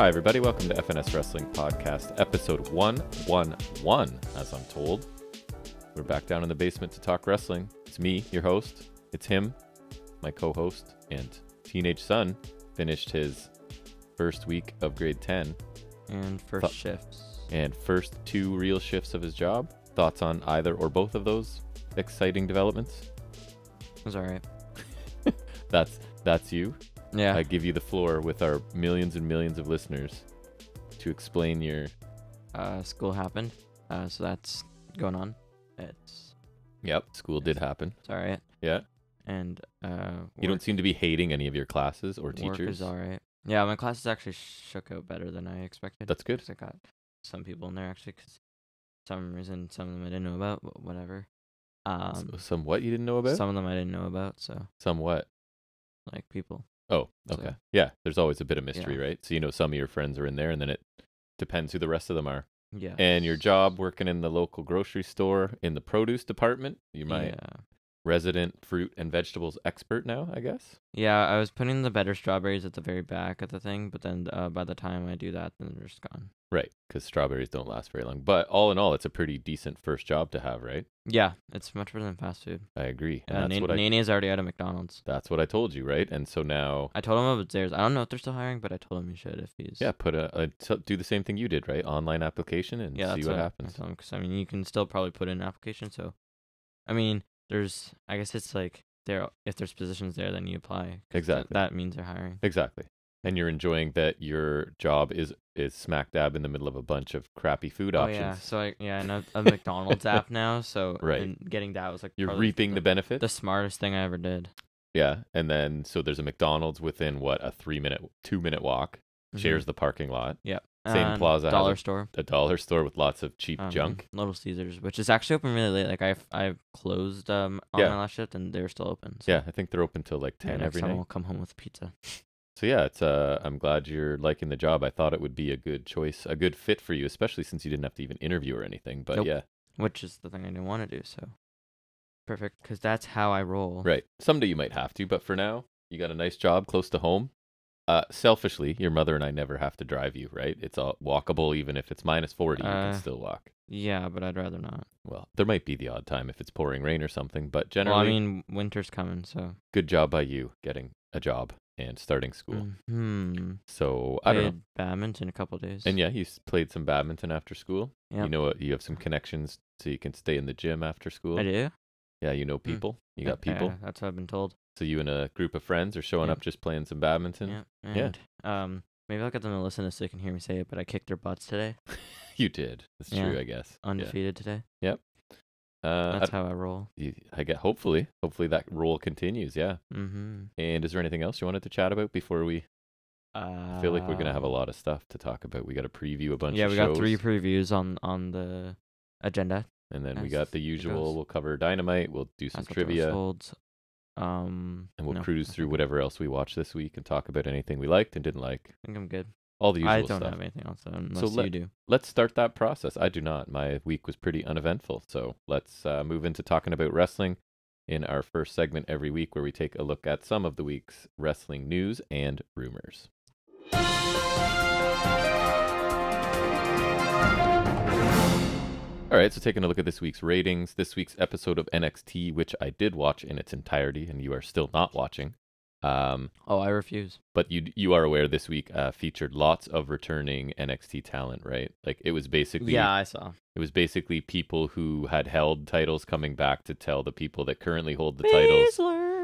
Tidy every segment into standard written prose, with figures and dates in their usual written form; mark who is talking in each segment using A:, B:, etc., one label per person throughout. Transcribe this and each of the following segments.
A: Hi, everybody. Welcome to FNS Wrestling Podcast, episode 111, as I'm told. We're back down in the basement to talk wrestling. It's me, your host. It's him, my co-host, and teenage son finished his first week of grade 10.
B: And first shifts.
A: And first 2 real shifts of his job. Thoughts on either or both of those exciting developments?
B: It was alright.
A: That's you.
B: Yeah.
A: I give you the floor with our millions and millions of listeners to explain your...
B: School happened, so that's going on.
A: Yep, school did happen.
B: It's alright.
A: Yeah.
B: And
A: you don't seem to be hating any of your classes or teachers.
B: Work is alright. Yeah, my classes actually shook out better than I expected.
A: That's good.
B: 'Cause I got some people in there actually, because some reason some of them I didn't know about, but whatever.
A: Some what you didn't know about?
B: Some of them I didn't know about, so
A: Some what?
B: like people.
A: Oh, okay.
B: So,
A: yeah, there's always a bit of mystery,
B: yeah.
A: right? So you know some of your friends are in there, and then it depends who the rest of them are.
B: Yeah.
A: And your job working in the local grocery store in the produce department, you're my
B: Yeah.
A: resident fruit and vegetables expert now, I guess?
B: Yeah, I was putting the better strawberries at the very back of the thing, but then by the time I do that, then they're just gone.
A: Right, because strawberries don't last very long. But all in all, it's a pretty decent first job to have, right?
B: Yeah, it's much better than fast food.
A: I agree. And that's
B: Nene's already out of McDonald's.
A: That's what I told you, right? And so now...
B: I told him about theirs. I don't know if they're still hiring, but I told him he should if he's...
A: Yeah, do the same thing you did, right? Online application and see what happens.
B: Because, I mean, you can still probably put in an application, so... I mean, I guess it's like, if there's positions there, then you apply.
A: Exactly.
B: That means they're hiring.
A: Exactly. And you're enjoying that your job is smack dab in the middle of a bunch of crappy food options.
B: Yeah. So I know a McDonald's app now. So
A: right.
B: And getting that was like
A: you're reaping the benefit.
B: The smartest thing I ever did.
A: Yeah, and then so there's a McDonald's within a 2-minute walk. Shares the parking lot.
B: Yep.
A: Same plaza.
B: Dollar store.
A: A dollar store with lots of cheap junk.
B: Little Caesars, which is actually open really late. Like I've closed on my last shift and they're still open. So.
A: Yeah, I think they're open till like 10 every night.
B: Next time we'll come home with pizza.
A: So yeah, it's I'm glad you're liking the job. I thought it would be a good choice, a good fit for you, especially since you didn't have to even interview or anything. But yeah,
B: which is the thing I didn't want to do. So perfect, because that's how I roll.
A: Right. Someday you might have to, but for now, you got a nice job close to home. Selfishly, your mother and I never have to drive you, right? It's all walkable, even if it's -40, you can still walk.
B: Yeah, but I'd rather not.
A: Well, there might be the odd time if it's pouring rain or something, but generally...
B: Well, I mean, winter's coming, so...
A: Good job by you getting a job and starting school.
B: Mm-hmm.
A: So, I don't know.
B: Badminton a couple days.
A: And yeah, you played some badminton after school.
B: Yep.
A: You know what? You have some connections so you can stay in the gym after school.
B: I do?
A: Yeah, you know people. You got people.
B: Yeah, that's what I've been told.
A: So you and a group of friends are showing up just playing some badminton?
B: Yeah. And, maybe I'll get them to listen to this so they can hear me say it, but I kicked their butts today.
A: You did. That's true, I guess.
B: Undefeated today.
A: Yep.
B: That's how I roll.
A: I get. Hopefully that roll continues, yeah.
B: Mm-hmm.
A: And is there anything else you wanted to chat about before we... I feel like we're going to have a lot of stuff to talk about. We got to preview a bunch of shows.
B: Yeah, we got 3 previews on the agenda.
A: And then we got the usual. We'll cover Dynamite. We'll do some trivia.
B: Restholds.
A: And we'll cruise through whatever else we watched this week and talk about anything we liked and didn't like.
B: I think I'm good.
A: All the usual
B: stuff.
A: stuff.
B: I don't have anything else, unless you do.
A: Let's start that process. I do not. My week was pretty uneventful. So let's move into talking about wrestling in our first segment every week, where we take a look at some of the week's wrestling news and rumors. All right, so taking a look at this week's ratings, this week's episode of NXT, which I did watch in its entirety, and you are still not watching.
B: I refuse.
A: But you are aware this week featured lots of returning NXT talent, right? Like it was basically...
B: Yeah, I saw.
A: It was basically people who had held titles coming back to tell the people that currently hold the titles,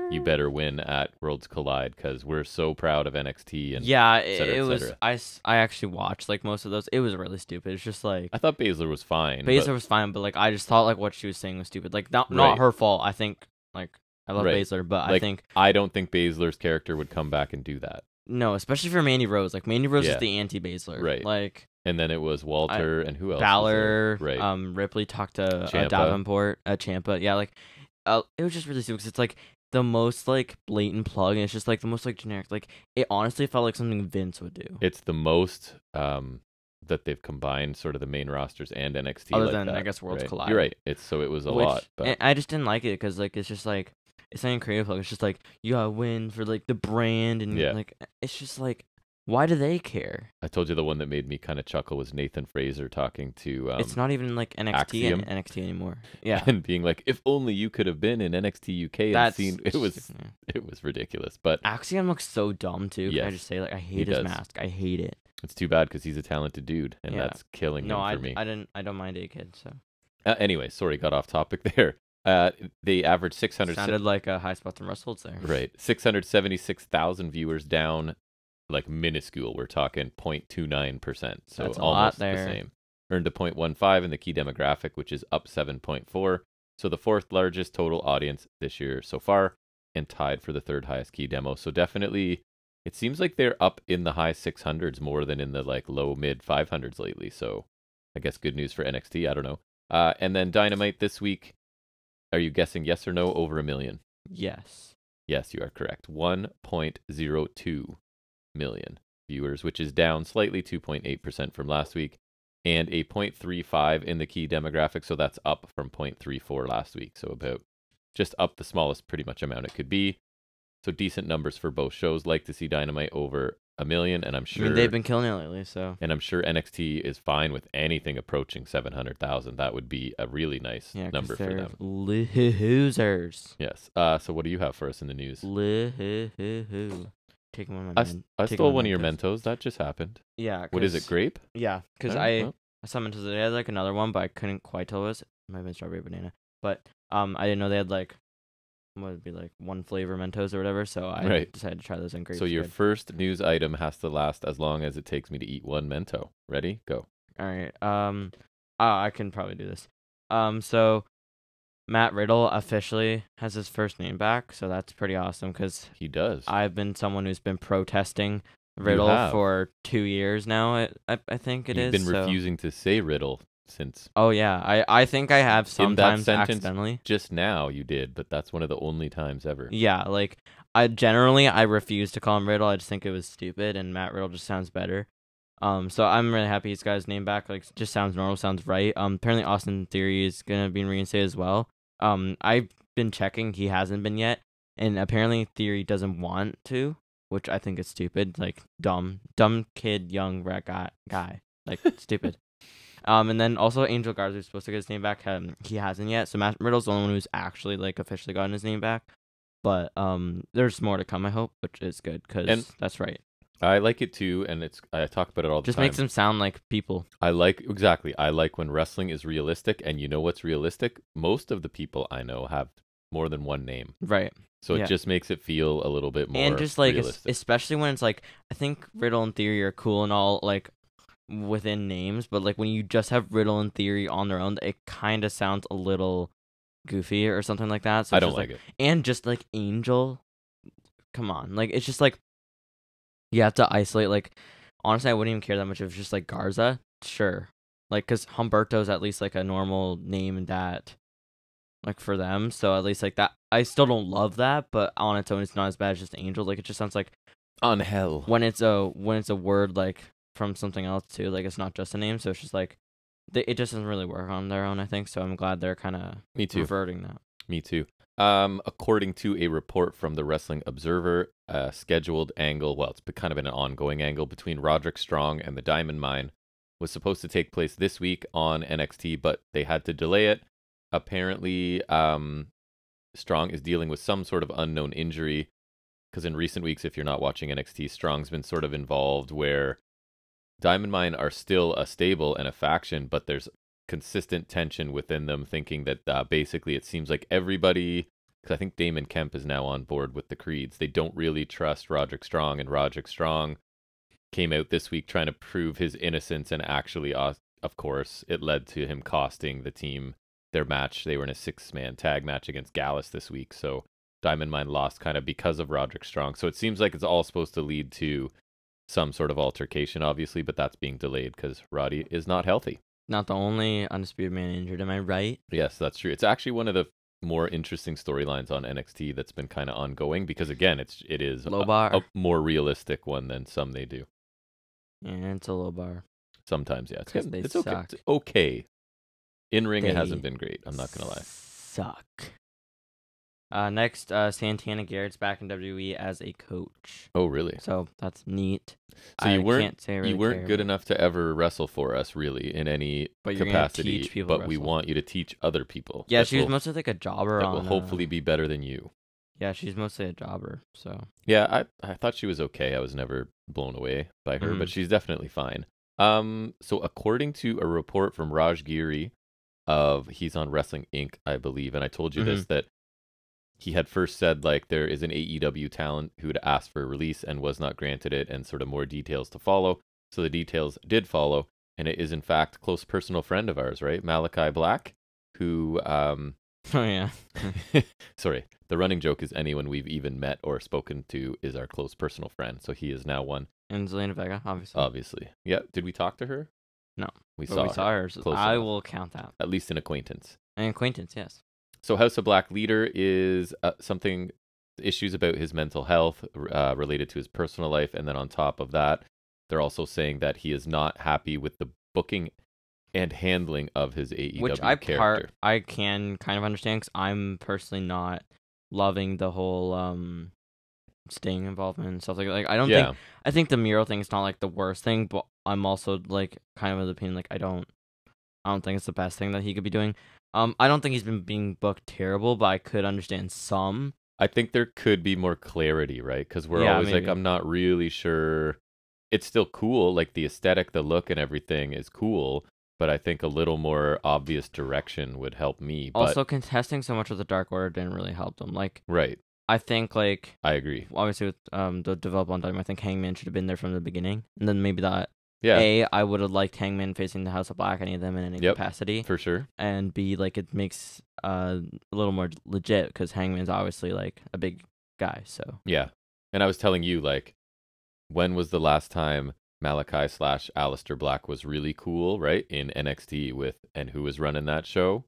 A: you better win at Worlds Collide, because we're so proud of NXT and
B: it was. I actually watched like most of those. It was really stupid. It's just like
A: I thought Baszler was fine.
B: Was fine, but like I just thought like what she was saying was stupid. Like not her fault. I think like I love Baszler, but like,
A: I don't think Baszler's character would come back and do that.
B: No, especially for Mandy Rose. Like Mandy Rose is the anti-Baszler,
A: right?
B: Like,
A: and then it was Walter and who else?
B: Balor,
A: right?
B: Ripley talked to
A: Ciampa.
B: Davenport, Ciampa. Yeah, like it was just really stupid because it's like the most like blatant plug, and it's just like the most like generic. Like it honestly felt like something Vince would do.
A: It's the most that they've combined sort of the main rosters and NXT.
B: Other
A: like
B: than
A: that,
B: I guess Worlds
A: right?
B: Collide.
A: You're right. It was a lot. But
B: I just didn't like it because like it's just like it's not even creative. Like it's just like you gotta win for like the brand and like it's just like Why do they care?
A: I told you the one that made me kind of chuckle was Nathan Fraser talking to
B: It's not even like NXT
A: Axiom.
B: and NXT anymore. Yeah.
A: and being like, if only you could have been in NXT UK and
B: That's
A: seen. It was ridiculous. But
B: Axiom looks so dumb too. Can I
A: Yes,
B: just say, like, I
A: he
B: hate his
A: does.
B: mask. I hate it.
A: it's too bad because he's a talented dude, and
B: Yeah.
A: that's killing
B: No,
A: him for me.
B: I don't mind A-Kid, so.
A: Anyway, sorry, got off topic there. They averaged 600.
B: Sounded like a Highspots and Restholds there.
A: Right, 676,000 viewers down, like minuscule. We're talking 0.29%, so
B: That's a
A: almost
B: lot there.
A: the same. Earned a 0.15 in the key demographic, which is up 7.4. So the fourth largest total audience this year so far, and tied for the third highest key demo. So definitely, it seems like they're up in the high 600s more than in the like low mid 500s lately. So I guess good news for NXT. I don't know. And then Dynamite this week. Are you guessing yes or no over 1 million?
B: Yes.
A: Yes, you are correct. 1.02 million viewers, which is down slightly 2.8% from last week, and a 0.35 in the key demographic. So that's up from 0.34 last week. So about just up the smallest pretty much amount it could be. So decent numbers for both shows. Like to see Dynamite over 1 million, and I'm sure
B: I mean, they've been killing it lately, so.
A: and I'm sure NXT is fine with anything approaching 700,000. That would be a really nice
B: Yeah,
A: number for them.
B: Losers.
A: Yes. So what do you have for us in the news?
B: Taking one of my
A: I
B: taking
A: stole
B: one
A: one of
B: of
A: your
B: my
A: Mentos. That just happened.
B: Yeah.
A: What is it,
B: 'cause-
A: grape?
B: Yeah, because
A: Alright,
B: I
A: well.
B: saw Mentos today. They had like another one, but I couldn't quite tell what it was. It might have been strawberry banana. But I didn't know they had like what would be like one flavor Mentos or whatever. So I
A: Right.
B: decided to try those, and grapes.
A: So your
B: good.
A: first news item has to last as long as it takes me to eat one Mento. Ready? Go.
B: All right. I can probably do this. So Matt Riddle officially has his first name back, so that's pretty awesome because
A: He does.
B: I've been someone who's been protesting Riddle
A: have.
B: for 2 years now. I think it
A: You've
B: is.
A: been
B: so-
A: refusing to say riddle since
B: Oh yeah, I think I have
A: in that
B: sometimes
A: sentence
B: accidentally.
A: just now you did, but that's one of the only times ever.
B: Yeah, like I refuse to call him Riddle. I just think it was stupid, and Matt Riddle just sounds better. So I'm really happy he's got his name back. Like, just sounds normal, sounds right. Apparently Austin Theory is gonna be reinstated as well. I've been checking, he hasn't been yet, and apparently Theory doesn't want to, which I think is stupid. Like dumb kid, young rat guy, like stupid. And then also Angel Garza is supposed to get his name back. He hasn't yet. So Matt Riddle's the only one who's actually like officially gotten his name back. But there's more to come, I hope, which is good
A: And-
B: because that's right.
A: I like it too, and I talk about it all the
B: Just
A: time.
B: makes them sound like people.
A: I like when wrestling is realistic, and you know what's realistic? Most of the people I know have more than one name.
B: Right.
A: So
B: Yeah.
A: it just makes it feel a little bit more
B: And just like
A: realistic.
B: especially when it's like, I think Riddle and Theory are cool and all like within names, but like when you just have Riddle and Theory on their own, it kind of sounds a little goofy or something like that. So
A: I
B: it's
A: don't
B: just
A: like it.
B: And just like Angel, come on, like it's just like you have to isolate. Like honestly, I wouldn't even care that much if it's just like Garza. Sure, like because Humberto's at least like a normal name that, like for them. So at least like that, I still don't love that, but on its own, it's not as bad as just Angel. Like it just sounds like
A: On hell.
B: when it's a word like from something else too. Like it's not just a name, so it's just like it just doesn't really work on their own. I think so. I'm glad they're kind of
A: Me too.
B: reverting that.
A: Me too. According to a report from the Wrestling Observer, a scheduled angle, well, it's kind of been an ongoing angle between Roderick Strong and the Diamond Mine was supposed to take place this week on NXT, but they had to delay it. Apparently, Strong is dealing with some sort of unknown injury, because in recent weeks, if you're not watching NXT, Strong's been sort of involved where Diamond Mine are still a stable and a faction, but there's consistent tension within them, thinking that basically it seems like everybody, because I think Damon Kemp is now on board with the Creeds, they don't really trust Roderick Strong, and Roderick Strong came out this week trying to prove his innocence, and actually, of course, it led to him costing the team their match. They were in a 6-man tag match against Gallus this week, so Diamond Mine lost kind of because of Roderick Strong. So it seems like it's all supposed to lead to some sort of altercation, obviously, but that's being delayed because Roddy is not healthy.
B: Not the only Undisputed Man injured, am I right?
A: Yes, that's true. It's actually one of the more interesting storylines on NXT that's been kind of ongoing because, again, it is
B: Low bar.
A: a more realistic one than some they do.
B: Yeah, it's a low bar.
A: Sometimes, yeah.
B: 'Cause they
A: It's okay.
B: suck.
A: It's okay. In ring, it
B: They
A: hasn't been great. I'm not gonna lie.
B: Suck. Next, Santana Garrett's back in WWE as a coach.
A: Oh, really?
B: So that's neat.
A: So you
B: can't say I really
A: weren't
B: care,
A: good
B: but-
A: enough to ever wrestle for us, really, in any
B: But you're gonna
A: capacity.
B: teach people
A: but we
B: wrestle.
A: want you to teach other people.
B: Yeah,
A: that
B: she was
A: will-
B: mostly like a jobber
A: that
B: on.
A: will hopefully be better than you.
B: Yeah, she's mostly a jobber. So.
A: Yeah, I thought she was okay. I was never blown away by her, but
B: Mhm.
A: she's definitely fine. So according to a report from Raj Giri he's on Wrestling Inc., I believe, and I told you this, that he had first said like there is an AEW talent who had asked for a release and was not granted it, and sort of more details to follow. So the details did follow, and it is in fact a close personal friend of ours, right? Malachi Black, who
B: Oh yeah.
A: sorry, the running joke is anyone we've even met or spoken to is our close personal friend. So he is now one.
B: And Zelina Vega, obviously.
A: Obviously. Yeah. Did we talk to her?
B: No.
A: We
B: But
A: saw
B: we
A: her.
B: saw her. So
A: Close
B: I
A: enough.
B: will count that.
A: At least an acquaintance.
B: An acquaintance, yes.
A: So House of Black leader is something, issues about his mental health related to his personal life. And then on top of that, they're also saying that he is not happy with the booking and handling of his AEW
B: Which
A: character.
B: I can kind of understand because I'm personally not loving the whole Sting involvement and stuff like that. Like I don't
A: Yeah.
B: think I think the mural thing is not like the worst thing, but I'm also like kind of of the opinion like I don't think it's the best thing that he could be doing. I don't think he's been being booked terrible, but I could understand some.
A: I think there could be more clarity, right? Because we're
B: Yeah,
A: always
B: maybe.
A: like, I'm not really sure. It's still cool. Like the aesthetic, the look, and everything is cool. But I think a little more obvious direction would help me. But,
B: Also, contesting so much with the Dark Order didn't really help them. Like
A: right.
B: I think like
A: I agree.
B: obviously with the develop on Dynamite, I think Hangman should have been there from the beginning, and then maybe that.
A: Yeah.
B: I would have liked Hangman facing the House of Black, any of them in any
A: Yep.
B: capacity,
A: For sure.
B: and B, like it makes a little more legit because Hangman's obviously like a big guy. So
A: Yeah. And I was telling you, like, when was the last time Malachi / Aleister Black was really cool, right? In NXT and who was running that show?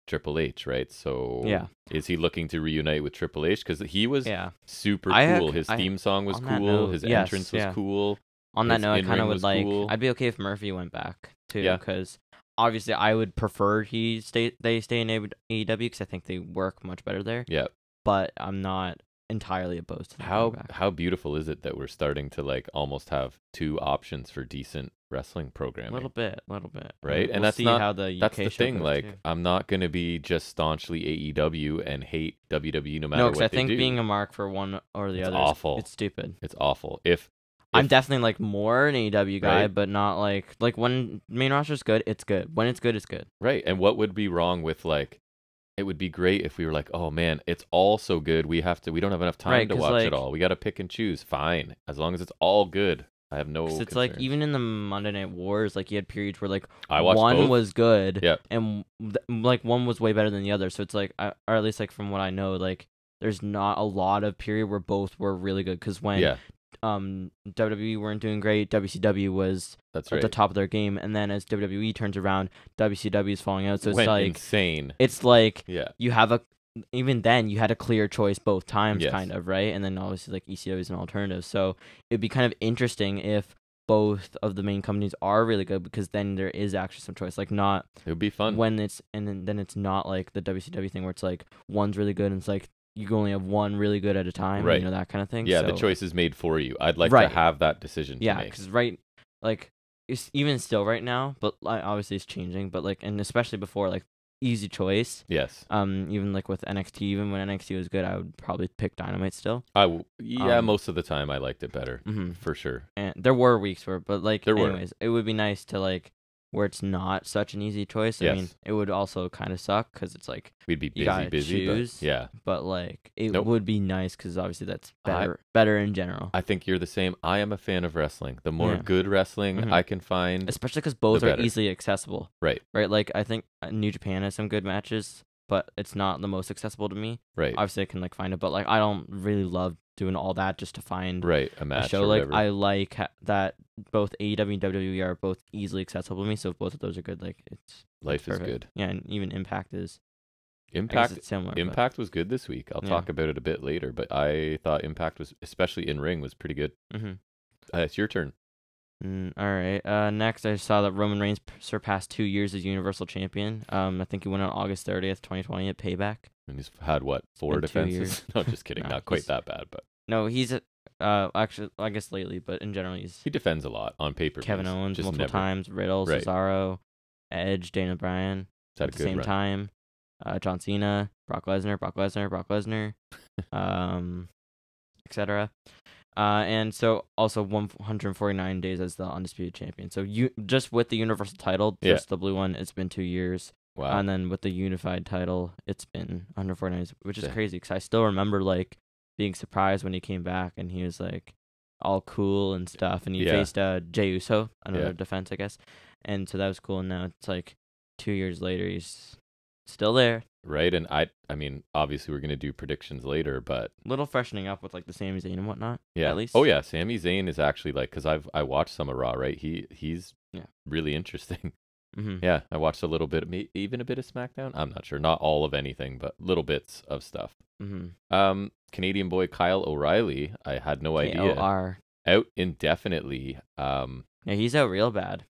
A: Triple H, right? So
B: yeah,
A: is he looking to reunite with Triple H? Because he was
B: yeah.
A: super
B: I
A: cool.
B: ac-
A: His
B: I-
A: theme song was
B: on that
A: cool.
B: note,
A: His
B: yes,
A: entrance was
B: yeah.
A: cool.
B: On that
A: His
B: note, I kind
A: in-ring
B: of would
A: was
B: like.
A: cool.
B: I'd be okay if Murphy went back too,
A: Yeah.
B: because obviously I would prefer they stay in AEW because I think they work much better there.
A: Yeah.
B: But I'm not entirely opposed to them going back.
A: How beautiful is it that we're starting to like almost have two options for decent wrestling programming?
B: Little bit.
A: Right? And
B: We'll
A: that's
B: see
A: not-
B: how the UK
A: That's the
B: show
A: thing.
B: goes,
A: Like,
B: too.
A: I'm not going to be just staunchly AEW and hate WWE no matter
B: No,
A: what
B: because I
A: they
B: think
A: do.
B: being a mark for one or the
A: It's
B: other
A: awful.
B: it's stupid.
A: It's awful. If
B: I'm definitely like more an AEW guy,
A: Right.
B: but not like when main roster's good, it's good. When it's good, it's good.
A: right, and what would be wrong with like? It would be great if we were like, oh man, it's all so good. We don't have enough time
B: Right,
A: to
B: 'cause,
A: watch
B: like-
A: it all. We got to pick and choose. Fine, as long as it's all good. I have no.
B: 'Cause it's like
A: concerns.
B: even in the Monday Night Wars, like you had periods where like
A: I watched
B: one
A: both.
B: was good,
A: Yep.
B: and like one was way better than the other. So it's like, or at least like from what I know, like there's not a lot of period where both were really good. Because when
A: Yeah,
B: WWE weren't doing great, WCW was
A: that's
B: at
A: right.
B: the top of their game, and then as WWE turns around, WCW is falling out. So it's
A: Went
B: like
A: insane.
B: it's like
A: Yeah,
B: you have even then you had a clear choice both times,
A: Yes.
B: kind of, right? And then obviously like ECW is an alternative. So it'd be kind of interesting if both of the main companies are really good, because then there is actually some choice. Like not
A: it would be fun.
B: when it's and then it's not like the WCW thing where it's like one's really good and it's like you can only have one really good at a time,
A: Right.
B: you know, that kind of thing.
A: Yeah, the
B: So,
A: choice is made for you. I'd like
B: Right.
A: to have that decision
B: yeah,
A: to make.
B: because like it's even still right now, but like, obviously it's changing. But like, and especially before, like easy choice.
A: Yes.
B: Even like with NXT, even when NXT was good, I would probably pick Dynamite still.
A: Yeah,
B: Um,
A: most of the time I liked it better,
B: Mm-hmm.
A: for sure.
B: And there were weeks where, but like,
A: There were.
B: anyways, it would be nice to like where it's not such an easy choice. I mean,
A: Yes.
B: it would also kind of suck because it's like,
A: We'd be
B: You
A: busy,
B: gotta
A: busy,
B: choose.
A: but yeah.
B: but like it
A: Nope.
B: would be nice because obviously that's
A: I-
B: better in general.
A: I think you're the same. I am a fan of wrestling. The more
B: Yeah.
A: good wrestling
B: Mhm.
A: I can find,
B: Especially because both
A: the
B: are
A: better.
B: easily accessible.
A: Right.
B: Right. Like I think New Japan has some good matches, but it's not the most accessible to me.
A: right,
B: Obviously, I can like find it, but like I don't really love doing all that just to find
A: right, a
B: a
A: match
B: show.
A: or
B: Like
A: whatever.
B: I like that both AEW and WWE are both easily accessible to me. So if both of those are good, like it's
A: Life is
B: perfect.
A: good.
B: Yeah, and even Impact is. I guess
A: Impact
B: it's similar. but-
A: Impact was good this week. I'll
B: Yeah.
A: talk about it a bit later, but I thought Impact was, especially in ring, was pretty good.
B: Mhm.
A: It's your turn.
B: All right. Next, I saw that Roman Reigns surpassed 2 years as Universal Champion. I think he went on August 30th, 2020 at Payback.
A: And he's had what, 4
B: been 2
A: defenses?
B: years.
A: No, just kidding.
B: No,
A: Not quite
B: he's-
A: that bad, but
B: No, he's actually I guess lately, but in general he's
A: he defends a lot on paper.
B: Kevin Owens
A: just
B: multiple
A: never.
B: times, Riddle,
A: Right.
B: Cesaro, Edge, Daniel Bryan
A: He's had
B: at
A: a
B: the
A: good
B: same
A: run.
B: time. John Cena, Brock Lesnar, etc. And so also 149 days as the undisputed champion. So you just with the universal title,
A: Yeah.
B: just the blue one, it's been 2 years.
A: Wow.
B: And then with the unified title, it's been 149 days, which is
A: Yeah.
B: crazy because I still remember like being surprised when he came back and he was like all cool and stuff, and he
A: Yeah.
B: faced Jey Uso, another
A: Yeah.
B: defense, I guess. And so that was cool. And now it's like 2 years later, he's still there.
A: Right, and I mean, obviously we're gonna do predictions later, but
B: Little freshening up with like the Sami Zayn and whatnot.
A: yeah.
B: At least.
A: Oh yeah, Sami Zayn is actually like, because I watched some of Raw, right? He's
B: Yeah.
A: really interesting.
B: Mm-hmm.
A: Yeah, I watched a little bit, even a bit of SmackDown. I'm not sure, not all of anything, but little bits of stuff.
B: Mm-hmm.
A: Canadian boy Kyle O'Reilly, I had no idea,
B: KOR.
A: out indefinitely.
B: Yeah, he's out real bad.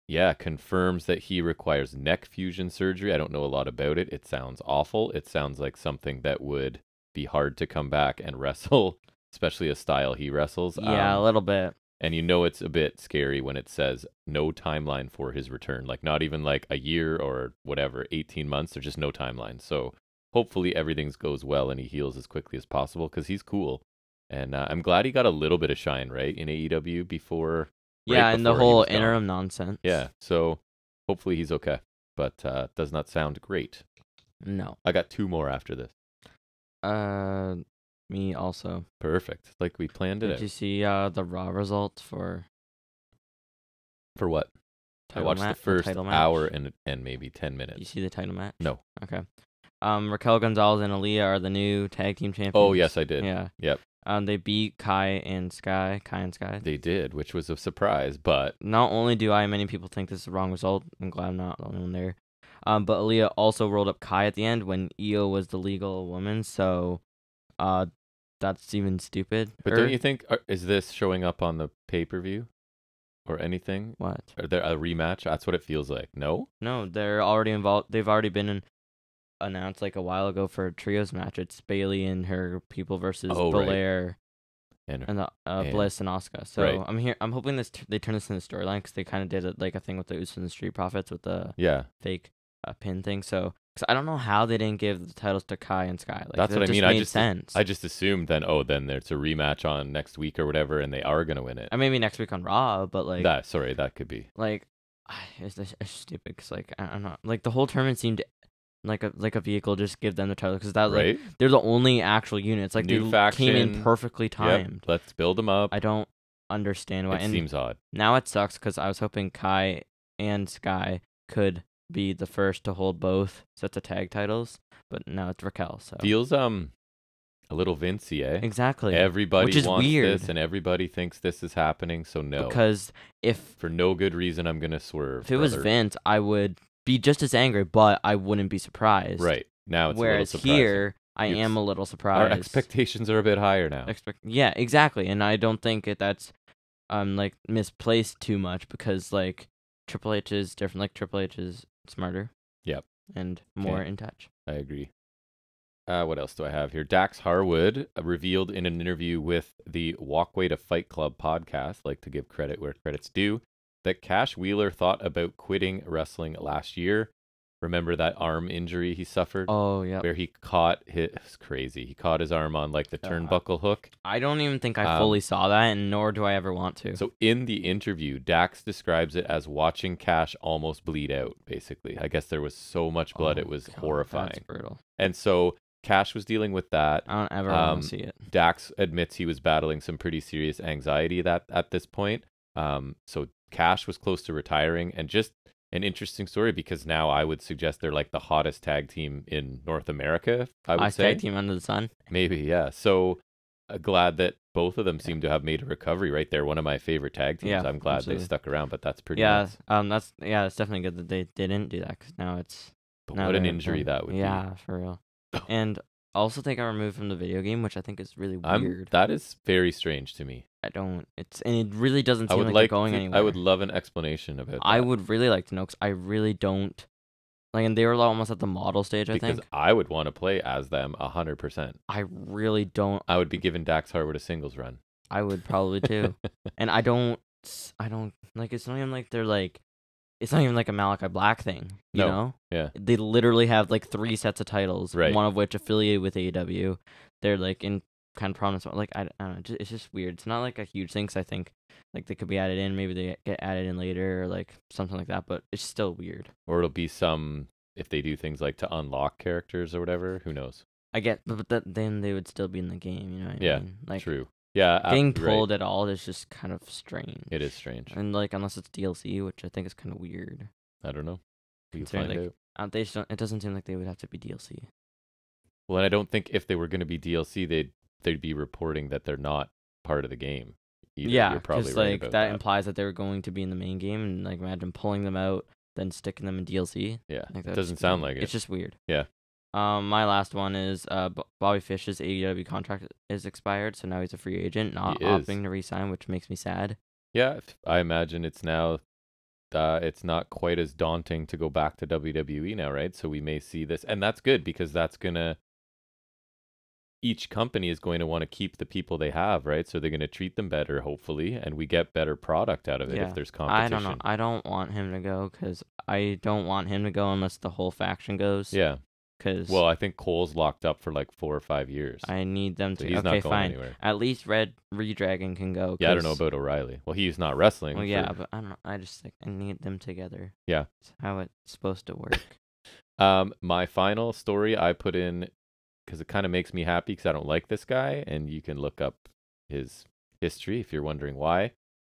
A: Yeah, confirms that he requires neck fusion surgery. I don't know a lot about it. It sounds awful. It sounds like something that would be hard to come back and wrestle, especially a style he wrestles.
B: Yeah, a little bit.
A: And you know it's a bit scary when it says no timeline for his return. Like not even like a year or whatever, 18 months. There's just no timeline. So hopefully everything goes well and he heals as quickly as possible because he's cool. And I'm glad he got a little bit of shine, right, in AEW before.
B: Yeah,
A: right
B: and the
A: before he
B: whole
A: was gone.
B: interim nonsense.
A: Yeah, so hopefully he's okay. But does not sound great.
B: No.
A: I got 2 more after this.
B: Me also.
A: Perfect. Like we planned it
B: Did
A: out.
B: you see the Raw results for
A: For what? I
B: title
A: watched
B: match?
A: the first
B: title match?
A: hour and maybe 10
B: You
A: minutes.
B: see the title match?
A: No.
B: Okay. Raquel Gonzalez and Aaliyah are the new tag team champions.
A: Oh, yes, I did.
B: Yeah.
A: Yep.
B: They beat Kai and Sky.
A: They did, which was a surprise, but
B: Not only do many people think this is the wrong result, I'm glad I'm not the only one there. But Aaliyah also rolled up Kai at the end when Io was the legal woman, so that's even stupid.
A: But don't you think, is this showing up on the pay-per-view or anything?
B: What?
A: Are there a rematch? That's what it feels like. No?
B: No, they're already involved. They've already been announced like a while ago for a trios match. It's Bailey and her people versus
A: Oh, right.
B: Belair
A: And
B: and
A: and-
B: Bliss and Asuka. So
A: Right.
B: I'm hoping they turn this into a storyline because they kind of did it like a thing with the Usos and the Street Profits with the
A: yeah,
B: fake pin thing. So cause I don't know how they didn't give the titles to Kai and Sky. Like,
A: that's
B: that
A: what I
B: just
A: mean.
B: Made sense.
A: I just assumed then, then there's a rematch on next week or whatever, and they are going to win it.
B: Maybe next week on Raw, but like
A: that could be.
B: like it's stupid because like I'm not like the whole tournament seemed like a vehicle. Just give them the title because that
A: Right?
B: like they're the only actual units. Like
A: New
B: they came in
A: faction.
B: perfectly
A: Yep,
B: timed.
A: let's build them up.
B: I don't understand why.
A: It
B: And
A: seems odd.
B: now it sucks because I was hoping Kai and Sky could be the first to hold both sets of tag titles, but now it's Raquel. So
A: Feels a little Vincey, eh?
B: exactly
A: Everybody
B: which is
A: wants
B: weird.
A: this, and everybody thinks this is happening. So no,
B: because if
A: for no good reason, I'm gonna swerve.
B: it was
A: brother.
B: Vince, I would be just as angry, but I wouldn't be surprised.
A: Right now, it's
B: Whereas
A: a little surprising.
B: here, I
A: It's-
B: am a little
A: Our
B: surprised.
A: expectations are a bit higher now.
B: Yeah, exactly, and I don't think that's like misplaced too much because like Triple H is different. Like Triple H is smarter.
A: Yep.
B: And more
A: Okay.
B: in touch.
A: I agree. What else do I have here? Dax Harwood revealed in an interview with the Walkway to Fight Club podcast, like to give credit where credit's due, that Cash Wheeler thought about quitting wrestling last year. Remember that arm injury he suffered?
B: Oh yeah.
A: Where he caught it's crazy. He caught his arm on like the turnbuckle hook.
B: I don't even think I fully saw that, and nor do I ever want to.
A: So in the interview, Dax describes it as watching Cash almost bleed out, basically. I guess there was so much blood, it was
B: God,
A: horrifying.
B: That's brutal.
A: And so Cash was dealing with that.
B: I don't ever want to see it.
A: Dax admits he was battling some pretty serious anxiety at this point. So Cash was close to retiring, and just an interesting story because now I would suggest they're like the hottest tag team in North America. I would say
B: tag team under the sun.
A: maybe, yeah. So glad that both of them seem to have made a recovery. Right there, one of my favorite tag teams.
B: Yeah,
A: I'm glad
B: absolutely.
A: they stuck around, but that's pretty.
B: Yeah,
A: nuts.
B: that's definitely good that they didn't do that because now it's.
A: But
B: now
A: what an
B: they're-
A: injury that would be.
B: Yeah, for real. And I also think I removed from the video game, which I think is really weird.
A: That is very strange to me.
B: I don't. And it really doesn't
A: I
B: seem
A: would
B: like
A: like
B: they're going
A: to-
B: anywhere.
A: I would love an explanation about that.
B: I would really like to know because I really don't Like, and they were almost at the model stage, I
A: Because
B: think.
A: I would want to play as them 100%.
B: I really don't.
A: I would be giving Dax Harwood a singles run.
B: I would probably too. And I don't like. It's not even like they're like. It's not even like a Malachi Black thing. You know?
A: Yeah.
B: They literally have like 3 sets of titles.
A: Right.
B: One of which affiliated with AEW. They're like in kind of prominence. Like I don't know. It's just weird. It's not like a huge thing. Cause I think like they could be added in. Maybe they get added in later or like something like that. But it's still weird.
A: Or it'll be some if they do things like to unlock characters or whatever. Who knows?
B: I get, but then they would still be in the game. You know what I mean? Like,
A: true. Yeah,
B: getting pulled at all is just kind of strange.
A: It is strange.
B: And like unless it's DLC, which I think is kind of weird.
A: I don't know. We
B: Considering,
A: find out.
B: They don't, it doesn't seem like they would have to be DLC.
A: Well, and I don't think if they were going to be DLC, they'd be reporting that they're not part of the game. Either.
B: Yeah,
A: because
B: like that implies that they were going to be in the main game, and like imagine pulling them out, then sticking them in DLC.
A: Yeah,
B: like,
A: it doesn't sound like it.
B: It's just weird.
A: Yeah.
B: My last one is Bobby Fish's AEW contract is expired, so now he's a free agent, not opting to re-sign, which makes me sad.
A: Yeah, I imagine it's now. It's not quite as daunting to go back to WWE now, right? So we may see this, and that's good because that's gonna. Each company is going to want to keep the people they have, right? So they're going to treat them better, hopefully, and we get better product out of it if there's competition.
B: I don't know. I don't want him to go because I don't want him to go unless the whole faction goes.
A: Yeah.
B: Well,
A: I think Cole's locked up for like 4 or 5 years.
B: I need them to.
A: So he's not going anywhere.
B: At least Red Redragon can go.
A: Yeah, I don't know about O'Reilly. Well, he's not wrestling.
B: Well, yeah, but I don't know. I just I need them together.
A: Yeah.
B: That's how it's supposed to work.
A: My final story I put in because it kind of makes me happy because I don't like this guy, and you can look up his history if you're wondering why.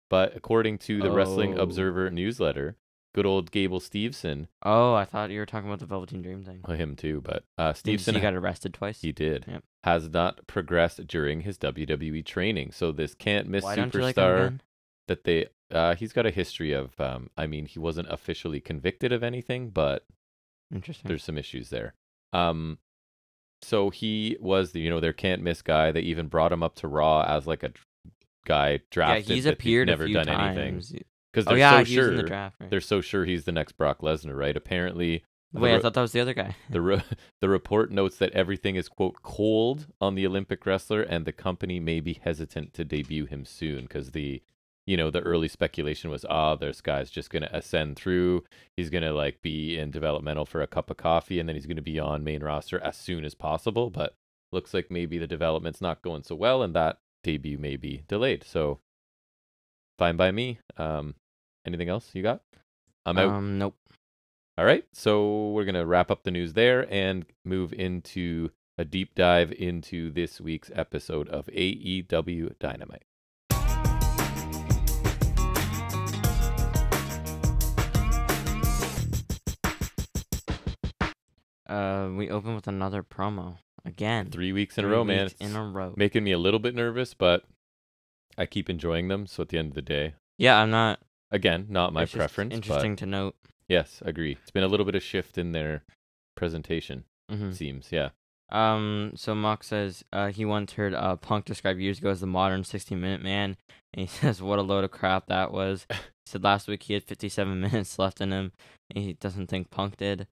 A: But according to the Wrestling Observer newsletter, good old Gable Steveson.
B: Oh, I thought you were talking about the Velveteen Dream thing.
A: Well, him too, but Steveson.
B: He got arrested twice?
A: He did.
B: Yep.
A: Has not progressed during his WWE training. So this can't miss
B: Why
A: superstar
B: don't you like him again?
A: That they he's got a history of I mean, he wasn't officially convicted of anything, but
B: interesting.
A: There's some issues there. So he was their can't miss guy. They even brought him up to Raw as like a guy drafted.
B: Yeah, he's appeared
A: never
B: a few
A: done
B: times.
A: anything. Because they're so sure
B: in the draft, right?
A: They're so sure he's the next Brock Lesnar, right? Apparently.
B: Wait, I thought that was the other guy.
A: The report notes that everything is quote cold on the Olympic wrestler, and the company may be hesitant to debut him soon because the early speculation was, this guy's just gonna ascend through. He's gonna like be in developmental for a cup of coffee, and then he's gonna be on main roster as soon as possible. But looks like maybe the development's not going so well, and that debut may be delayed. So fine by me. Anything else you got? I'm out.
B: Nope.
A: All right, so we're gonna wrap up the news there and move into a deep dive into this week's episode of AEW Dynamite.
B: We open with another promo again.
A: 3 weeks in a row, man.
B: In a row,
A: making me a little bit nervous, but I keep enjoying them. So at the end of the day,
B: yeah, I'm not.
A: Again, not my preference.
B: Interesting to note.
A: Yes, agree. It's been a little bit of shift in their presentation. Seems, yeah.
B: So Mox says he once heard Punk described years ago as the modern 60-minute man, and he says what a load of crap that was. He said last week he had 57 minutes left in him, and he doesn't think Punk did.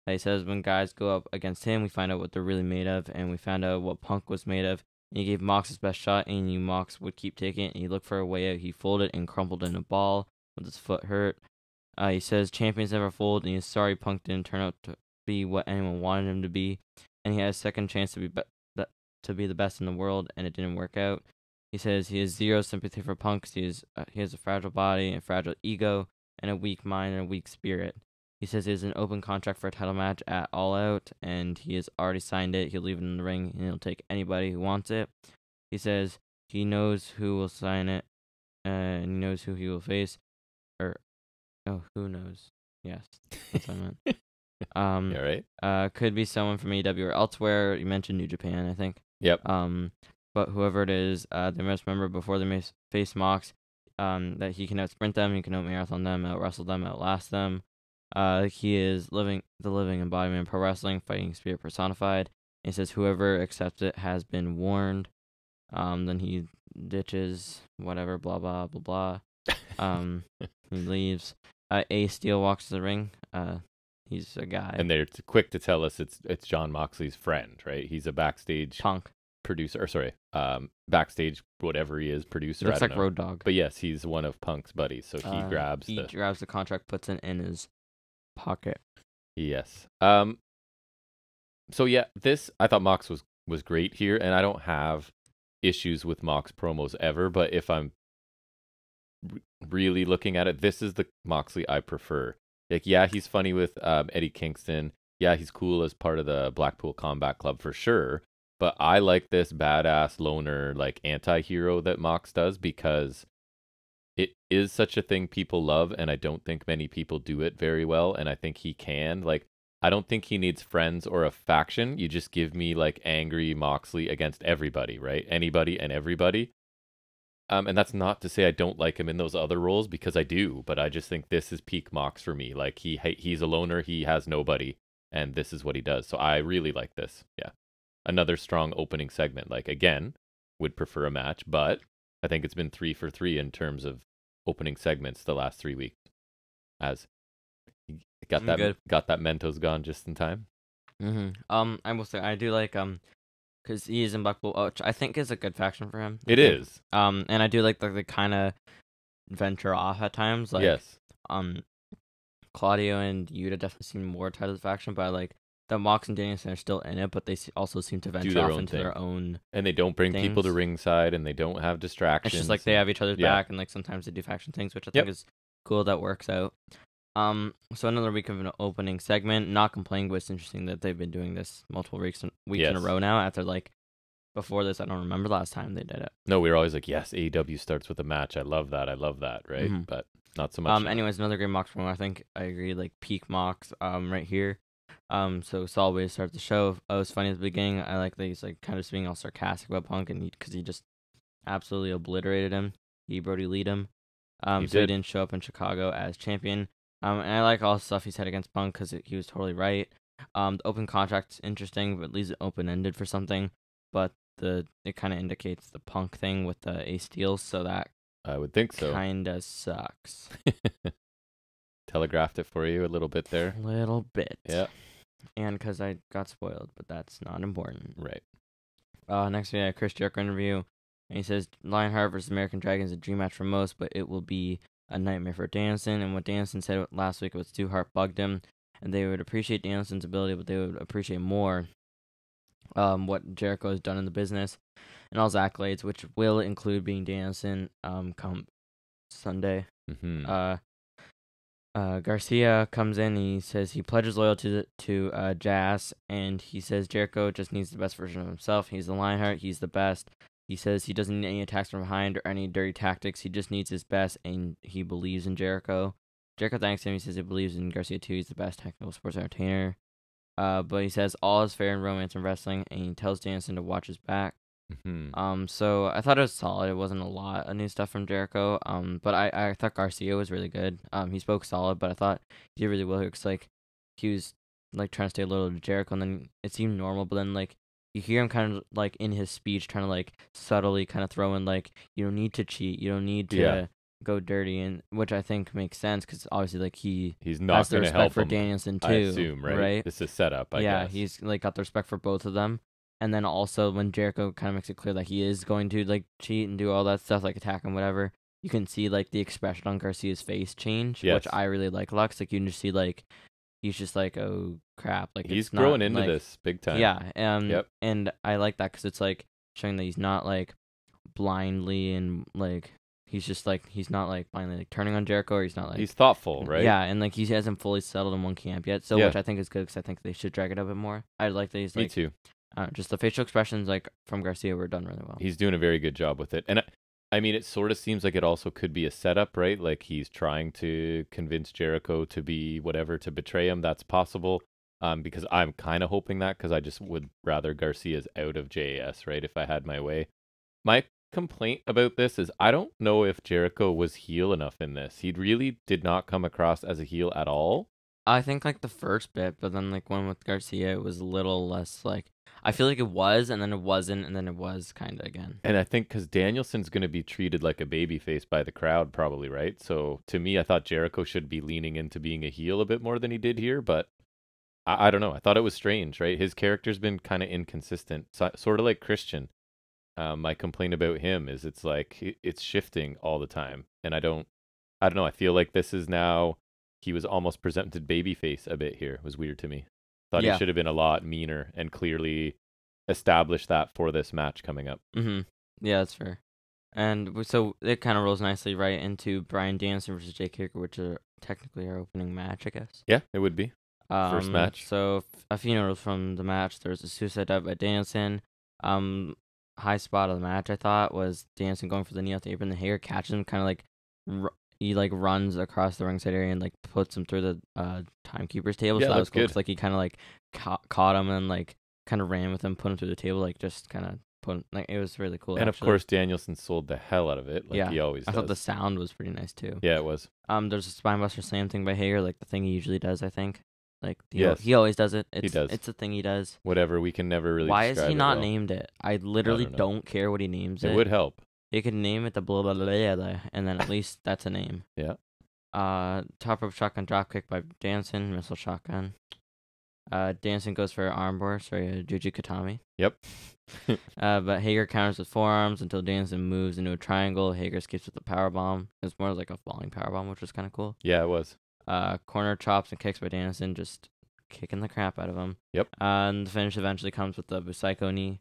B: He says when guys go up against him, we find out what they're really made of, and we found out what Punk was made of. And he gave Mox his best shot, and he knew Mox would keep taking it, and he looked for a way out. He folded and crumpled in a ball with his foot hurt. He says champions never fold, and he's sorry Punk didn't turn out to be what anyone wanted him to be, and he had a second chance to be the best in the world, and it didn't work out. He says he has zero sympathy for Punk. He has a fragile body, a fragile ego, and a weak mind and a weak spirit. He says he has an open contract for a title match at All Out, and he has already signed it. He'll leave it in the ring, and he'll take anybody who wants it. He says he knows who will sign it, and he knows who he will face. Who knows? Yes, that's what I meant.
A: Yeah, right.
B: Could be someone from AEW or elsewhere. You mentioned New Japan, I think.
A: Yep.
B: But whoever it is, they must remember before they face Mox, that he can out-sprint them, he can out-marathon them, out-wrestle them, outlast them. He is the living embodiment of pro wrestling, fighting spirit personified. He says whoever accepts it has been warned. Then he ditches whatever, blah blah blah blah. He leaves. Ace Steel walks to the ring. He's a guy.
A: And they're quick to tell us it's John Moxley's friend, right? He's a backstage
B: Punk.
A: producer, or sorry, backstage whatever he is, producer.
B: Looks
A: I don't
B: like
A: know.
B: Road Dogg.
A: But yes, he's one of Punk's buddies, so he grabs
B: the contract, puts it in his pocket.
A: Yes. So yeah, I thought Mox was great here, and I don't have issues with Mox promos ever, but if I'm really looking at it, this is the Moxley I prefer. Like, yeah, he's funny with Eddie Kingston. Yeah, he's cool as part of the Blackpool Combat Club for sure. But I like this badass loner, like, anti-hero that Mox does, because it is such a thing people love, and I don't think many people do it very well, and I think he can. Like, I don't think he needs friends or a faction. You just give me, like, angry Moxley against everybody, right? Anybody and everybody. And that's not to say I don't like him in those other roles, because I do, but I just think this is peak Mox for me. Like, he's a loner, he has nobody, and this is what he does. So I really like this. Yeah. Another strong opening segment. Like, again, would prefer a match, but I think it's been 3 for 3 in terms of opening segments the last 3 weeks. As got that Mentos gone just in time.
B: I will say I do like because he is in Blackpool, which I think is a good faction for him.
A: It is.
B: And I do like the kind of venture off at times. Like,
A: yes.
B: Claudio and Yuta definitely seem more tied to the faction, but I like that Mox and Danielson are still in it, but they also seem to venture off into their own.
A: And they don't bring people to ringside, and they don't have distractions.
B: It's just like they have each other's back, and like sometimes they do faction things, which I think is cool. That works out. So another week of an opening segment. Not complaining, but it's interesting that they've been doing this multiple weeks in a row now. After like before this, I don't remember last time they did it.
A: No, we were always like, yes, AEW starts with a match. I love that, right? But not so much.
B: Anyways, another great Mox promo. I think I agree. Like peak Mox. Right here. So solid way to start the show. It was funny at the beginning. I like that he's like kind of just being all sarcastic about Punk, and because he just absolutely obliterated him. He Brody Lead him. So he didn't show up in Chicago as champion. And I like all the stuff he said against Punk because he was totally right. The open contract's interesting, but leaves it open-ended for something. But it kind of indicates the Punk thing with the Ace Steels, so that
A: I would think so.
B: Kind of sucks.
A: Telegraphed it for you a little bit there.
B: A little bit.
A: Yeah.
B: And because I got spoiled, but that's not important.
A: Right.
B: Next we had a Chris Jericho interview, and he says Lionheart versus American Dragon is a dream match for most, but it will be a nightmare for Danielson. And what Danielson said last week was Stu Hart bugged him, and they would appreciate Danielson's ability, but they would appreciate more what Jericho has done in the business and all his accolades, which will include being Danielson come Sunday. Garcia comes in, he says he pledges loyalty to Jazz, and he says Jericho just needs the best version of himself. He's the Lionheart, he's the best. He says he doesn't need any attacks from behind or any dirty tactics. He just needs his best, and he believes in Jericho. Jericho thanks him. He says he believes in Garcia too. He's the best technical sports entertainer. But he says all is fair in romance and wrestling, and he tells Danielson to watch his back. So I thought it was solid. It wasn't a lot of new stuff from Jericho. But I thought Garcia was really good. He spoke solid, but I thought he did really well here because like he was like trying to stay loyal to Jericho, and then it seemed normal. But then like you hear him kind of like in his speech trying to like subtly kind of throw in like you don't need to cheat, you don't need to go dirty, and which I think makes sense because obviously like he's not has the respect for Danielson too. I
A: assume, right? This is set up. I guess.
B: He's like got the respect for both of them. And then also when Jericho kind of makes it clear that he is going to like cheat and do all that stuff, like attack him, whatever, you can see like the expression on Garcia's face change, which I really like. Lux, like you can just see like he's just like, oh crap, like
A: he's growing into this big time.
B: Yeah, and I like that because it's like showing that he's not like blindly and like he's just like he's not like blindly like turning on Jericho, or he's not like
A: he's thoughtful, right?
B: Yeah, and like he hasn't fully settled in one camp yet, so which I think is good because I think they should drag it a bit more. I like that he's like.
A: Me too.
B: Just the facial expressions like from Garcia were done really well.
A: He's doing a very good job with it. And I mean, it sort of seems like it also could be a setup, right? Like he's trying to convince Jericho to be whatever, to betray him. That's possible. Because I'm kind of hoping that because I just would rather Garcia's out of JAS, right? If I had my way. My complaint about this is I don't know if Jericho was heel enough in this. He really did not come across as a heel at all.
B: I think like the first bit, but then like one with Garcia, it was a little less like I feel like it was, and then it wasn't, and then it was kind of again.
A: And I think because Danielson's going to be treated like a babyface by the crowd, probably, right? So to me, I thought Jericho should be leaning into being a heel a bit more than he did here, but I don't know. I thought it was strange, right? His character's been kind of inconsistent, sort of like Christian. My complaint about him is it's like it's shifting all the time, and I don't know. I feel like this is now he was almost presented babyface a bit here. It was weird to me. Thought he
B: Yeah.
A: should have been a lot meaner and clearly established that for this match coming up.
B: Mm-hmm. Yeah, that's fair. And so it kind of rolls nicely right into Bryan Danielson versus Jake Hager, which are technically our opening match, I guess.
A: Yeah, it would be. First match.
B: So a few notes from the match. There was a suicide dive by Danielson. High spot of the match, I thought, was Danielson going for the knee off the apron. The Hager catches him, kind of like he like runs across the ringside area and like puts him through the timekeeper's table.
A: Yeah,
B: So that was cool.
A: good.
B: Like he kind of like caught him and like kind of ran with him, put him through the table, like just kind of put him, like it was really cool.
A: And
B: actually.
A: of course, Danielson sold the hell out of it, like
B: Yeah,
A: he always
B: I
A: does.
B: thought the sound was pretty nice too.
A: Yeah, it was.
B: There's a spinebuster slam thing by Hager, like the thing he usually does. I think, like
A: Yes.
B: he always does it.
A: He does.
B: It's a thing he does.
A: Whatever, we can never really.
B: Why is
A: describe
B: he
A: it
B: not
A: well.
B: named it? I literally
A: know.
B: don't care what he names it.
A: It would help.
B: He could name it the blah blah blah blah, and then at least that's a name.
A: Yeah.
B: Top rope shotgun dropkick by Danson, missile shotgun. Danson goes for armbar, Juju Katami.
A: Yep.
B: But Hager counters with forearms until Danson moves into a triangle. Hager escapes with a powerbomb. It's more like a falling powerbomb, which was kind of cool.
A: Yeah, it was.
B: Corner chops and kicks by Danson, just kicking the crap out of him.
A: Yep.
B: And the finish eventually comes with the Busaiku knee,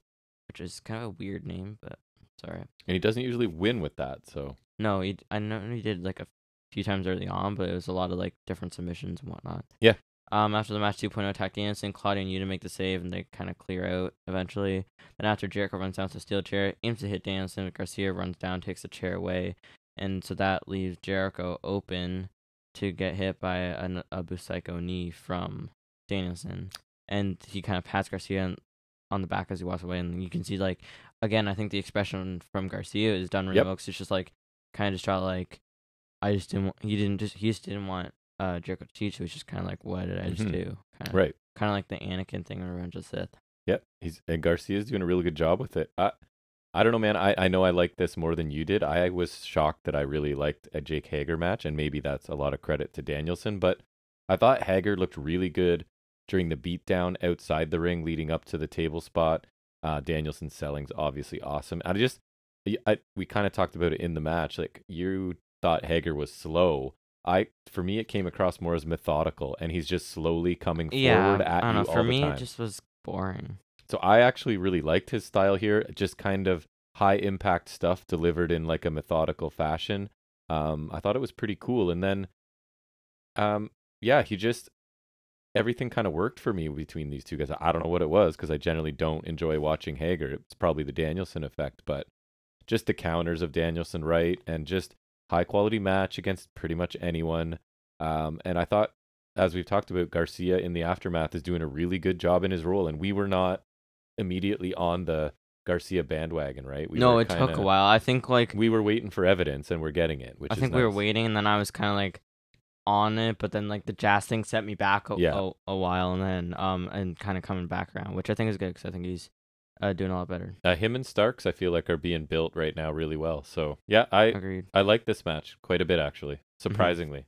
B: which is kind of a weird name, but it's alright.
A: And he doesn't usually win with that, so.
B: No, I know he did like a few times early on, but it was a lot of like different submissions and whatnot.
A: Yeah.
B: After the match 2.0 attack Danson, Claudia and Yuta make the save, and they kind of clear out eventually. Then after Jericho runs down to the steel chair, aims to hit Danson, Garcia runs down, takes the chair away, and so that leaves Jericho open to get hit by a Busaiku knee from Danielson. And he kind of pats Garcia on the back as he walks away, and you can see, like, again, I think the expression from Garcia is done really well, because it's just like, kind of just try to, like, he just didn't want Jericho to cheat, so he's just kind of like, what did I just do?
A: Right.
B: Kind of like the Anakin thing in Revenge of the Sith.
A: Yep. And Garcia's doing a really good job with it. I don't know, man. I know I liked this more than you did. I was shocked that I really liked a Jake Hager match, and maybe that's a lot of credit to Danielson, but I thought Hager looked really good during the beatdown outside the ring leading up to the table spot. Danielson's selling's obviously awesome. We kind of talked about it in the match. Like, you thought Hager was slow. For me, it came across more as methodical, and he's just slowly coming forward at
B: I don't
A: you
B: know.
A: all
B: For
A: the
B: me,
A: time.
B: it just was boring.
A: So I actually really liked his style here, just kind of high impact stuff delivered in like a methodical fashion. I thought it was pretty cool. And then, everything kind of worked for me between these two guys. I don't know what it was, because I generally don't enjoy watching Hager. It's probably the Danielson effect, but just the counters of Danielson, right? And just high quality match against pretty much anyone. And I thought, as we've talked about, Garcia in the aftermath is doing a really good job in his role, and we were not immediately on the Garcia bandwagon, right?
B: It took a while. I think like
A: we were waiting for evidence, and we're getting it. Which
B: I think we were waiting, and then I was kind of like on it, but then like the jazz thing set me back a while, and then and kind of coming back around, which I think is good, because I think he's doing a lot better.
A: Him and Starks, I feel like, are being built right now really well. So yeah,
B: Agreed.
A: I like this match quite a bit, actually, surprisingly.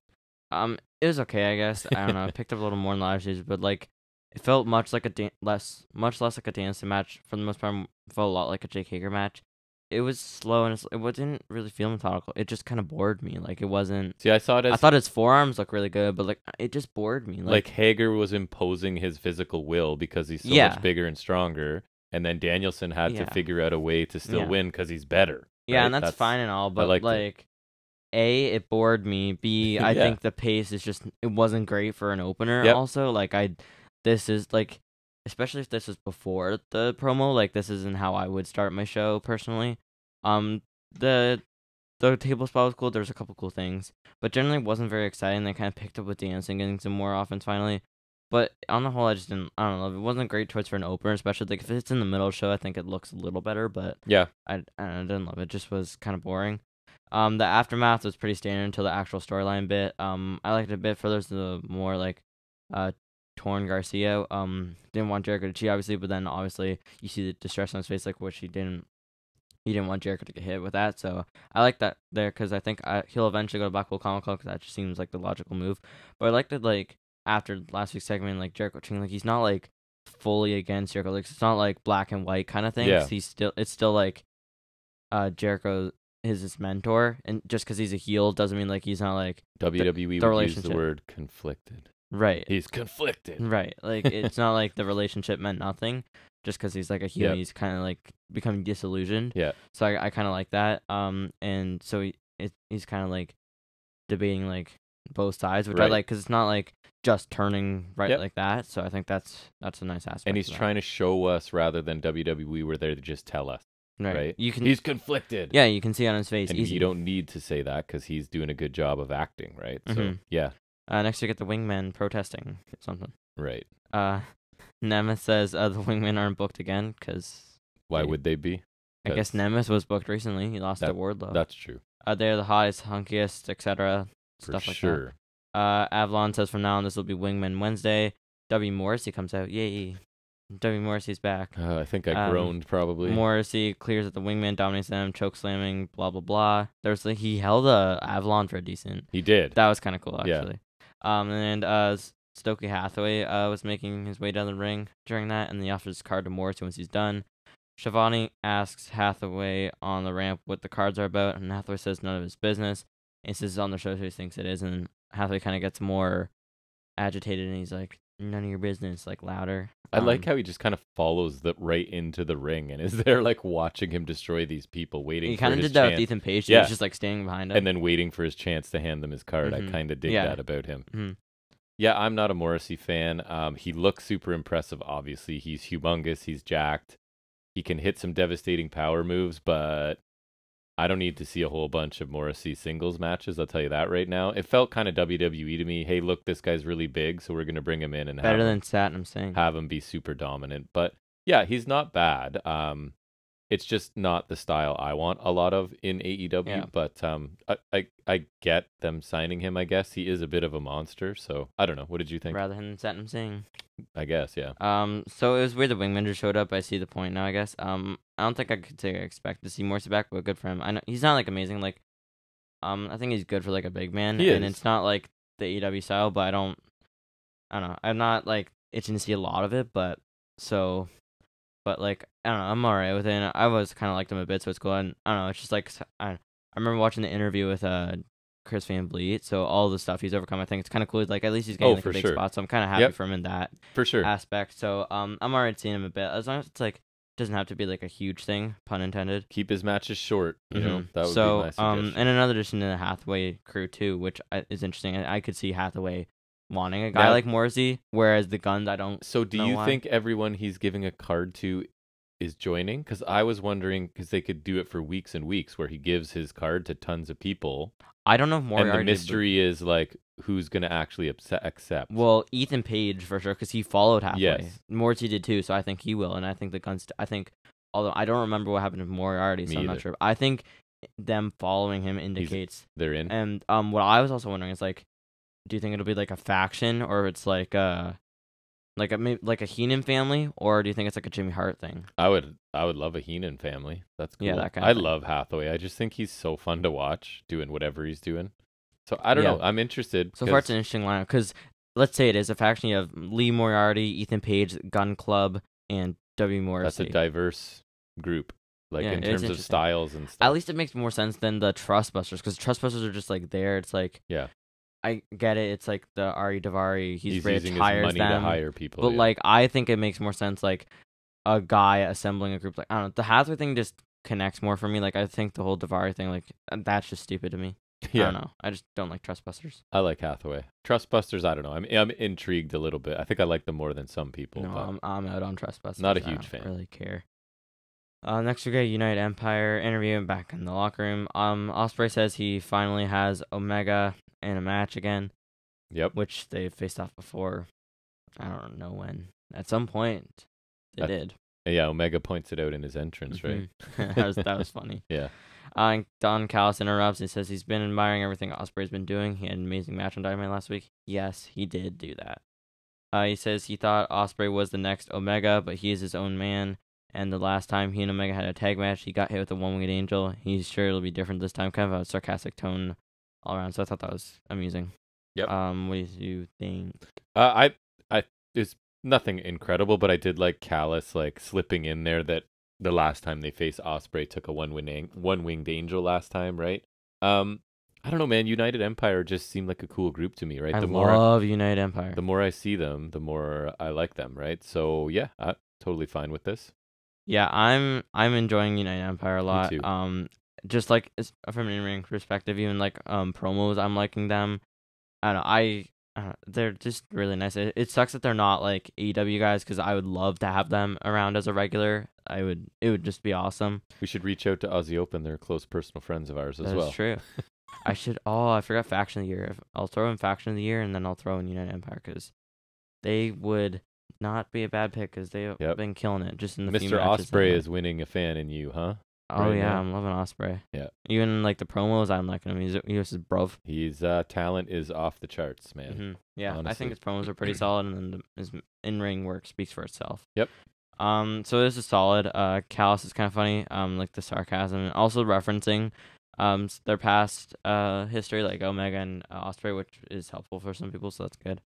B: It was okay, I guess. I don't know. I picked up a little more in the last years, but like it felt much less like a Danielson match for the most part. It felt a lot like a Jake Hager match. It was slow, and it didn't really feel methodical. It just kind of bored me. Like, it wasn't.
A: See, I thought his
B: forearms looked really good, but like it just bored me.
A: Like Hager was imposing his physical will because he's so much bigger and stronger, and then Danielson had to figure out a way to still win because he's better.
B: Yeah,
A: right?
B: and that's fine and all, but like. It bored me. B, I think the pace is just, it wasn't great for an opener.
A: Yep.
B: Also, like, this is like, especially if this was before the promo, like, this isn't how I would start my show personally. The table spot was cool. There was a couple cool things, but generally it wasn't very exciting. They kind of picked up with dancing, getting some more offense finally. But on the whole, I don't know. It wasn't a great choice for an opener, especially like if it's in the middle of the show. I think it looks a little better, but I didn't love it. It just was kind of boring. The aftermath was pretty standard until the actual storyline bit. I liked it a bit further to the more like torn Garcia. Didn't want Jericho to cheat, obviously, but then obviously you see the distress on his face, like, which he didn't want Jericho to get hit with that. So I like that there, because I think he'll eventually go to Blackpool Comic Club, because that just seems like the logical move. But I liked it, like, after last week's segment, like Jericho King, like he's not like fully against Jericho. Like it's not like black and white kind of thing.
A: Yeah.
B: It's still like Jericho is his mentor, and just because he's a heel doesn't mean like he's not like
A: WWE
B: the
A: would use the
B: relationship.
A: word conflicted.
B: Right.
A: He's conflicted.
B: Right. Like it's not like the relationship meant nothing just because he's like a heel.
A: Yep.
B: He's kind of like becoming disillusioned.
A: Yeah.
B: So I kind of like that. And so he's kind of like debating like both sides, which I
A: Right.
B: like because it's not like just turning right
A: Yep.
B: like that. So I think that's a nice aspect.
A: And he's
B: of that.
A: trying to show us rather than WWE where they just tell us. Right.
B: You can.
A: He's conflicted.
B: Yeah, you can see on his face.
A: And
B: easy.
A: you don't need to say that because he's doing a good job of acting, right? So yeah.
B: Next we get the wingmen protesting something.
A: Right.
B: Nemeth says the wingmen aren't booked again because.
A: Why would they be?
B: I guess Nemeth was booked recently. He lost to Wardlow.
A: That's true.
B: They're the hottest, hunkiest, etc. Stuff like
A: sure.
B: that. Avalon says from now on this will be Wingman Wednesday. W. Morrissey comes out. Yay. W. Morrissey's back.
A: I think I groaned probably.
B: Morrissey clears that the Wingman dominates them, choke slamming, blah blah blah. He held Avalon for a decent.
A: He did.
B: That was kind of cool actually.
A: Yeah.
B: And Stokely Hathaway was making his way down the ring during that, and he offers his card to Morrissey once he's done. Shivani asks Hathaway on the ramp what the cards are about, and Hathaway says none of his business. And he says it's on the show, so he thinks it is, and Hathaway kind of gets more agitated, and he's like, none of your business, like louder.
A: I like how he just kind of follows right into the ring and is there like watching him destroy these people, waiting for his chance.
B: He kind of did that with Ethan Page. He was just like standing behind him.
A: And then waiting for his chance to hand them his card. I kind of dig that about him. Yeah, I'm not a Morrissey fan. He looks super impressive, obviously. He's humongous. He's jacked. He can hit some devastating power moves, but I don't need to see a whole bunch of Morrissey singles matches. I'll tell you that right now. It felt kind of WWE to me. Hey, look, this guy's really big, so we're going to bring him in and
B: better than Satnam Singh.
A: Have him be super dominant. But yeah, he's not bad. It's just not the style I want a lot of in AEW. Yeah. But I get them signing him, I guess. He is a bit of a monster, so I don't know. What did you think?
B: Rather than Satnam Singh.
A: I guess, yeah.
B: So it was weird the Wingman just showed up. I see the point now, I guess. I don't think I could say I expect to see Morrissey back, but good for him. I know he's not like amazing. Like, I think he's good for like a big man.
A: He
B: and
A: is.
B: It's not like the AEW style, but I don't know. I'm not like itching to see a lot of it, but like I don't know. I'm alright with it. And I was kind of liked him a bit, so it's cool. And I don't know. It's just like I remember watching the interview with Chris Van Vliet, so all the stuff he's overcome, I think it's kind of cool. Like at least he's getting like a big spot, so I'm kind of happy for him in that aspect. So I'm already seeing him a bit, as long as it's like doesn't have to be like a huge thing, pun intended.
A: Keep his matches short, you know. That would be my suggestion.
B: And another addition to the Hathaway crew too, which is interesting. I could see Hathaway wanting a guy like Morrissey, whereas the Guns I don't.
A: So do you think everyone he's giving a card to is joining? Because I was wondering, because they could do it for weeks and weeks where he gives his card to tons of people.
B: I don't know if Moriarty.
A: And the mystery is like who's going to actually accept.
B: Well, Ethan Page for sure, because he followed Hathaway.
A: Yes.
B: Morrissey did too, so I think he will. And I think the Guns. Although I don't remember what happened to Moriarty, so I'm not sure. I think them following him indicates
A: they're in.
B: And what I was also wondering is like, do you think it'll be like a faction, or it's like a Heenan family, or do you think it's like a Jimmy Hart thing?
A: I would love a Heenan family. That's cool.
B: Yeah, that kind of thing.
A: love Hathaway. I just think he's so fun to watch doing whatever he's doing. So I don't know. I'm interested.
B: So far, it's an interesting lineup because let's say it is a faction. You have Lee Moriarty, Ethan Page, Gun Club, and W. Morrissey.
A: That's a diverse group. Like in terms of styles and stuff.
B: At least it makes more sense than the Trustbusters, because Trustbusters are just like there. It's like I get it. It's like the Ari Davari. He's rich,
A: using
B: hires
A: his money
B: them
A: to hire people.
B: But like, I think it makes more sense like a guy assembling a group. Like I don't know. The Hathaway thing just connects more for me. Like I think the whole Davari thing, like that's just stupid to me.
A: Yeah.
B: I don't know. I just don't like Trustbusters.
A: I like Hathaway. Trustbusters, I don't know. I'm intrigued a little bit. I think I like them more than some people.
B: No, I'm out on Trustbusters.
A: Not a huge fan.
B: I don't really care. Next we get United Empire interview back in the locker room. Ospreay says he finally has Omega in a match again.
A: Yep.
B: Which they faced off before. I don't know when. At some point, they did.
A: Yeah, Omega points it out in his entrance, right?
B: that was funny.
A: Yeah.
B: Don Callis interrupts and says he's been admiring everything Ospreay's been doing. He had an amazing match on Dynamite last week. Yes, he did do that. He says he thought Ospreay was the next Omega, but he is his own man. And the last time he and Omega had a tag match, he got hit with a one-winged angel. He's sure it'll be different this time. Kind of a sarcastic tone all around. So I thought that was amusing.
A: Yep.
B: What do you think?
A: I There's nothing incredible, but I did like Callis like slipping in there that the last time they faced Ospreay took a one-winged angel last time, right? I don't know, man. United Empire just seemed like a cool group to me, right?
B: I love United Empire.
A: The more I see them, the more I like them, right? So yeah, I'm totally fine with this.
B: Yeah, I'm enjoying United Empire a lot.
A: too.
B: Just like from an in-ring perspective, even like promos, I'm liking them. I don't know, they're just really nice. It sucks that they're not like AEW guys because I would love to have them around as a regular. It would just be awesome.
A: We should reach out to Aussie Open. They're close personal friends of ours as well.
B: That's true. I should. Oh, I forgot Faction of the Year. I'll throw in Faction of the Year and then I'll throw in United Empire because they would not be a bad pick because they've been killing it just in the few
A: Mr.
B: matches.
A: Ospreay is winning a fan in you, huh?
B: Oh
A: right
B: yeah,
A: now.
B: I'm loving Ospreay.
A: Yeah.
B: Even like the promos, I'm liking him. He's just bruv.
A: His talent is off the charts, man.
B: Mm-hmm. Yeah,
A: honestly.
B: I think his promos are pretty solid, and then his in-ring work speaks for itself.
A: Yep.
B: So this is solid. Callis is kind of funny. Like the sarcasm, and also referencing their past history, like Omega and Ospreay, which is helpful for some people, so that's good.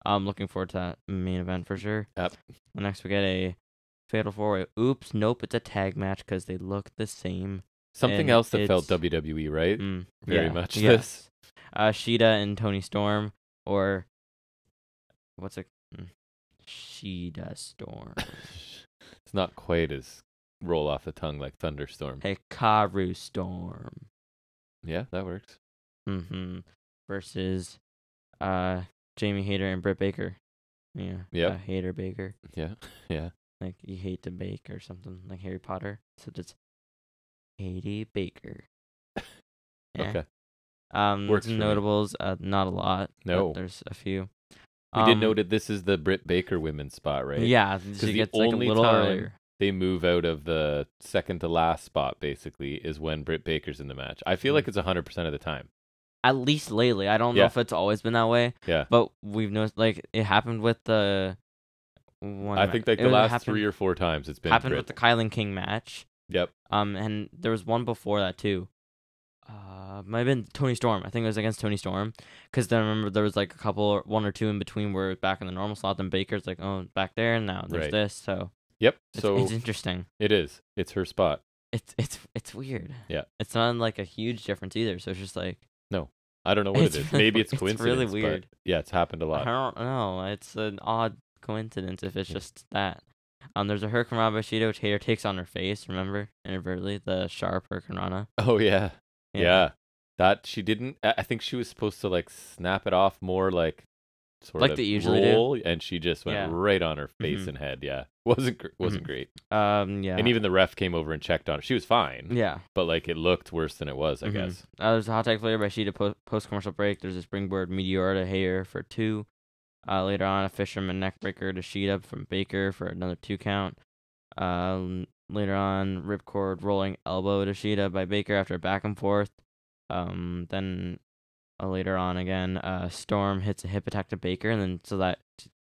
B: I'm looking forward to that main event for sure.
A: Yep.
B: Next we get a Fatal 4-Way. Oops, nope, it's a tag match because they look the same.
A: Something else that felt WWE, right? Very much this.
B: Sheeta and Tony Storm, or what's it? Sheeta Storm.
A: It's not quite as roll off the tongue like Thunderstorm.
B: Hikaru Storm.
A: Yeah, that works.
B: Versus Jamie Hayter and Britt Baker. Yeah.
A: Yep.
B: Hayter Baker.
A: Yeah. Yeah.
B: Like you hate to bake or something like Harry Potter. So just Haiti Baker. Yeah.
A: Okay.
B: Works notables, not a lot.
A: No.
B: There's a few.
A: We did note that this is the Britt Baker women's spot, right?
B: Yeah, she gets like a little earlier.
A: They move out of the second to last spot, basically, is when Britt Baker's in the match. I feel like it's 100% of the time.
B: At least lately. I don't know if it's always been that way.
A: Yeah.
B: But we've noticed, like, it happened with the
A: I think like the last 3 or 4 times it's been
B: happened
A: Britt.
B: with the Kylan King match.
A: Yep.
B: And there was one before that too. Might have been Tony Storm. I think it was against Tony Storm. Because then I remember there was like a couple, 1 or 2 in between where back in the normal slot. Then Baker's like, oh, back there, and now there's this. So.
A: Yep.
B: It's interesting.
A: It is. It's her spot.
B: It's weird.
A: Yeah. It's
B: not like a huge difference either. So it's just like.
A: No. I don't know what it is. Maybe it's coincidence.
B: It's really weird.
A: But yeah, it's happened a lot.
B: I don't know. It's an odd coincidence if it's just that. There's a Hurricane Rana Bushido which Hayter takes on her face, remember? Inadvertently, the sharp Hurricane Rana.
A: Oh, yeah. Yeah. That she didn't. I think she was supposed to like snap it off more like sort
B: like
A: of
B: they usually
A: roll,
B: do.
A: And she just went right on her face and head. Yeah. Wasn't great.
B: Yeah.
A: And even the ref came over and checked on her. She was fine.
B: Yeah.
A: But like it looked worse than it was, I guess.
B: There's a hot tag flair by Sheeta post-commercial break. There's a springboard meteor to Hayter for 2. Later on, a fisherman neckbreaker to Sheeta from Baker for another 2 count. Later on, ripcord rolling elbow to Sheeta by Baker after a back and forth. Then later on again, Storm hits a hip attack to Baker, and then so that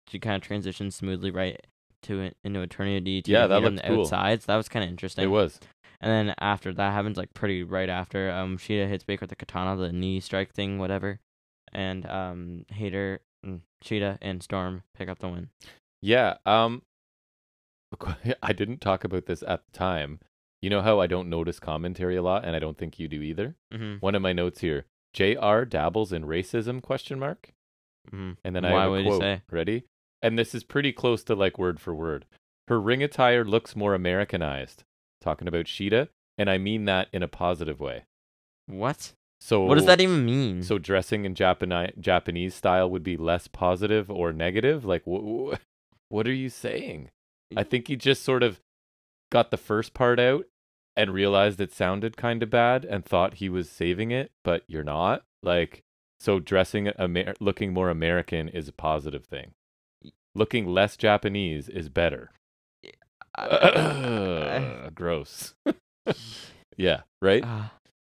B: she kind of transitions smoothly right into eternity to
A: that
B: on
A: looked
B: the
A: cool.
B: outside. So that was kind of interesting.
A: It was.
B: And then after that happens, like pretty right after, Sheeta hits Baker with the katana, the knee strike thing, whatever, and Hayter, Sheeta, and Storm pick up the win.
A: Yeah. I didn't talk about this at the time. You know how I don't notice commentary a lot, and I don't think you do either? One of my notes here, JR dabbles in racism, ? And then I have a quote.
B: Say?
A: Ready? And this is pretty close to like word for word. Her ring attire looks more Americanized. Talking about Sheeta, and I mean that in a positive way.
B: What?
A: So
B: what does that even mean?
A: So dressing in Japanese style would be less positive or negative? Like, what are you saying? I think he just sort of got the first part out and realized it sounded kind of bad and thought he was saving it, but you're not. Like, so dressing, looking more American is a positive thing. Looking less Japanese is better. Gross. Yeah, right?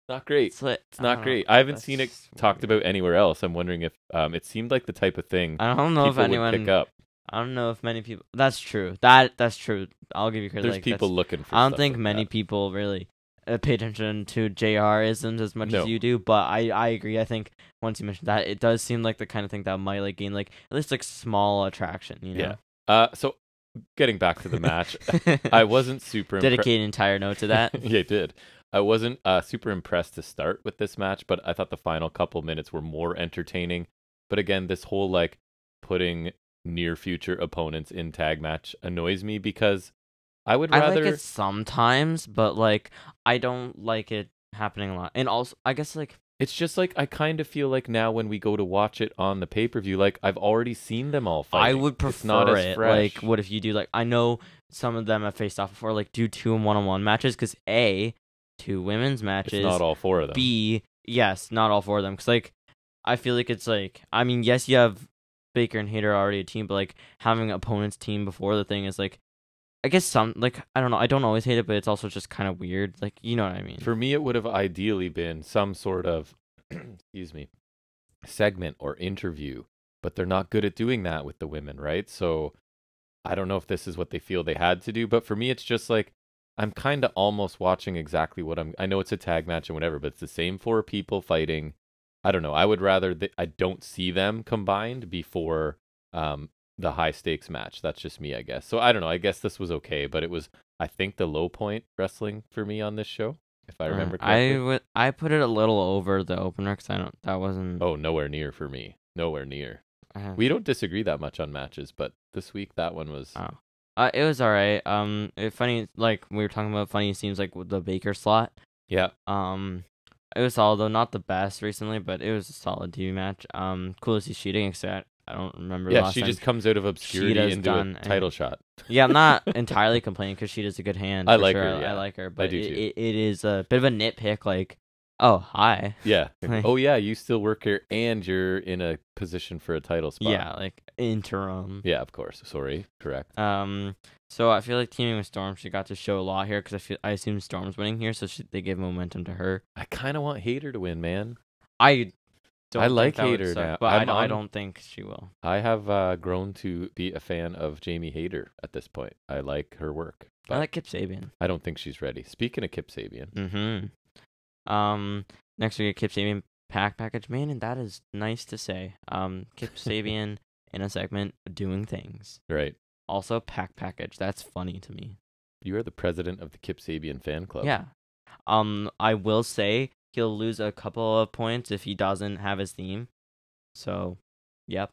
A: Not great. It's not great. I haven't seen it talked about anywhere else. I'm wondering if it seemed like the type of thing
B: I don't know if anyone
A: would pick up.
B: I don't know if many people. That's true. That's true. I'll give you credit.
A: There's people looking for.
B: I don't think many people really. pay attention to JR isms as much
A: No.
B: as you do, but I agree. I think once you mentioned that, it does seem like the kind of thing that might like gain like at least like small attraction, you know?
A: Yeah. So getting back to the match, I wasn't super
B: dedicate an entire note to that.
A: Yeah, I did. I wasn't super impressed to start with this match, but I thought the final couple minutes were more entertaining. But again, this whole like putting near future opponents in tag match annoys me because I would rather.
B: I like it sometimes, but like I don't like it happening a lot. And also, I guess like
A: It's just like I kind of feel like now when we go to watch it on the pay-per-view, like I've already seen them all fighting.
B: I would
A: It's not
B: prefer
A: as
B: it.
A: fresh.
B: Like, what if you do like I know some of them have faced off before. Like, do 2 1-on-1 matches because A, 2 women's matches.
A: It's not all 4 of them.
B: B, yes, not all 4 of them. Because like I feel like it's like I mean yes you have Baker and Hayter already a team, but like having opponent's team before the thing is like. I guess some like I don't know. I don't always hate it, but it's also just kind of weird. Like you know what I mean.
A: For me, it would have ideally been some sort of, excuse me, segment or interview, but they're not good at doing that with the women, right? So I don't know if this is what they feel they had to do, but for me, it's just like I'm kind of almost watching exactly what I know it's a tag match and whatever, but it's the same 4 people fighting. I don't know. I would rather I don't see them combined before the high stakes match. That's just me, I guess. So I don't know. I guess this was okay, but it was, I think, the low point wrestling for me on this show, if I remember correctly.
B: I put it a little over the opener because that wasn't.
A: Oh, nowhere near for me. Nowhere near. We don't disagree that much on matches, but this week that one was.
B: Oh. It was alright. Funny, like we were talking about funny scenes like with the Baker slot.
A: Yeah.
B: It was solid though, not the best recently, but it was a solid TV match. Cool to see cheating, except I don't remember.
A: Yeah, she just comes out of obscurity into a title shot.
B: Yeah, I'm not entirely complaining because she does a good hand.
A: I like
B: sure.
A: her. Yeah.
B: I like her, but
A: I do too.
B: It is a bit of a nitpick. Like, oh hi.
A: Yeah. Oh yeah, you still work here and you're in a position for a title spot.
B: Yeah, like interim.
A: Yeah, of course. Sorry, correct.
B: So I feel like teaming with Storm, she got to show a lot here because I assume Storm's winning here, so they give momentum to her.
A: I kind of want Hayter to win, man.
B: I
A: like Hayter now,
B: but I don't think she will.
A: I have grown to be a fan of Jamie Hayter at this point. I like her work.
B: I like Kip Sabian.
A: I don't think she's ready. Speaking of Kip Sabian.
B: Next we get Kip Sabian package, man, and that is nice to say. Kip Sabian in a segment doing things.
A: Right.
B: Also package. That's funny to me.
A: You are the president of the Kip Sabian fan club.
B: Yeah. I will say he'll lose a couple of points if he doesn't have his theme. So, yep.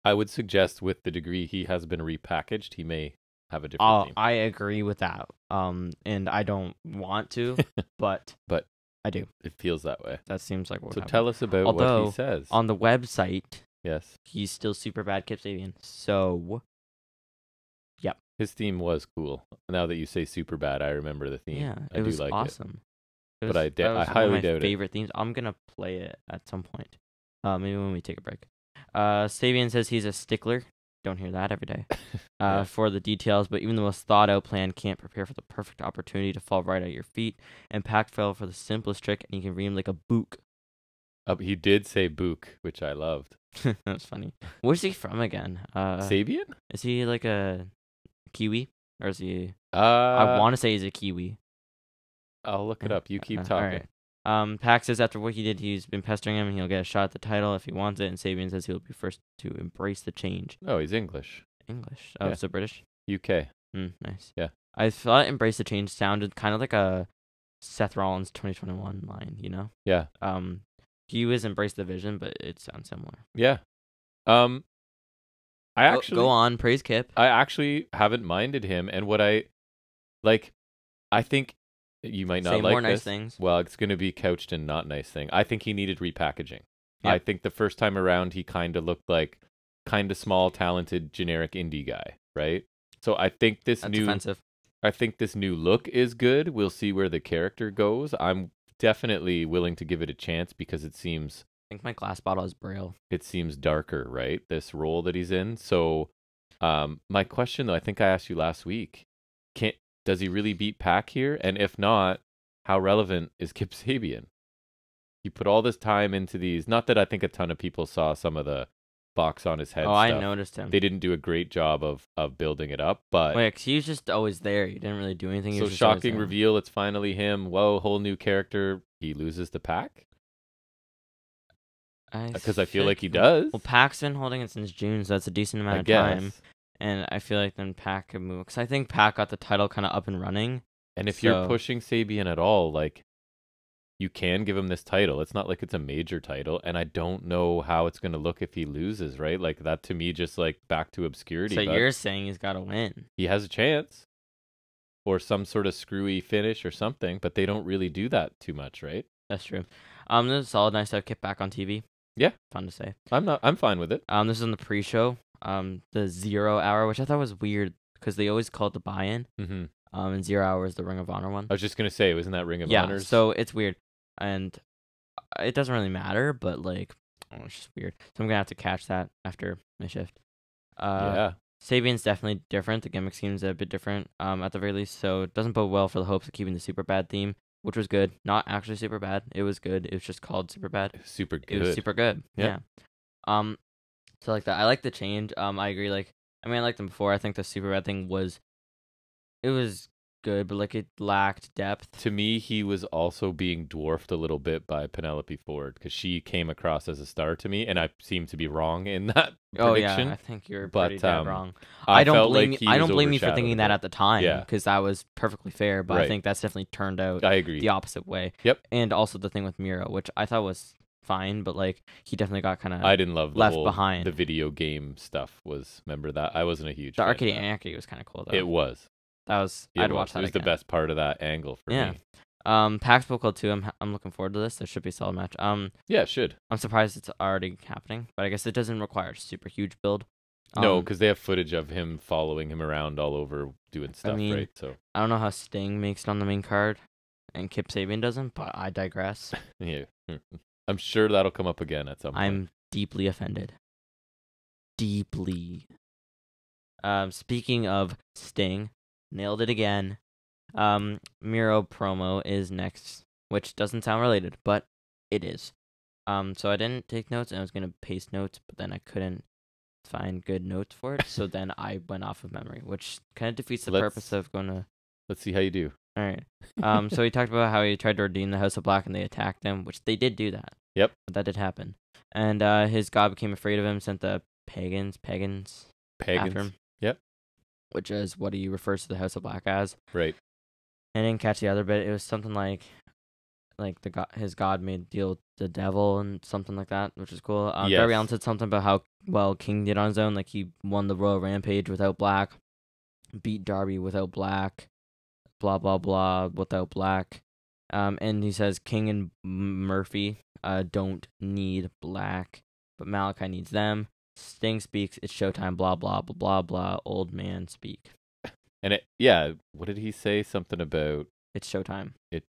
A: I would suggest with the degree he has been repackaged, he may have a different theme.
B: I agree with that. And I don't want to, but I do.
A: It feels that way.
B: That seems like what would happen.
A: Tell us about what he says.
B: On the website,
A: yes,
B: he's still super bad Kip Sabian. So, yep.
A: His theme was cool. Now that you say super bad, I remember the theme.
B: Yeah,
A: it
B: was
A: like
B: awesome.
A: But I highly doubt it.
B: Favorite themes. I'm gonna play it at some point. Maybe when we take a break. Sabian says he's a stickler. Don't hear that every day.
A: Yeah.
B: For the details, but even the most thought out plan can't prepare for the perfect opportunity to fall right at your feet. And Pac fell for the simplest trick, and he can read him like a book.
A: He did say book, which I loved.
B: That's funny. Where's he from again?
A: Sabian?
B: Is he like a Kiwi, or is he? I want to say he's a Kiwi.
A: I'll look it up. You keep talking.
B: All right. Pac says after what he did, he's been pestering him, and he'll get a shot at the title if he wants it. And Sabian says he'll be first to embrace the change.
A: Oh, he's English.
B: English. Oh, so British.
A: UK.
B: Nice.
A: Yeah.
B: I thought "embrace the change" sounded kind of like a Seth Rollins 2021 line. You know.
A: Yeah.
B: He was "embrace the vision," but it sounds similar.
A: Yeah. I actually
B: go on, praise Kip.
A: I actually haven't minded him, and what I like, I think you might not
B: say
A: like
B: more
A: this.
B: Nice things.
A: Well, it's going to be couched in not nice thing. I think he needed repackaging.
B: Yep.
A: I think the first time around he kind of looked like kind of small, talented, generic indie guy, right? So I think this
B: offensive.
A: I think this new look is good. We'll see where the character goes. I'm definitely willing to give it a chance because it seems.
B: I think my glass bottle is Braille.
A: It seems darker, right? This role that he's in. So, my question though, I think I asked you last week, does he really beat Pac here? And if not, how relevant is Kip Sabian? He put all this time into these. Not that I think a ton of people saw some of the box on his head
B: Oh,
A: stuff.
B: I noticed him.
A: They didn't do a great job of building it up, but
B: Wait, 'cause he was just always there. He didn't really do anything. He
A: so
B: was just always
A: shocking
B: there.
A: reveal. It's finally him. Whoa, whole new character. He loses to Pac because I feel like he does.
B: Well, Pac's been holding it since June, so that's a decent amount
A: I
B: of
A: guess.
B: time. And I feel like then Pac could move. Because I think Pac got the title kind of up and running.
A: And if you're pushing Sabian at all, like, you can give him this title. It's not like it's a major title, and I don't know how it's going to look if he loses, right? Like, that to me just, like, back to obscurity.
B: So you're saying he's got to win.
A: He has a chance. Or some sort of screwy finish or something, but they don't really do that too much, right?
B: That's true. This is solid. Nice to have Kip back on TV.
A: Yeah.
B: Fun to say.
A: I'm fine with it.
B: This is in the pre-show. The 0 hour, which I thought was weird, because they always call it the buy-in.
A: Mm-hmm.
B: And 0 hour is the Ring of Honor one.
A: I was just going to say, wasn't that Ring of Honor?
B: Yeah, so it's weird. And it doesn't really matter, but, like, it's just weird. So I'm going to have to catch that after my shift.
A: Yeah.
B: Sabian's definitely different. The gimmick seems a bit different, at the very least. So it doesn't bode well for the hopes of keeping the super bad theme, which was good. Not actually super bad. It was good. It was just called super bad.
A: Super good.
B: It was super good.
A: Yeah.
B: So like that. I like the change. I agree. I liked them before. I think the super bad thing was good, but like it lacked depth.
A: To me, he was also being dwarfed a little bit by Penelope Ford because she came across as a star to me, and I seem to be wrong in that prediction.
B: Oh yeah, I think you're pretty dead wrong.
A: I
B: don't blame
A: like
B: you. I don't blame you for thinking that at the time.
A: Yeah,
B: because that was perfectly fair. But
A: right.
B: I think that's definitely turned out.
A: I agree.
B: The opposite way.
A: Yep.
B: And also the thing with Miro, which I thought was fine, but like he definitely got kind of.
A: I didn't love
B: left behind.
A: The video game stuff was. Remember that? I wasn't a huge.
B: The
A: fan
B: arcade
A: of that.
B: anarchy was kind of cool though.
A: It was.
B: I'd watch that.
A: It was
B: again.
A: the best part of that angle for me.
B: Pac's Book Club 2, I'm looking forward to this. There should be a solid match.
A: Yeah, it should.
B: I'm surprised it's already happening, but I guess it doesn't require a super huge build.
A: No, because they have footage of him following him around all over doing stuff, right? So
B: I don't know how Sting makes it on the main card, and Kip Sabian doesn't, but I digress.
A: Yeah, I'm sure that'll come up again at some point.
B: I'm deeply offended. Deeply. Speaking of Sting, nailed it again. Miro promo is next, which doesn't sound related, but it is. So I didn't take notes, and I was gonna paste notes, but then I couldn't find good notes for it, so then I went off of memory, which kind of defeats the purpose of going to.
A: Let's see how you do.
B: All right. So he talked about how he tried to redeem the House of Black, and they attacked him, which they did do that.
A: Yep.
B: But that did happen, and his god became afraid of him, sent the pagans after him.
A: Yep.
B: Which is what he refers to the House of Black as.
A: Right.
B: I didn't catch the other bit. It was something like his god made deal with the devil and something like that, which is cool.
A: Yes.
B: Darby Allin said something about how well King did on his own, like he won the Royal Rampage without Black, beat Darby without Black, blah blah blah without Black. And he says King and Murphy don't need Black, but Malachi needs them. Sting speaks, it's showtime, blah blah blah blah blah. Old man speak.
A: And what did he say? Something about
B: it's showtime.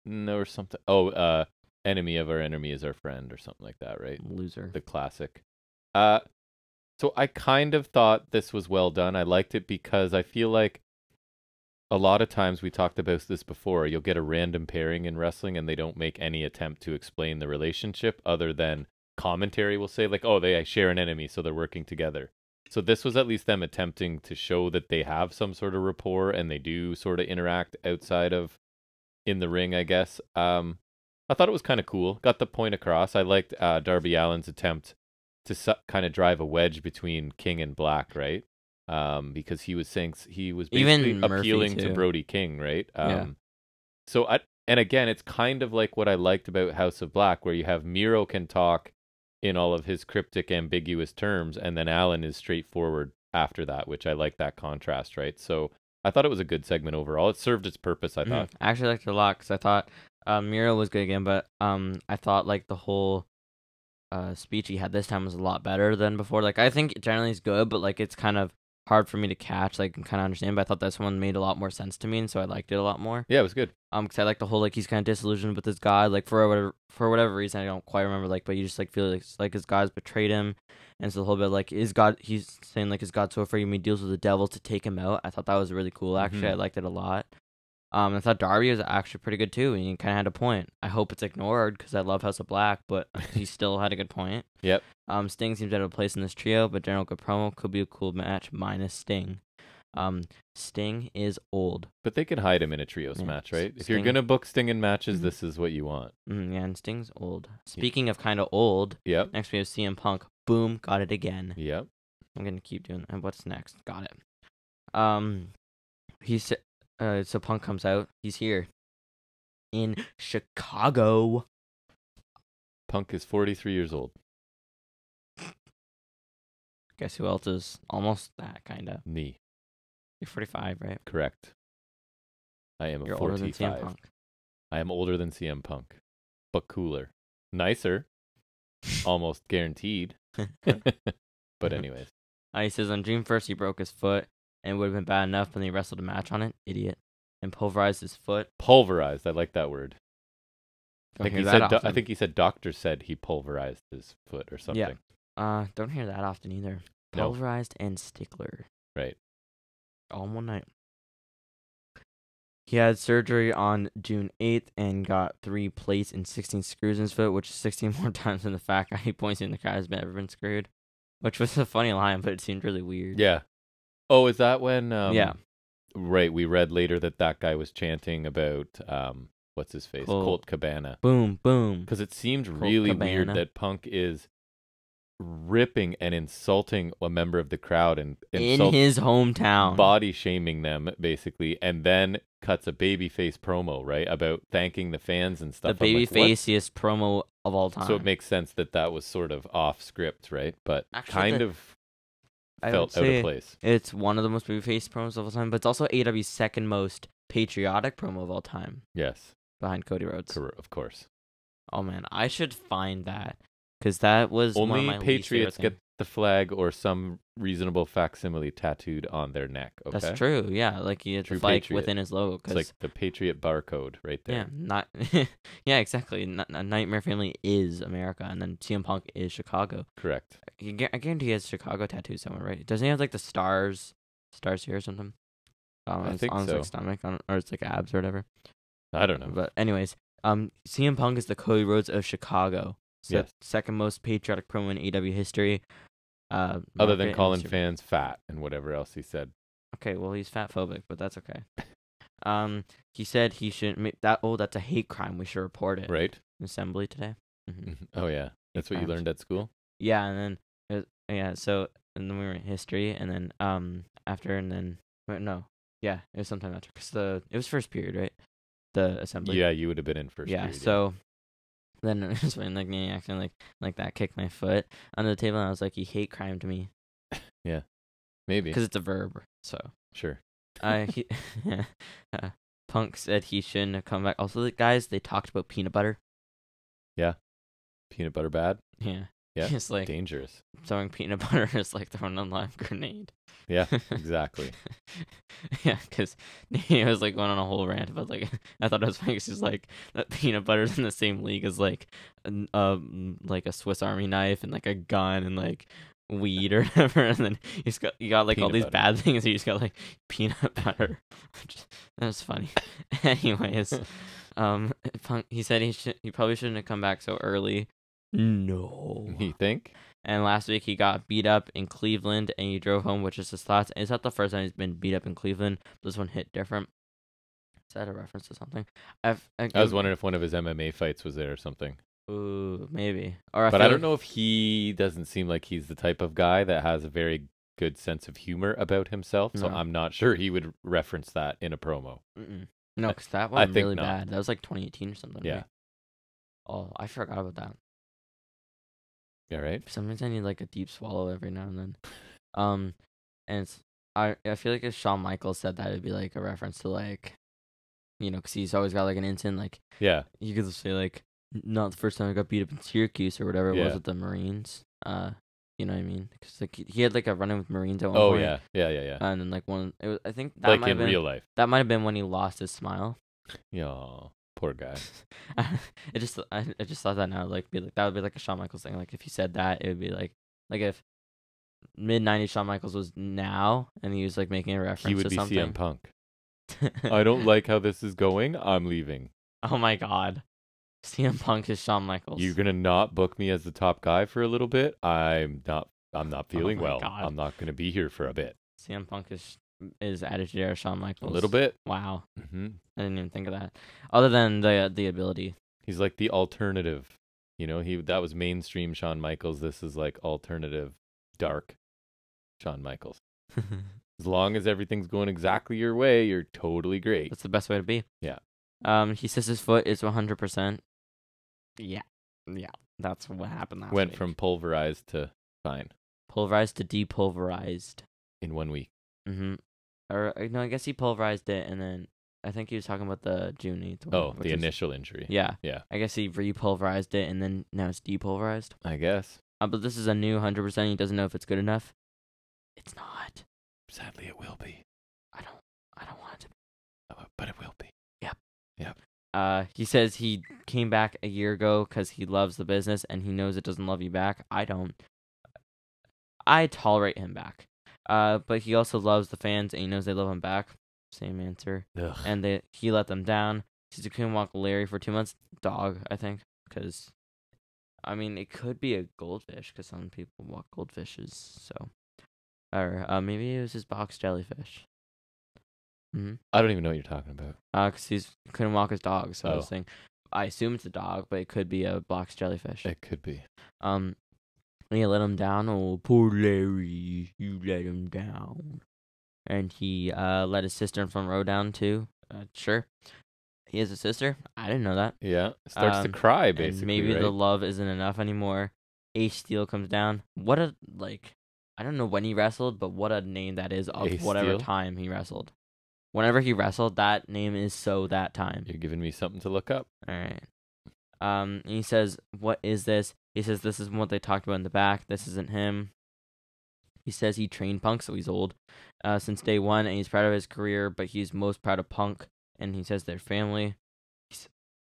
A: Or something. Oh, enemy of our enemy is our friend, or something like that, right?
B: Loser.
A: The classic. So I kind of thought this was well done. I liked it because I feel like a lot of times we talked about this before. You'll get a random pairing in wrestling, and they don't make any attempt to explain the relationship other than commentary will say like, oh, they share an enemy, so they're working together. So this was at least them attempting to show that they have some sort of rapport and they do sort of interact outside of in the ring, I guess. I thought it was kind of cool. Got the point across. I liked Darby Allin's attempt to kind of drive a wedge between King and Black, right? Because he was saying he was basically appealing to Brody King, right? So and again, it's kind of like what I liked about House of Black, where you have Miro can talk in all of his cryptic, ambiguous terms, and then Allen is straightforward after that, which I like that contrast, right? So I thought it was a good segment overall. It served its purpose, I thought.
B: I actually liked it a lot because I thought Miro was good again, but I thought like the whole speech he had this time was a lot better than before. Like I think generally it's good, but like it's kind of hard for me to catch, like, and kind of understand, but I thought this one made a lot more sense to me, and so I liked it a lot more.
A: Yeah, it was good.
B: Because I like the whole, like, he's kind of disillusioned with his god, like, for whatever reason, I don't quite remember, like, but you just, like, feel like his god's betrayed him, and so the whole bit, like, he's saying, like, his god's so afraid when he deals with the devil to take him out. I thought that was really cool, actually. I liked it a lot. I thought Darby was actually pretty good too, and he kind of had a point. I hope it's ignored because I love House of Black, but he still had a good point.
A: Yep.
B: Sting seems out of place in this trio, but general good promo, could be a cool match minus Sting. Sting is old.
A: But they can hide him in a trios match, right? If you're going to book Sting in matches, this is what you want.
B: Yeah, and Sting's old. Speaking of kind of old, next we have CM Punk. Boom, got it again.
A: Yep.
B: I'm going to keep doing that. What's next? Got it. He said, so Punk comes out. He's here in Chicago.
A: Punk is 43 years old.
B: Guess who else is almost that, kind of?
A: Me.
B: You're 45, right?
A: Correct. I am
B: You're
A: 45.
B: older than CM Punk.
A: I am older than CM Punk, but cooler. Nicer. Almost guaranteed. But anyways.
B: He says on June 1st he broke his foot, and it would have been bad enough when they wrestled a match on it. Idiot. And pulverized his foot.
A: Pulverized. I like that word. I think he said doctor said he pulverized his foot or something.
B: Yeah. Don't hear that often either. Pulverized and stickler.
A: Right.
B: All in one night. He had surgery on June 8th and got 3 plates and 16 screws in his foot, which is 16 more times than the fat guy he points in the crowd has ever been screwed. Which was a funny line, but it seemed really weird.
A: Yeah. Oh, is that when...
B: yeah.
A: Right, we read later that guy was chanting about... what's his face? Colt Cabana.
B: Boom, boom.
A: Because it seemed really weird that Punk is ripping and insulting a member of the crowd and
B: in his hometown,
A: body shaming them basically, and then cuts a babyface promo, right, about thanking the fans and stuff.
B: The babyfaciest promo of all time.
A: So it makes sense that was sort of off script, right? But actually, felt out of place.
B: It's one of the most babyface promos of all time, but it's also AEW's second most patriotic promo of all time.
A: Yes.
B: Behind Cody Rhodes.
A: Of course.
B: Oh man, I should find that. Because that was
A: only
B: one of my
A: Patriots get the flag or some reasonable facsimile tattooed on their neck. Okay,
B: that's true. Yeah, like he had the flag within his logo.
A: It's like the Patriot barcode right there.
B: Yeah, exactly. Nightmare Family is America, and then CM Punk is Chicago.
A: Correct.
B: I guarantee he has Chicago tattooed somewhere, right? Doesn't he have like the stars here or something?
A: I think
B: on
A: so.
B: His like stomach, or it's like abs or whatever.
A: I don't know.
B: But anyways, CM Punk is the Cody Rhodes of Chicago. So second most patriotic promo in AEW history.
A: Other than calling fans fat and whatever else he said.
B: Okay, well he's fat phobic, but that's okay. He said he shouldn't make that. Oh, that's a hate crime. We should report it.
A: Right.
B: Assembly today. Mm-hmm.
A: Oh yeah, that's what you learned at school.
B: Yeah, and then So and then we were in history, and then it was sometime after because it was first period, right? The assembly.
A: Yeah, you would have been in first.
B: Yeah,
A: period,
B: so. Then it was when me acting like that, kicked my foot under the table, and I was like, "You hate crime to me."
A: Yeah, maybe
B: because it's a verb. So
A: sure.
B: Punk said he shouldn't have come back. Also, the guys they talked about peanut butter.
A: Yeah, peanut butter bad.
B: Yeah,
A: it's like dangerous.
B: Throwing peanut butter is like throwing a live grenade.
A: Yeah, exactly.
B: Yeah, because he was like going on a whole rant about like I thought it was funny because he's like that peanut butter's in the same league as like a Swiss Army knife and like a gun and like weed or whatever, and then you got like peanut all these butter. Bad things. And you just got like peanut butter. That was funny. Anyways, Punk, he said he probably shouldn't have come back so early. No,
A: you think?
B: And last week he got beat up in Cleveland and he drove home, which is his thoughts. It's not the first time he's been beat up in Cleveland. This one hit different. Is that a reference to something? I
A: was wondering if one of his MMA fights was there or something.
B: Ooh, maybe.
A: But I don't know if he doesn't seem like he's the type of guy that has a very good sense of humor about himself. So I'm not sure he would reference that in a promo.
B: Mm-mm. No, because that one really bad. That was like 2018 or something.
A: Yeah.
B: Right? Oh, I forgot about that.
A: Yeah, right.
B: For some reason, I need like a deep swallow every now and then. And it's I feel like if Shawn Michaels said that, it'd be like a reference to like, because he's always got like an incident. Like,
A: yeah,
B: you could say like, not the first time I got beat up in Syracuse or whatever it was with the Marines. You know what I mean? Because like he had like a run-in with Marines at one point.
A: Oh yeah.
B: And then like I think that
A: like in real life.
B: That might have been when he lost his smile.
A: Yeah. Poor guy.
B: I just thought that now, like, that would be like a Shawn Michaels thing. Like, if he said that, it would be like if mid-90s Shawn Michaels was now, and he was like making a reference to something.
A: He would be CM Punk. I don't like how this is going. I'm leaving.
B: Oh my god. CM Punk is Shawn Michaels.
A: You're gonna not book me as the top guy for a little bit. I'm not feeling well.
B: God.
A: I'm not gonna be here for a bit.
B: CM Punk is Attitude Era Shawn Michaels.
A: A little bit.
B: Wow.
A: Mm-hmm.
B: I didn't even think of that. Other than the ability.
A: He's like the alternative. That was mainstream Shawn Michaels. This is like alternative, dark Shawn Michaels. As long as everything's going exactly your way, you're totally great.
B: That's the best way to be.
A: Yeah.
B: He says his foot is 100%. Yeah. That's what happened last
A: Went
B: week.
A: from pulverized to fine
B: Pulverized to depulverized.
A: in 1 week.
B: Mm-hmm. Or no, I guess he pulverized it, and then I think he was talking about the June 8th one.
A: Oh, the initial injury.
B: Yeah.
A: Yeah.
B: I guess he repulverized it, and then now it's depulverized.
A: I guess.
B: But this is a new 100%. He doesn't know if it's good enough. It's not.
A: Sadly, it will be.
B: I don't want it to be.
A: But it will be. Yep.
B: He says he came back a year ago because he loves the business and he knows it doesn't love you back. I don't. I tolerate him back. But he also loves the fans and he knows they love him back. Same answer.
A: Ugh.
B: And he let them down. He says he couldn't walk Larry for 2 months. Dog, I think. Because, I mean, it could be a goldfish because some people walk goldfishes. So, or maybe it was his box jellyfish. Mm-hmm.
A: I don't even know what you're talking about.
B: Because he couldn't walk his dog. So I was
A: Oh.
B: saying, I assume it's a dog, but it could be a box jellyfish.
A: It could be.
B: And he let him down. Oh, poor Larry, you let him down. And he let his sister in front row down too. Sure. He has a sister. I didn't know that.
A: Yeah. Starts to cry, basically.
B: And maybe
A: right?
B: the love isn't enough anymore. Ace Steel comes down. What a, I don't know when he wrestled, but what a name that is of
A: Ace
B: whatever
A: Steel?
B: time he wrestled. Whenever he wrestled, that name is so that time.
A: You're giving me something to look up.
B: All right. And he says, "What is this?" He says, "This is what they talked about in the back. This isn't him." He says he trained Punk, so he's old, since day one, and he's proud of his career, but he's most proud of Punk, and he says they're family.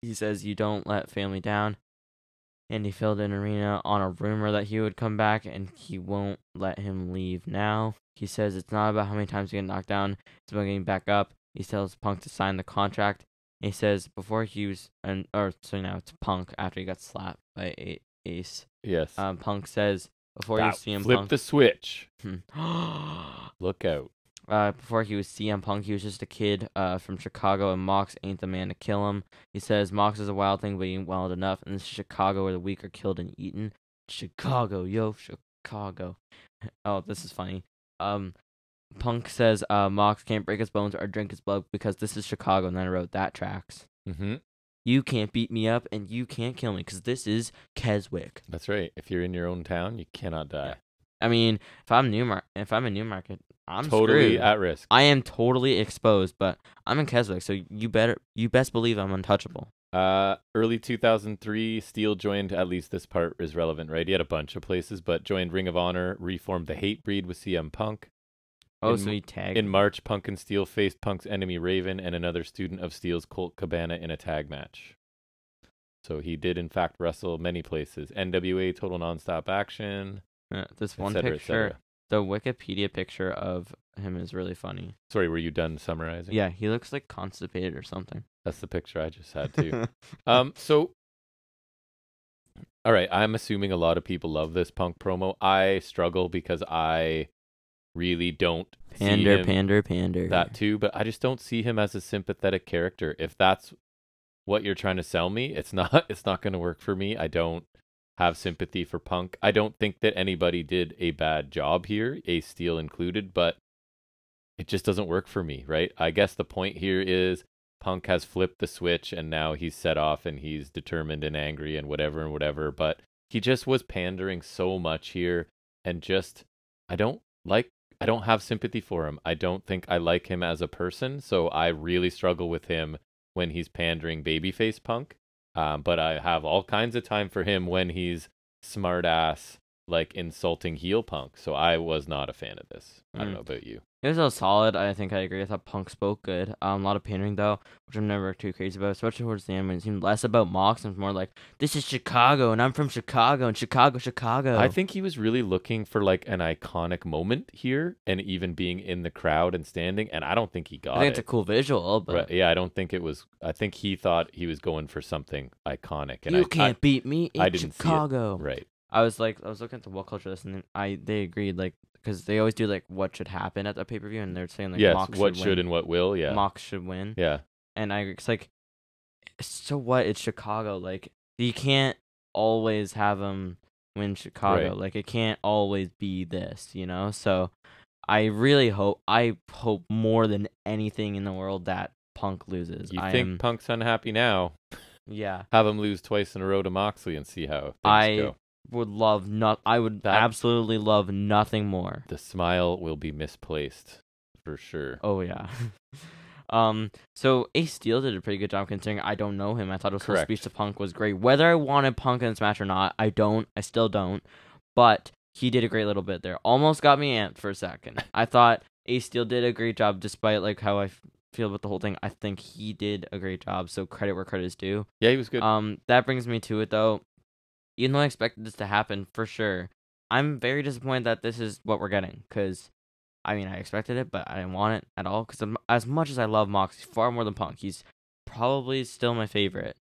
B: He says you don't let family down, and he filled an arena on a rumor that he would come back, and he won't let him leave now. He says it's not about how many times you get knocked down, it's about getting back up. He tells Punk to sign the contract. He says before he was, so now it's Punk after he got slapped by Ace.
A: Yes.
B: Punk says before
A: That
B: he was CM
A: flip
B: Punk.
A: the switch. Look out.
B: Before he was CM Punk, he was just a kid from Chicago, and Mox ain't the man to kill him. He says Mox is a wild thing, but he ain't wild enough. And this is Chicago where the weak are killed and eaten. Chicago, yo, Chicago. Oh, this is funny. Punk says Mox can't break his bones or drink his blood because this is Chicago, and then I wrote that tracks.
A: Mm-hmm.
B: You can't beat me up, and you can't kill me because this is Keswick.
A: That's right. If you're in your own town, you cannot die.
B: Yeah. I mean, if I'm in Newmarket, I'm
A: Totally
B: screwed.
A: at risk.
B: I am totally exposed, but I'm in Keswick, so you best believe I'm untouchable.
A: Early 2003, Steele joined, at least this part is relevant, right? He had a bunch of places, but joined Ring of Honor, reformed the Hate Breed with CM Punk.
B: Oh, so he tagged.
A: In March, Punk and Steele faced Punk's enemy Raven and another student of Steele's, Colt Cabana, in a tag match. So he did, in fact, wrestle many places. NWA Total Nonstop Action.
B: This one
A: cetera,
B: picture, the Wikipedia picture of him is really funny.
A: Sorry, were you done summarizing?
B: Yeah, he looks like constipated or something.
A: That's the picture I just had, too. So, all right, I'm assuming a lot of people love this Punk promo. I struggle because I really don't
B: Pander.
A: that too, but I just don't see him as a sympathetic character. If that's what you're trying to sell me, it's not going to work for me. I don't have sympathy for Punk. I don't think that anybody did a bad job here, Ace Steel included, but it just doesn't work for me, right? I guess the point here is Punk has flipped the switch and now he's set off and he's determined and angry and whatever, but he just was pandering so much here, and just I don't have sympathy for him. I don't think I like him as a person, so I really struggle with him when he's pandering babyface Punk. But I have all kinds of time for him when he's smart ass, like insulting heel Punk. So I was not a fan of this. I don't know about you.
B: It was all solid. I think I agree. I thought Punk spoke good. A lot of pandering though, which I'm never too crazy about, especially towards the end when it seemed less about Mox and more like, this is Chicago and I'm from Chicago and Chicago.
A: I think he was really looking for like an iconic moment here and even being in the crowd and standing, and I don't think he got it.
B: I think it's a cool visual, but
A: right, yeah, I don't think it was. I think he thought he was going for something iconic, and
B: you can't beat me in
A: I didn't
B: Chicago.
A: See it. Right.
B: I was looking at the What Culture list, and they agreed, like, because they always do like what should happen at the pay-per-view, and they're saying like,
A: yes,
B: Mox
A: what
B: should
A: should
B: win.
A: and what will, yeah,
B: Mox should win,
A: yeah,
B: and it's like, so what? It's Chicago, like you can't always have him win Chicago,
A: right.
B: like it can't always be this, you know. So I really hope more than anything in the world that Punk loses.
A: You think Punk's unhappy now?
B: Yeah,
A: have him lose twice in a row to Moxley and see how things go.
B: I would absolutely love nothing more.
A: The smile will be misplaced for sure.
B: Oh yeah. So Ace Steel did a pretty good job considering I don't know him. I thought his whole speech to Punk was great. Whether I wanted Punk in this match or not, I still don't. But he did a great little bit there. Almost got me amped for a second. I thought Ace Steel did a great job despite like how I feel about the whole thing. I think he did a great job, so credit where credit is due.
A: Yeah, he was good.
B: That brings me to it though. Even though I expected this to happen for sure, I'm very disappointed that this is what we're getting. Because, I mean, I expected it, but I didn't want it at all. Because as much as I love Mox, he's far more than Punk. He's probably still my favorite.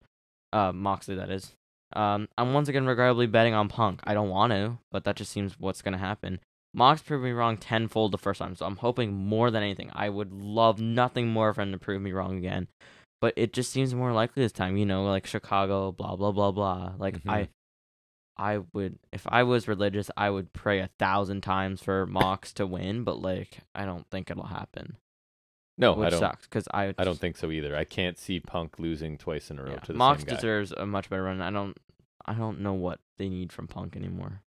B: Moxley, that is. I'm once again regrettably betting on Punk. I don't want to, but that just seems what's going to happen. Mox proved me wrong tenfold the first time, so I'm hoping more than anything. I would love nothing more for him to prove me wrong again. But it just seems more likely this time, you know, like Chicago, blah, blah, blah, blah. Like, I would, if I was religious, I would pray 1,000 times for Mox to win, but like I don't think it'll happen.
A: No,
B: which
A: I don't.
B: Sucks because I
A: don't think so either. I can't see Punk losing twice in a row to the
B: Mox
A: same guy.
B: deserves a much better run. I don't know what they need from Punk anymore.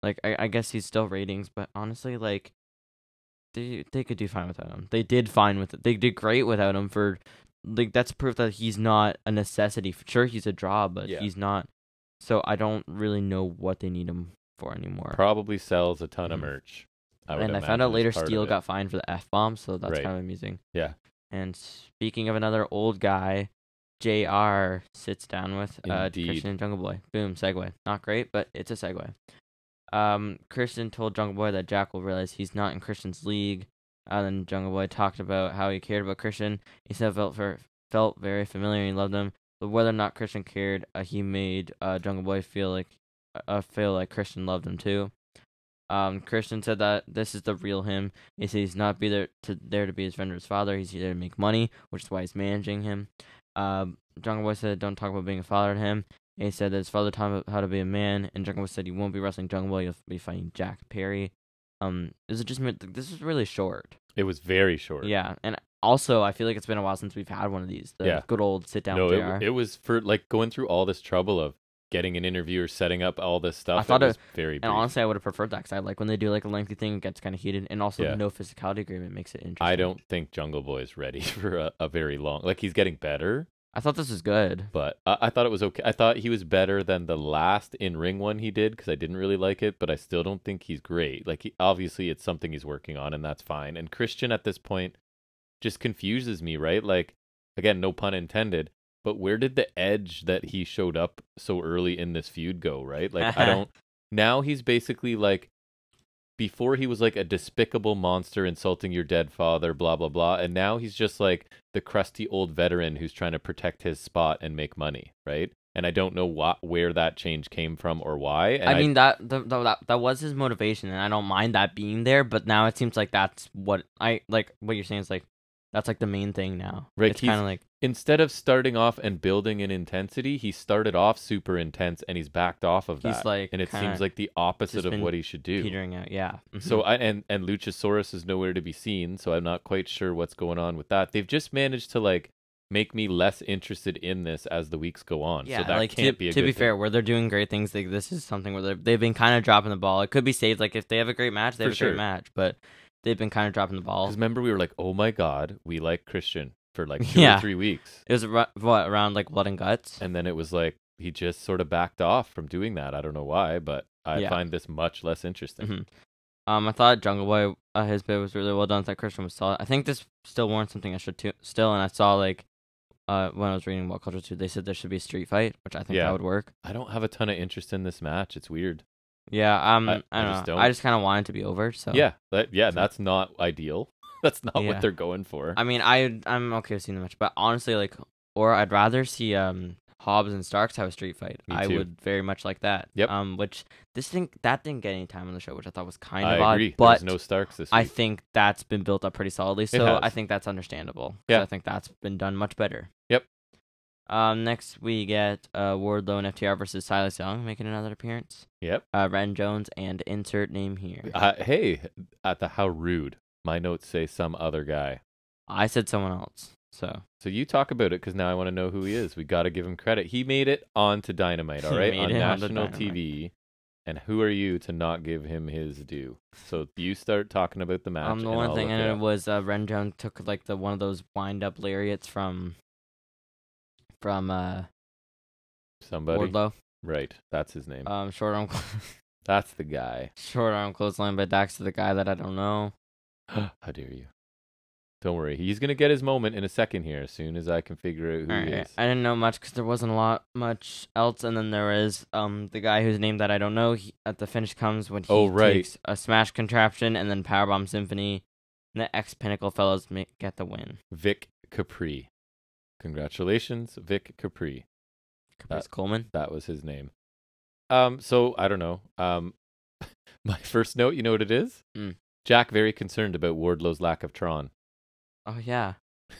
B: Like I guess he's still ratings, but honestly, like they could do fine without him. They did fine with it. They did great without him. For like that's proof that he's not a necessity. Sure, he's a draw, but he's not. So I don't really know what they need him for anymore.
A: Probably sells a ton of merch.
B: I found out later Steel got fined for the F-bomb, so that's kind of amusing.
A: Yeah.
B: And speaking of another old guy, JR sits down with Christian and Jungle Boy. Boom, segue. Not great, but it's a segue. Christian told Jungle Boy that Jack will realize he's not in Christian's league. Then Jungle Boy talked about how he cared about Christian. He said felt very familiar and he loved him. But whether or not Christian cared, he made Jungle Boy feel like Christian loved him too. Christian said that this is the real him. He said he's not there to be his friend or his father. He's there to make money, which is why he's managing him. Jungle Boy said don't talk about being a father to him. And he said that his father taught him how to be a man. And Jungle Boy said he won't be wrestling Jungle Boy. He'll be fighting Jack Perry. This was really short.
A: It was very short.
B: Yeah, and also I feel like it's been a while since we've had one of these. Good old sit down.
A: No, it was for like going through all this trouble of getting an interview or setting up all this stuff.
B: I thought it was
A: very brief.
B: And honestly, I would have preferred that because I like when they do like a lengthy thing, it gets kind of heated, and also the no physicality agreement makes it interesting.
A: I don't think Jungle Boy is ready for a very long. Like he's getting better.
B: I thought this was good,
A: but I thought it was okay. I thought he was better than the last in-ring one he did because I didn't really like it, but I still don't think he's great. Like obviously it's something he's working on, and that's fine. And Christian at this point just confuses me, right? Like again, no pun intended. But where did the edge that he showed up so early in this feud go, right? Like, I don't... Now he's basically like... Before he was like a despicable monster insulting your dead father, blah, blah, blah. And now he's just like the crusty old veteran who's trying to protect his spot and make money, right? And I don't know where that change came from or why. And
B: I mean, that was his motivation, and I don't mind that being there. But now it seems like that's what I... Like, what you're saying is like... That's like the main thing now.
A: Right.
B: It's kind of like...
A: Instead of starting off and building in intensity, he started off super intense and he's backed off of that.
B: Like,
A: and it seems like the opposite of what he should do.
B: Petering out, yeah.
A: So and Luchasaurus is nowhere to be seen, so I'm not quite sure what's going on with that. They've just managed to like make me less interested in this as the weeks go on.
B: Yeah,
A: so that
B: like
A: can't be a
B: to
A: good
B: be
A: thing.
B: fair, where they're doing great things, this is something where they've been kind of dropping the ball. It could be saved, like if they have a great match, they have a great match, but they've been kind of dropping the ball.
A: Because remember, we were like, oh my god, we like Christian. For like 2 or 3 weeks.
B: It was around like Blood and Guts.
A: And then it was like he just sort of backed off from doing that. I don't know why, but I find this much less interesting.
B: Mm-hmm. I thought Jungle Boy, his bit was really well done. I thought Christian was solid. I think this still warrants something extra still, and I saw like when I was reading What Culture 2, they said there should be a street fight, which I think that would work.
A: I don't have a ton of interest in this match. It's weird.
B: Yeah, I don't know. I just kind of want it to be over. So
A: that's not ideal. That's not what they're going for.
B: I mean, I'm okay with seeing the match, but honestly, or I'd rather see Hobbs and Starks have a street fight.
A: Me
B: I
A: too.
B: would very much like that.
A: Yep.
B: Which that didn't get any time on the show, which I thought was kind of
A: odd.
B: I
A: agree.
B: But
A: there's no Starks this week.
B: I think that's been built up pretty solidly, so I think that's understandable. Yeah. I think that's been done much better.
A: Yep.
B: Next we get Wardlow and FTR versus Silas Young making another appearance.
A: Yep.
B: Ren Jones and insert name here.
A: Hey, how rude. My notes say some other guy.
B: I said someone else. So
A: you talk about it because now I want to know who he is. We got to give him credit. He made it onto Dynamite, all right, on national TV. And who are you to not give him his due? So you start talking about the match.
B: The one thing I was Ren Jones took like one of those wind up lariats from
A: somebody.
B: Wardlow.
A: Right, that's his name.
B: Short arm.
A: That's the guy.
B: Short arm clothesline by Dax to the guy that I don't know.
A: How dare you? Don't worry. He's going to get his moment in a second here as soon as I can figure out who he is.
B: I didn't know much because there wasn't much else. And then there is the guy whose name that I don't know. At the finish comes when he takes a smash contraption and then Powerbomb Symphony. And the ex-Pinnacle fellows get the win.
A: Vic Capri. Congratulations, Vic Capri.
B: Caprice Coleman?
A: That was his name. So, I don't know. My first note, you know what it is? Jack very concerned about Wardlow's lack of Tron.
B: Oh, yeah.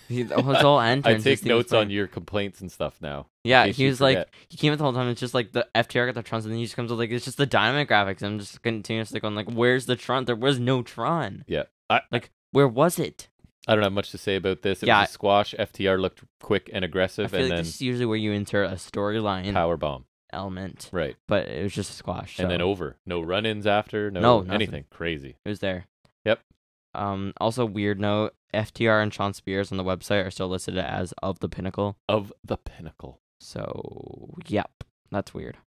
B: His whole entrance.
A: I take notes on your complaints and stuff now.
B: Yeah, he was like, he came up the whole time. It's just like the FTR got the Trons, and then he just comes with like, it's just the Dynamite graphics. I'm just continuously going like, where's the Tron? There was no Tron.
A: Yeah.
B: Where was it?
A: I don't have much to say about this. It was a squash. FTR looked quick and aggressive.
B: I feel like this is usually where you insert a storyline
A: powerbomb
B: element.
A: Right.
B: But it was just a squash.
A: And then over. No run-ins after. No anything. Crazy.
B: It was there.
A: Yep.
B: Also, weird note, FTR and Sean Spears on the website are still listed as of the Pinnacle.
A: Of the Pinnacle.
B: So, yep. That's weird.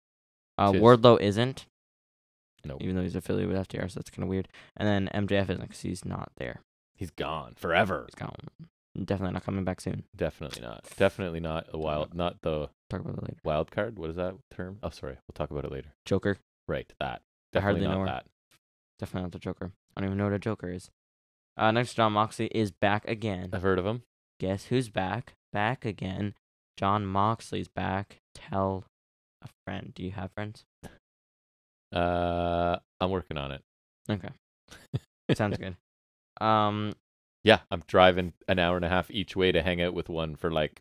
B: Wardlow isn't.
A: No.
B: Even though he's affiliated with FTR, so that's kind of weird. And then MJF isn't because he's not there.
A: He's gone forever.
B: He's gone. Definitely not coming back soon.
A: Definitely not. Definitely not not the
B: talk about it later.
A: Wild card. What is that term? Oh, sorry. We'll talk about it later.
B: Joker.
A: Right. That. Definitely not that.
B: Definitely not the Joker. I don't even know what a Joker is. Next, Jon Moxley is back again.
A: I've heard of him.
B: Guess who's back? Back again. Jon Moxley's back. Tell a friend. Do you have friends?
A: I'm working on it.
B: Okay. Sounds good.
A: Yeah, I'm driving an hour and a half each way to hang out with one for like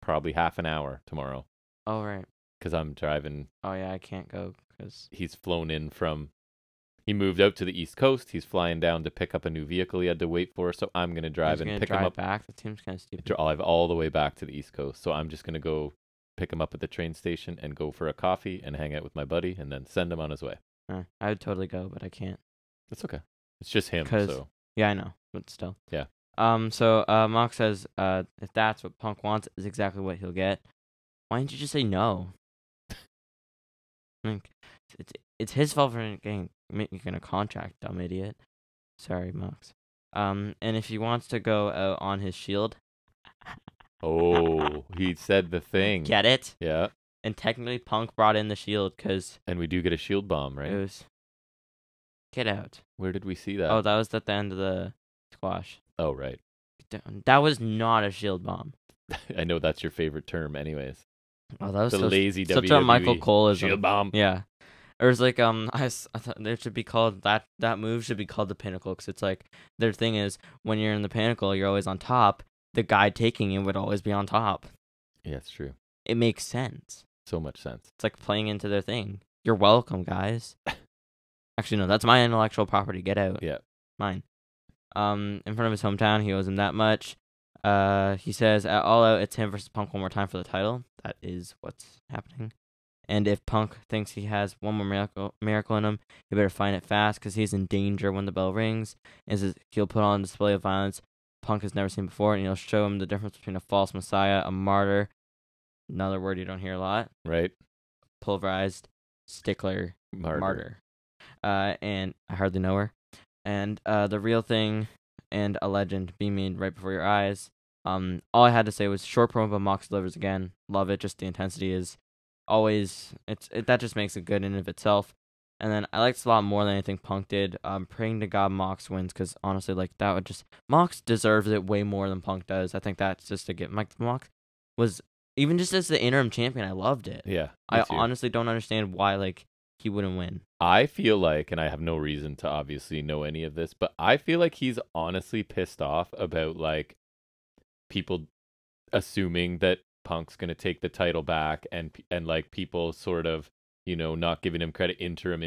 A: probably half an hour tomorrow.
B: Oh, right.
A: Because I'm driving.
B: Oh, yeah, I can't go because
A: he's flown in from. He moved out to the East Coast. He's flying down to pick up a new vehicle he had to wait for. So I'm gonna drive and pick him up.
B: Back. That seems kind of stupid.
A: Drive all the way back to the East Coast. So I'm just gonna go pick him up at the train station and go for a coffee and hang out with my buddy and then send him on his way.
B: I would totally go, but I can't.
A: That's okay. It's just him. So
B: yeah, I know, but still.
A: Yeah.
B: So Mox says, if that's what Punk wants, is exactly what he'll get. Why didn't you just say no? It's his fault for making a contract, dumb idiot. Sorry, Mox. And if he wants to go out on his Shield.
A: Oh, he said the thing.
B: Get it?
A: Yeah.
B: And technically, Punk brought in the Shield because.
A: And we do get a Shield bomb, right?
B: It was. Get out.
A: Where did we see that?
B: Oh, that was at the end of the squash.
A: Oh, right.
B: That was not a Shield bomb.
A: I know that's your favorite term, anyways.
B: Oh, that was
A: lazy
B: such
A: WWE
B: a Michael Cole
A: Shield bomb.
B: Yeah. It was like I thought there should be called that move should be called the Pinnacle because it's like their thing is when you're in the Pinnacle you're always on top. The guy taking it would always be on top.
A: Yeah, it's true.
B: It makes sense.
A: So much sense.
B: It's like playing into their thing. You're welcome, guys. Actually, no, that's my intellectual property. Get out.
A: Yeah.
B: Mine. In front of his hometown, he owes him that much. He says at All Out, it's him versus Punk one more time for the title. That is what's happening. And if Punk thinks he has one more miracle in him, he better find it fast because he's in danger when the bell rings. He'll put on a display of violence Punk has never seen before, and he'll show him the difference between a false messiah, a martyr, another word you don't hear a lot,
A: right?
B: Pulverized, stickler, Martyr. And I hardly know her. And the real thing and a legend being made right before your eyes. All I had to say was short promo, but Mox delivers again. Love it. Just the intensity is always that just makes it good in and of itself. And then I liked it a lot more than anything Punk did. Praying to God Mox wins, because honestly, like, that would just Mox deserves it way more than Punk does. I think that's just a gift. Mox was, even just as the interim champion, I loved it.
A: Yeah,
B: I honestly don't understand why, like, he wouldn't win.
A: I feel like, and I have no reason to obviously know any of this, but I feel like he's honestly pissed off about, like, people assuming that Punk's gonna take the title back, and like people sort of, you know, not giving him credit, interim.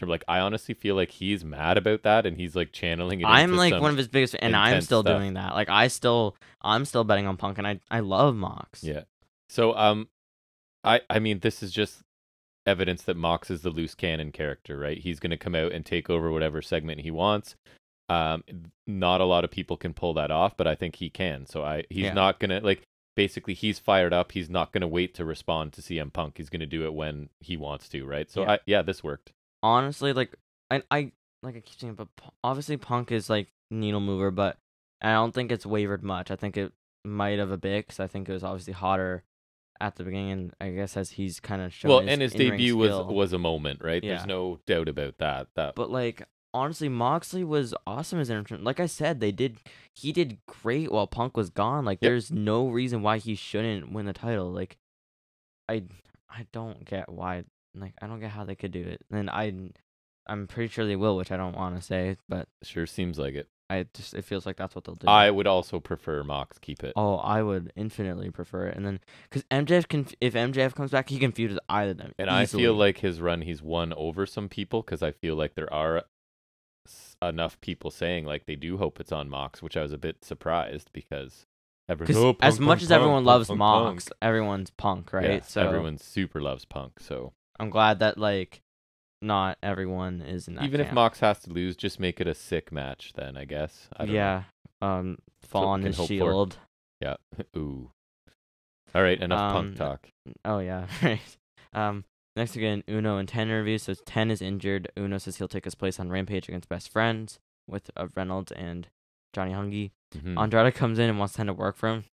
A: Like, I honestly feel like he's mad about that, and he's like channeling it.
B: I'm like one of his biggest, and I'm still
A: stuff.
B: doing that. Like, I'm still betting on Punk, and I love Mox.
A: Yeah. So I mean, this is just evidence that Mox is the loose cannon character, right? He's gonna come out and take over whatever segment he wants. Not a lot of people can pull that off, but I think he can. So he's not gonna, like, basically he's fired up. He's not gonna wait to respond to CM Punk. He's gonna do it when he wants to, right? So this worked.
B: Honestly, like, I keep saying, but obviously Punk is like needle mover, but I don't think it's wavered much. I think it might have a bit, because I think it was obviously hotter at the beginning, and I guess as he's kind of shown
A: and his debut was a moment, right?
B: Yeah.
A: There's no doubt about that.
B: But like, honestly, Moxley was awesome as an entrant. Like I said, he did great while Punk was gone. Like, there's no reason why he shouldn't win the title. Like, I don't get why. Like, I don't get how they could do it. And I'm pretty sure they will, which I don't want to say, but
A: sure seems like it.
B: It feels like that's what they'll do.
A: I would also prefer Mox keep it.
B: Oh, I would infinitely prefer it. And then, because if MJF comes back, he can feud with either of them.
A: And
B: easily.
A: I feel like his run, he's won over some people, because I feel like there are enough people saying, like, they do hope it's on Mox, which I was a bit surprised, because
B: as much as everyone loves Mox, everyone's Punk, right?
A: Yeah,
B: so
A: everyone super loves Punk. So
B: I'm glad that, like, not everyone is in that.
A: Even
B: camp.
A: if Mox has to lose, just make it a sick match then, I guess. I don't know.
B: Fall on his shield.
A: Yeah. Ooh. All right, enough Punk talk.
B: Oh yeah, right. Next again, Uno and 10 review says 10 is injured. Uno says he'll take his place on Rampage against Best Friends with Reynolds and Johnny Hungy.
A: Mm-hmm.
B: Andrade comes in and wants 10 to work for him.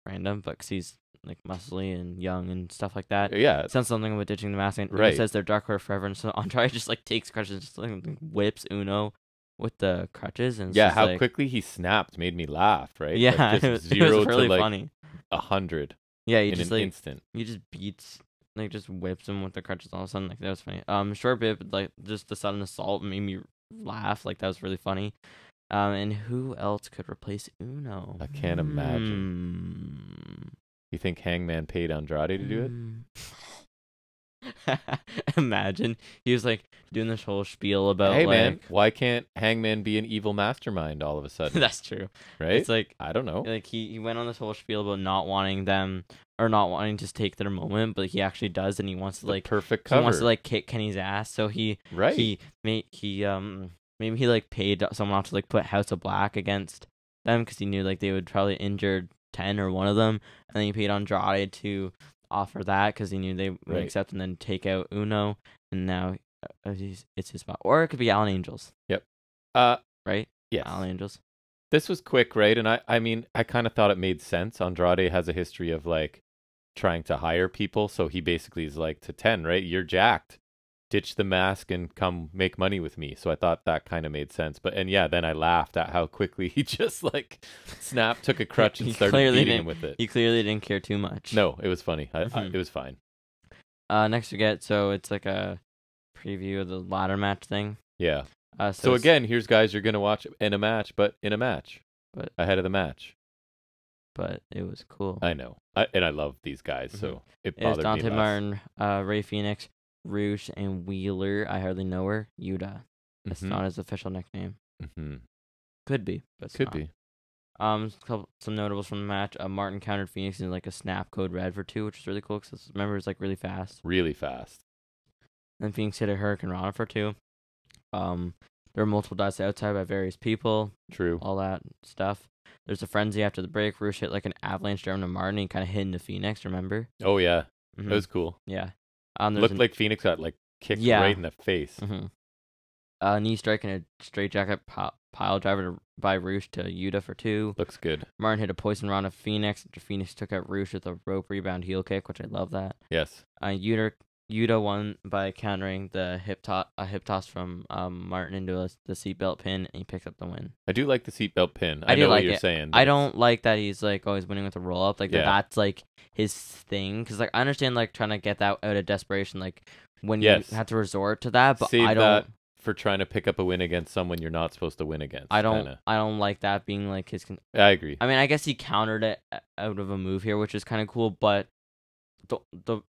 B: Random, but because he's like muscly and young and stuff like that.
A: Yeah.
B: Sounds something with ditching the mask. And
A: right.
B: Uno says they're dark horse forever. And so Andrade just like takes crutches and just like whips Uno with the crutches. And
A: how
B: like,
A: quickly he snapped made me laugh, right?
B: Yeah,
A: like,
B: it was
A: zero
B: really
A: to like
B: funny.
A: 100.
B: Yeah, he
A: in
B: just
A: an
B: like
A: instant.
B: he just beats, like, just whips him with the crutches all of a sudden. Like, that was funny. Short bit, but like just the sudden assault made me laugh. Like, that was really funny. And who else could replace Uno?
A: I can't imagine. You think Hangman paid Andrade to do
B: it? Imagine he was like doing this whole spiel about,
A: hey,
B: like,
A: man, why can't Hangman be an evil mastermind all of a sudden?
B: That's true,
A: right?
B: It's like,
A: I don't know.
B: Like, he went on this whole spiel about not wanting them, or not wanting to take their moment, but he actually does, and he wants to, like,
A: perfect cover.
B: He wants to, like, kick Kenny's ass. So maybe he like paid someone off to like put House of Black against them, because he knew like they would probably injure 10 or one of them, and then he paid Andrade to offer that because he knew they would accept, and then take out Uno, and now it's his spot. Or it could be Alan Angels.
A: Yep.
B: Right?
A: Yes.
B: Alan Angels.
A: This was quick, right? And I mean, I kind of thought it made sense. Andrade has a history of like trying to hire people, so he basically is like to 10, right? You're jacked. Ditch the mask and come make money with me. So I thought that kind of made sense. Then I laughed at how quickly he just like snapped, took a crutch, and started beating him with it.
B: He clearly didn't care too much.
A: No, it was funny. It was fine.
B: Next we get, so it's like a preview of the ladder match thing.
A: Yeah. So again, here's guys you're going to watch in a match, but ahead of the match.
B: But it was cool.
A: I know. And I love these guys, so it bothered me
B: Dante
A: less.
B: Martin, Ray Phoenix, Roosh, and Wheeler. I hardly know her. Yuta. That's not his official nickname.
A: Mm-hmm.
B: Could be, but
A: could be.
B: Some notables from the match. Martin countered Phoenix in like a snap code red for 2, which is really cool because remember it's like really fast.
A: Really fast.
B: Then Phoenix hit a Hurricane Rana for 2. There were multiple dives outside by various people.
A: True.
B: All that stuff. There's a frenzy after the break. Roosh hit like an avalanche German to Martin and kind of hit into Phoenix, remember?
A: Oh, yeah.
B: Mm-hmm.
A: That was cool.
B: Yeah.
A: Looked like Phoenix got like kicked right in the face.
B: Knee strike and a straight jacket pile driver by Roosh to Yuta for 2.
A: Looks good.
B: Martin hit a poison rod of Phoenix. After Phoenix took out Roosh with a rope rebound heel kick, which I love that.
A: Yes.
B: Yuta won by countering the hip toss from Martin into the seatbelt pin, and he picked up the win.
A: I do like the seatbelt pin.
B: I
A: know
B: like
A: what you're
B: it.
A: saying.
B: I don't like that he's like always winning with a roll up. Like that's like his thing. Because like I understand like trying to get that out of desperation, like when you have to resort to that. But
A: Save
B: I don't.
A: That for trying to pick up a win against someone you're not supposed to win against.
B: I don't like that being like his.
A: I agree.
B: I mean, I guess he countered it out of a move here, which is kind of cool, but.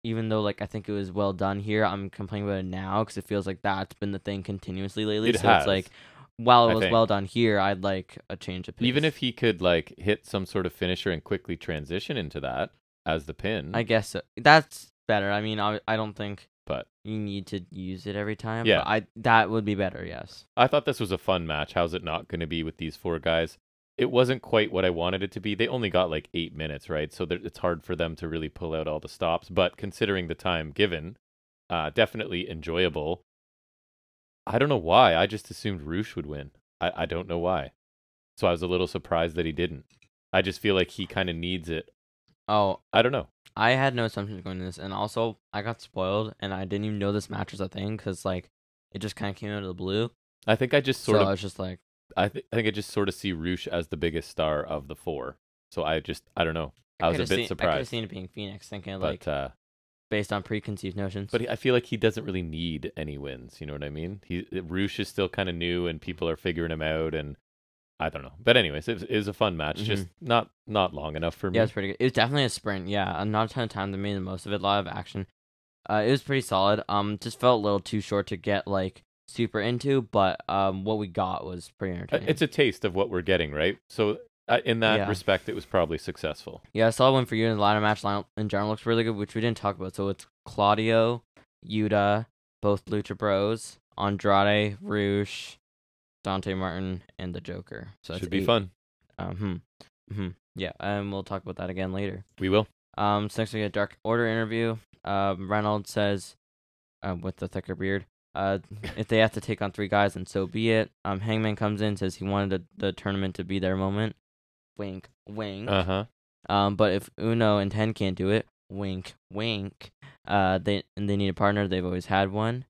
B: Even though like I think it was well done here, I'm complaining about it now because it feels like that's been the thing continuously lately. It's like while it was well done here, I'd like a change of pace.
A: Even if he could like hit some sort of finisher and quickly transition into that as the pin,
B: I guess that's better. I mean, I don't think
A: but
B: you need to use it every time.
A: Yeah,
B: but that would be better. Yes,
A: I thought this was a fun match. How's it not going to be with these 4 guys? It wasn't quite what I wanted it to be. They only got like 8 minutes, right? So it's hard for them to really pull out all the stops. But considering the time given, definitely enjoyable. I don't know why. I just assumed Roosh would win. I don't know why. So I was a little surprised that he didn't. I just feel like he kind of needs it.
B: Oh,
A: I don't know.
B: I had no assumptions going into this. And also, I got spoiled. And I didn't even know this match was a thing because like it just kind of came out of the blue.
A: I think I just sort of...
B: I was just like...
A: I think I just sort of see Roosh as the biggest star of the 4. So I don't know. I was a bit surprised.
B: I could have seen it being Phoenix, thinking like based on preconceived notions.
A: But I feel like he doesn't really need any wins. You know what I mean? Roosh is still kind of new, and people are figuring him out, and I don't know. But anyways, it was a fun match. Just not long enough for me.
B: Yeah, it's pretty good. It was definitely a sprint. Yeah, not a ton of time. They made the most of it. A lot of action. It was pretty solid. Just felt a little too short to get like super into, but what we got was pretty entertaining.
A: It's a taste of what we're getting, right? So in that respect, it was probably successful.
B: Yeah, I saw one for you in the ladder match line in general looks really good, which we didn't talk about. So it's Claudio, Yuta, both Lucha Bros, Andrade, Roosh, Dante Martin, and the Joker. So
A: should be fun.
B: Yeah, and we'll talk about that again later.
A: We will.
B: So next we get a Dark Order interview. Reynolds says, with the thicker beard, if they have to take on 3 guys, then so be it. Hangman comes in, says he wanted the tournament to be their moment. Wink, wink. But if Uno and 10 can't do it, wink, wink. They need a partner. They've always had one,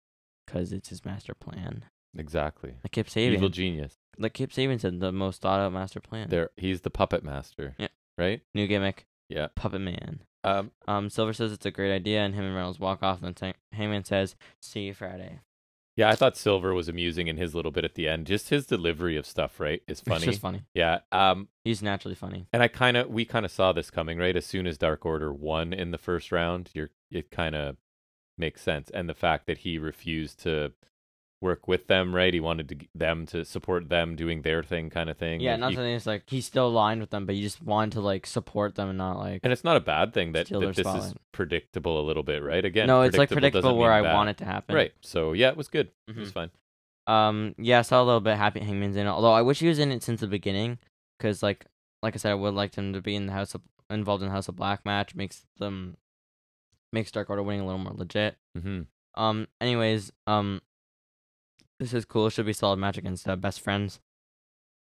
B: because it's his master plan.
A: Exactly.
B: Like Kip Sabian.
A: Evil genius.
B: Like Kip Sabian said, the most thought out master plan.
A: He's the puppet master.
B: Yeah.
A: Right?
B: New gimmick.
A: Yeah.
B: Puppet man. Silver says it's a great idea, and him and Reynolds walk off, and then Hangman says, "See you Friday."
A: Yeah, I thought Silver was amusing in his little bit at the end. Just his delivery of stuff, right, is funny.
B: It's just funny.
A: Yeah.
B: He's naturally funny.
A: And we kind of saw this coming, right? As soon as Dark Order won in the first round, it kind of makes sense. And the fact that he refused to work with them, right? He wanted them to support them doing their thing, kind of thing.
B: Yeah, not something. It's like he's still aligned with them, but you just wanted to like support them and not like.
A: And it's not a bad thing that this is predictable a little bit, right? Again,
B: no, it's like predictable where I want it to happen.
A: Right. So yeah, it was good. It was fine.
B: Yeah, I saw a little bit happy Hangman's in it. Although I wish he was in it since the beginning, because like I said, I would like him to be in the involved in the House of Black match. Makes Dark Order winning a little more legit. Anyways, this is cool. It should be a solid match against Best Friends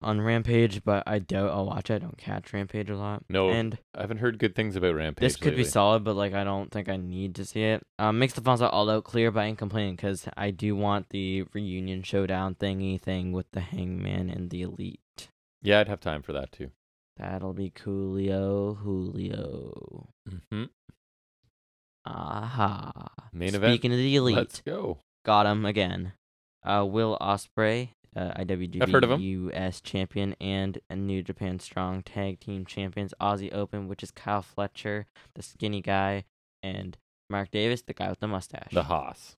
B: on Rampage, but I doubt I'll watch it. I don't catch Rampage a lot.
A: No,
B: and
A: I haven't heard good things about Rampage.
B: This could be solid, but like I don't think I need to see it. Makes the Falls All Out clear, but I ain't complaining because I do want the reunion showdown thing with the Hangman and the Elite.
A: Yeah, I'd have time for that too.
B: That'll be Julio. Aha.
A: Main event.
B: Speaking of the Elite,
A: let's go.
B: Got him again. Will Ospreay, IWGP US champion and New Japan Strong Tag Team champions. Aussie Open, which is Kyle Fletcher, the skinny guy, and Mark Davis, the guy with the mustache.
A: The Haas.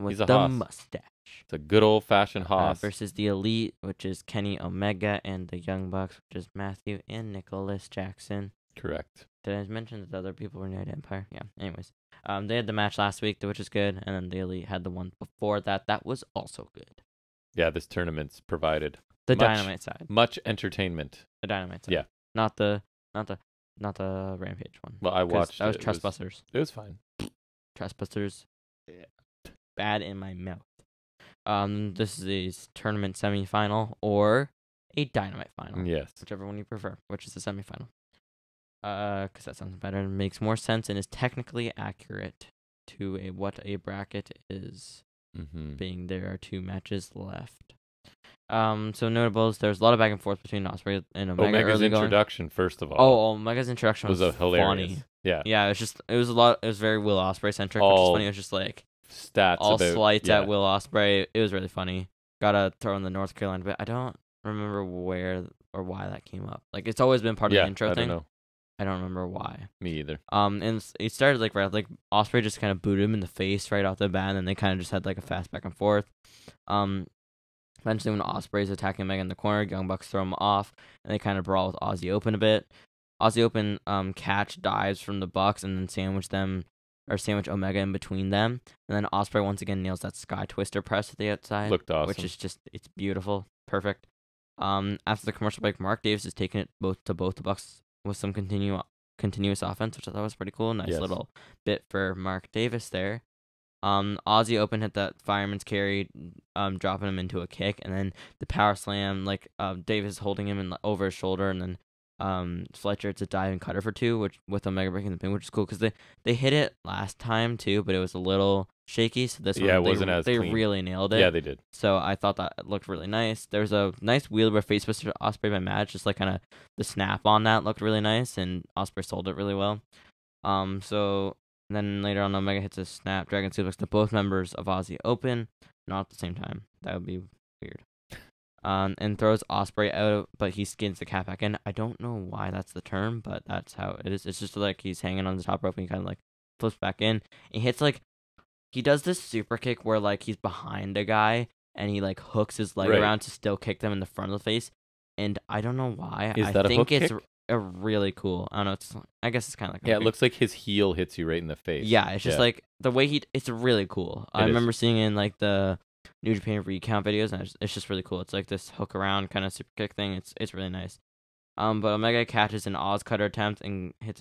B: He's a Haas. Mustache.
A: It's a good old-fashioned Haas.
B: Versus the Elite, which is Kenny Omega, and the Young Bucks, which is Matthew and Nicholas Jackson.
A: Correct.
B: Did I mention that the other people were United Empire? Yeah. Anyways, they had the match last week, which is good, and then the Elite had the one before that. That was also good.
A: Yeah, this tournament's provided
B: Dynamite side.
A: Much entertainment.
B: The Dynamite side.
A: Yeah.
B: Not the Rampage one.
A: Well, I watched
B: that was Trustbusters.
A: It was fine.
B: Trustbusters. bad in my mouth. This is a tournament semifinal or a Dynamite final.
A: Yes.
B: Whichever one you prefer, which is the semifinal. Because that sounds better and makes more sense and is technically accurate to what a bracket is. Being there are 2 matches left. So notables, there's a lot of back and forth between Ospreay and Omega.
A: Omega's
B: early
A: introduction, first of all.
B: Oh, Omega's introduction was
A: hilarious.
B: funny.
A: Yeah.
B: It was very Will Ospreay centric, which is funny. It was just like
A: stats,
B: all slights at Will Ospreay. It was really funny. Gotta throw in the North Carolina bit. I don't remember where or why that came up. Like, it's always been part of the intro thing. I don't remember why.
A: Me either.
B: And it started like Ospreay just kind of booted him in the face right off the bat, and then they kind of just had like a fast back and forth. Eventually, when Ospreay's attacking Omega in the corner, Young Bucks throw him off, and they kind of brawl with Aussie Open a bit. Aussie Open catch dives from the Bucks and then sandwich Omega in between them, and then Ospreay once again nails that Sky Twister press at the outside.
A: Looked awesome.
B: Which is it's beautiful, perfect. After the commercial break, Mark Davis is taking it both the Bucks with some continuous offense, which I thought was pretty cool. Nice little bit for Mark Davis there. Aussie Open hit that fireman's carry, dropping him into a kick, and then the power slam, Davis holding him over his shoulder, and then Fletcher, it's a diving cutter for 2, which with Omega breaking the pin, which is cool because they hit it last time too, but it was a little shaky. So this one,
A: it wasn't as
B: they
A: clean.
B: really nailed it.
A: Yeah, they did.
B: So I thought that looked really nice. There was a nice wheelbarrow face twister to Ospreay by Madge, just like kind of the snap on that looked really nice, and Ospreay sold it really well. So then later on, Omega hits a Snapdragon suplex to both members of Aussie Open, not at the same time. That would be weird. And throws Ospreay out, but he skins the cat back in. I don't know why that's the term, but that's how it is. It's just like he's hanging on the top rope and he kind of like flips back in. He hits he does this super kick where he's behind a guy and he hooks his leg around to still kick them in the front of the face. And I don't know why.
A: Is that a hook kick?
B: A really cool. I don't know. I guess it's kind of like
A: it looks like his heel hits you right in the face.
B: Yeah, it's just the way it's really cool. I remember seeing it in the New Japan recount videos, and it's just really cool. It's like this hook around kind of super kick thing. It's really nice. But Omega catches an Oz cutter attempt and hits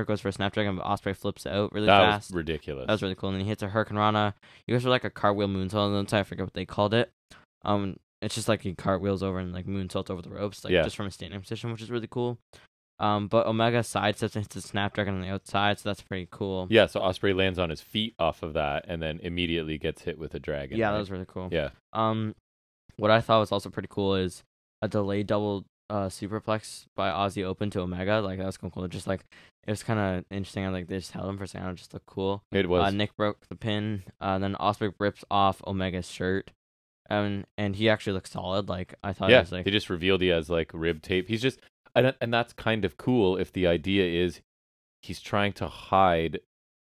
B: goes for a Snapdragon, but Ospreay flips out really fast.
A: That was ridiculous.
B: That was really cool. And then he hits a Hurricane Rana. He goes for a cartwheel moonsault on the inside. I forget what they called it. It's just he cartwheels over and moonsaults over the ropes, just from a standing position, which is really cool. But Omega sidesteps and hits a Snapdragon on the outside, so that's pretty cool.
A: Yeah, so Ospreay lands on his feet off of that, and then immediately gets hit with a dragon.
B: Yeah, that was really cool.
A: Yeah.
B: What I thought was also pretty cool is a delayed double superplex by Aussie Open to Omega. That was cool. Just it was kind of interesting. They just held him for a second. It just looked cool.
A: It was.
B: Nick broke the pin. Then Ospreay rips off Omega's shirt. And he actually looks solid. I thought it was
A: they just revealed he has rib tape. He's just and that's kind of cool if the idea is he's trying to hide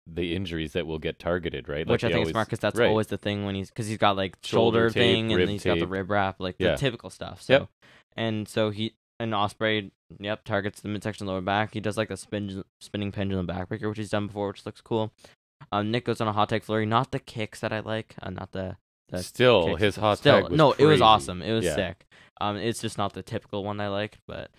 A: the injuries that will get targeted, right?
B: Which I think is smart because that's always the thing because he's got shoulder
A: tape,
B: thing and he's
A: tape.
B: got the rib wrap, the typical stuff. So and so Ospreay targets the midsection lower back. He does the spinning pendulum backbreaker, which he's done before, which looks cool. Nick goes on a hot tag flurry, not the kicks that I like, not the
A: still his hot tag was
B: no,
A: crazy.
B: It was awesome. It was sick. It's just not the typical one I liked, but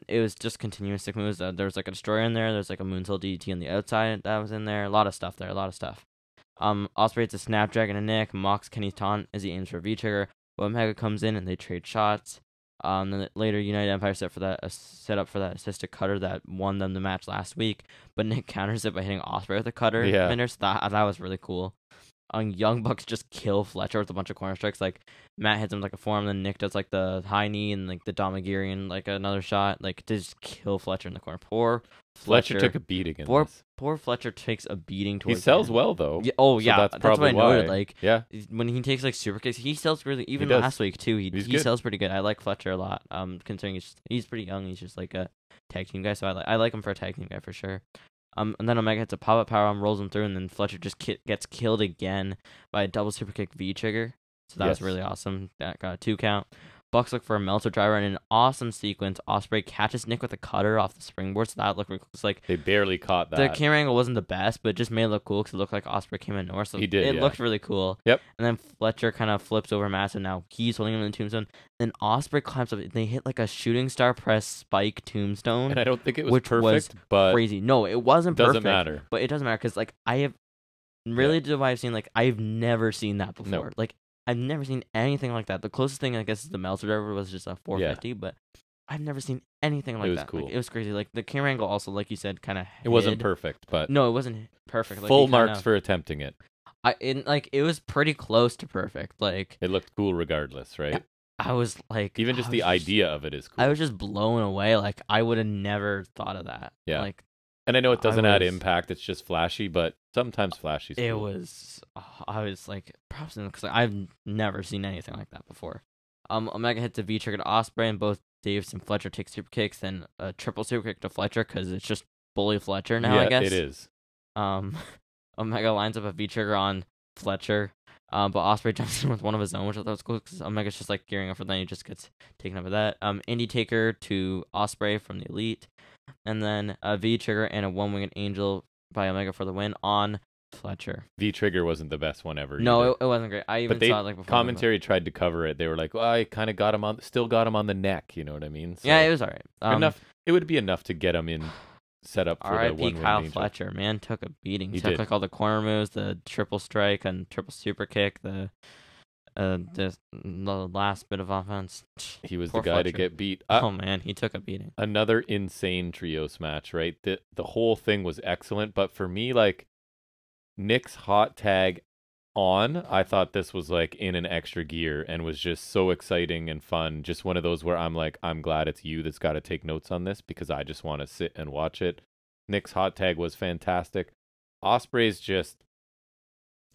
B: it was just continuous sick moves. There was a destroyer in there. There's a moonsault DDT on the outside that was in there. A lot of stuff there. Ospreay hits a Snapdragon to Nick, mocks Kenny's taunt as he aims for a V-trigger. But Omega comes in and they trade shots. Then later, United Empire set up for that assisted cutter that won them the match last week. But Nick counters it by hitting Ospreay with a cutter.
A: Yeah.
B: So that was really cool. Young Bucks just kill Fletcher with a bunch of corner strikes. Matt hits him a forearm, then Nick does the high knee and the Domagirian another shot. To just kill Fletcher in the corner. Poor
A: Fletcher took a beating in this.
B: Poor Fletcher takes a beating
A: He sells well though.
B: Yeah,
A: so
B: that's what I noted.
A: Yeah.
B: When he takes super kicks, he sells really. Even last week too, he sells pretty good. I like Fletcher a lot. Considering he's pretty young, he's just a tag team guy. So I like him for a tag team guy for sure. And then Omega hits a pop-up powerbomb, rolls him through, and then Fletcher just gets killed again by a double super kick V-trigger. So that was really awesome. That got a 2 count. Bucks look for a Melter driver, and in an awesome sequence, Ospreay catches Nick with a cutter off the springboard, so that looked really cool.
A: They barely caught that.
B: The camera angle wasn't the best, but it just made it look cool because it looked like Ospreay came in north. So
A: he did,
B: it looked really cool.
A: Yep.
B: And then Fletcher kind of flips over Mass, and now he's holding him in the tombstone. Then Ospreay climbs up, and they hit a shooting star press spike tombstone.
A: And I don't think it was
B: which
A: perfect,
B: was
A: but
B: crazy. No, it wasn't perfect.
A: Doesn't matter.
B: But it doesn't matter because really do I've seen, like, I've never seen that before.
A: No.
B: Like, I've never seen anything like that. The closest thing, I guess, is the Meltzer driver was just a 450, but I've never seen anything like
A: was
B: that.
A: cool.
B: Like, it was crazy. Like, the camera angle also, like you said, kind of
A: It wasn't perfect, but
B: No, it wasn't perfect. Like,
A: full marks for attempting it.
B: It was pretty close to perfect. Like,
A: it looked cool regardless, right?
B: I was like,
A: even just the idea of it is cool.
B: I was just blown away. Like, I would have never thought of that.
A: Yeah.
B: Like,
A: and I know it doesn't add impact. It's just flashy, but sometimes flashy.
B: It was. I was like, props because I've never seen anything like that before. Omega hits a V trigger to Ospreay, and both Davis and Fletcher take super kicks, then a triple super kick to Fletcher because it's just bully Fletcher now. I guess
A: it is.
B: Omega lines up a V trigger on Fletcher, but Ospreay jumps in with one of his own, which I thought was cool because Omega's just like gearing up for that. He just gets taken up with that. Indy Taker to Ospreay from the Elite, and then a V trigger and a one-winged angel by Omega for the win on Fletcher.
A: V trigger wasn't the best one ever.
B: No, it wasn't great. I even saw it like before.
A: Commentary tried to cover it. They were like, "Well, I kind of got him on, still got him on the neck." You know what I mean? So
B: yeah, it was alright.
A: Enough. It would be enough to get him in, set up for the one-winged
B: Kyle
A: angel.
B: Fletcher, man, took a beating.
A: He
B: took
A: did.
B: like all the corner moves, the triple strike and triple super kick, the last bit of offense.
A: He was
B: Poor
A: the guy
B: Fletcher.
A: to get beat.
B: Oh man, he took a beating.
A: Another insane trios match, right? The whole thing was excellent, but for me, like, Nick's hot tag on, I thought this was like in an extra gear and was just so exciting and fun. Just one of those where I'm like, I'm glad it's you that's got to take notes on this because I just want to sit and watch it. Nick's hot tag was fantastic. Ospreay's just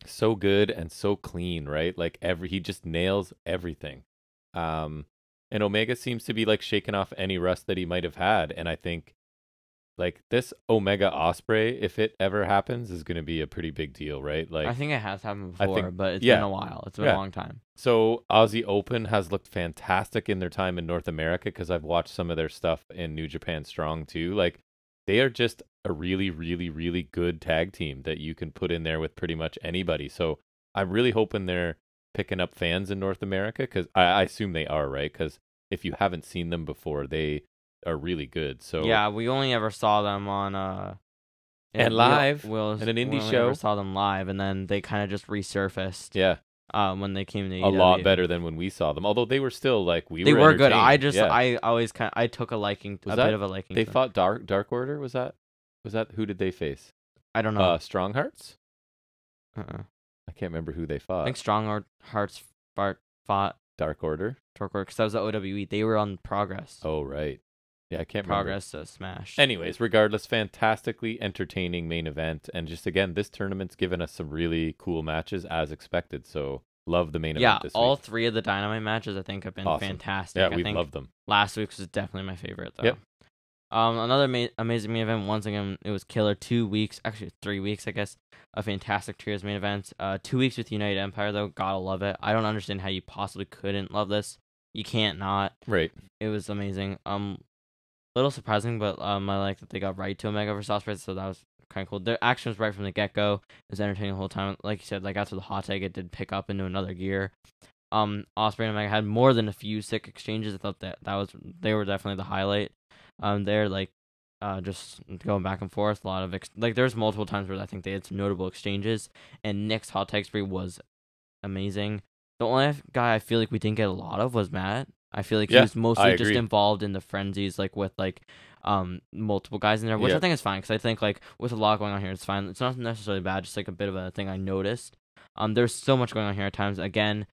A: so good and so clean, right? Like he just nails everything. And Omega seems to be like shaking off any rust that he might have had, and I think like this Omega Ospreay, if it ever happens, is going to be a pretty big deal, right? Like
B: I think it has happened before, but it's been a while. It's been a long time.
A: So Aussie Open has looked fantastic in their time in North America because I've watched some of their stuff in New Japan Strong too. Like they are just a really, really, really good tag team that you can put in there with pretty much anybody. So I'm really hoping they're picking up fans in North America because I assume they are, right? Because if you haven't seen them before, they are really good. So
B: yeah, we only ever saw them on
A: live in an indie show.
B: We saw them live, and then they kind of just resurfaced.
A: Yeah.
B: When they came to
A: a lot better than when we saw them. Although they were still like
B: they were good. I always I took a liking, bit of a liking.
A: They fought Dark Order. Was that who did they face?
B: I don't know.
A: Strong Hearts. I can't remember who they fought.
B: I think Strong Hearts fought
A: Dark Order.
B: Because that was the OWE. They were on Progress.
A: Oh right. Yeah, I can't
B: Progress remember. Smash.
A: Anyways, regardless, fantastically entertaining main event, and just again, this tournament's given us some really cool matches as expected. So love the main event this week.
B: Yeah, all three of the Dynamite matches I think have been fantastic.
A: Yeah, we loved them.
B: Last week's was definitely my favorite though.
A: Yep.
B: Another amazing main event. Once again, it was killer. 2 weeks, actually 3 weeks, I guess. A fantastic trios main event. 2 weeks with United Empire though. Gotta love it. I don't understand how you possibly couldn't love this. You can't not.
A: Right.
B: It was amazing. Little surprising, but I like that they got right to Omega versus Ospreay, so that was kind of cool. Their action was right from the get-go. It was entertaining the whole time. Like you said, like after the hot tag, it did pick up into another gear. Ospreay and Omega had more than a few sick exchanges. I thought they were definitely the highlight. They're like just going back and forth. A lot of there's multiple times where I think they had some notable exchanges, and Nick's hot tag spree was amazing. The only guy I feel like we didn't get a lot of was Matt. I feel like he was mostly just involved in the frenzies, like with multiple guys in there, which I think is fine because I think like with a lot going on here, it's fine. It's not necessarily bad, just like a bit of a thing I noticed. There's so much going on here at times. Again,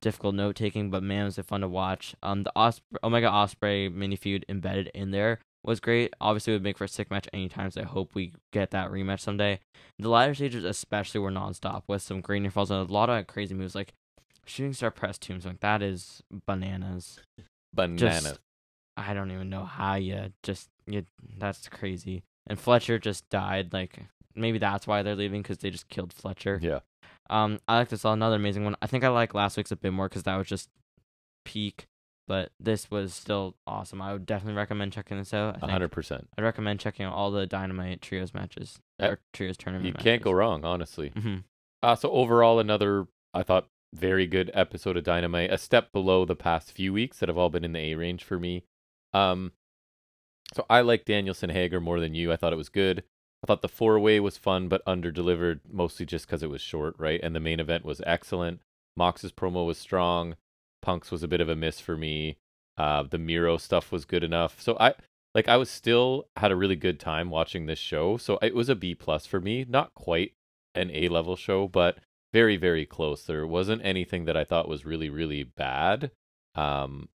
B: difficult note taking, but man, was it fun to watch. The Omega Ospreay mini feud embedded in there was great. Obviously, it would make for a sick match anytime. So I hope we get that rematch someday. The latter stages especially were nonstop with some great near falls and a lot of crazy moves like shooting star press tombstone. That is bananas. I don't even know how that's crazy. And Fletcher just died. Like maybe that's why they're leaving because they just killed Fletcher.
A: Yeah.
B: I like this. Another amazing one. I think I like last week's a bit more because that was just peak. But this was still awesome. I would definitely recommend checking this out.
A: 100%.
B: I'd recommend checking out all the Dynamite trios matches or trios tournament.
A: You can't go wrong, honestly.
B: Mm-hmm.
A: So overall, another I thought very good episode of Dynamite. A step below the past few weeks that have all been in the A range for me. So I like Danielson Hager more than you. I thought it was good. I thought the four-way was fun, but under-delivered, mostly just because it was short, right? And the main event was excellent. Mox's promo was strong. Punk's was a bit of a miss for me. The Miro stuff was good enough. So I was still had a really good time watching this show. So it was a B+ for me. Not quite an A-level show, but very, very close. There wasn't anything that I thought was really, really bad. And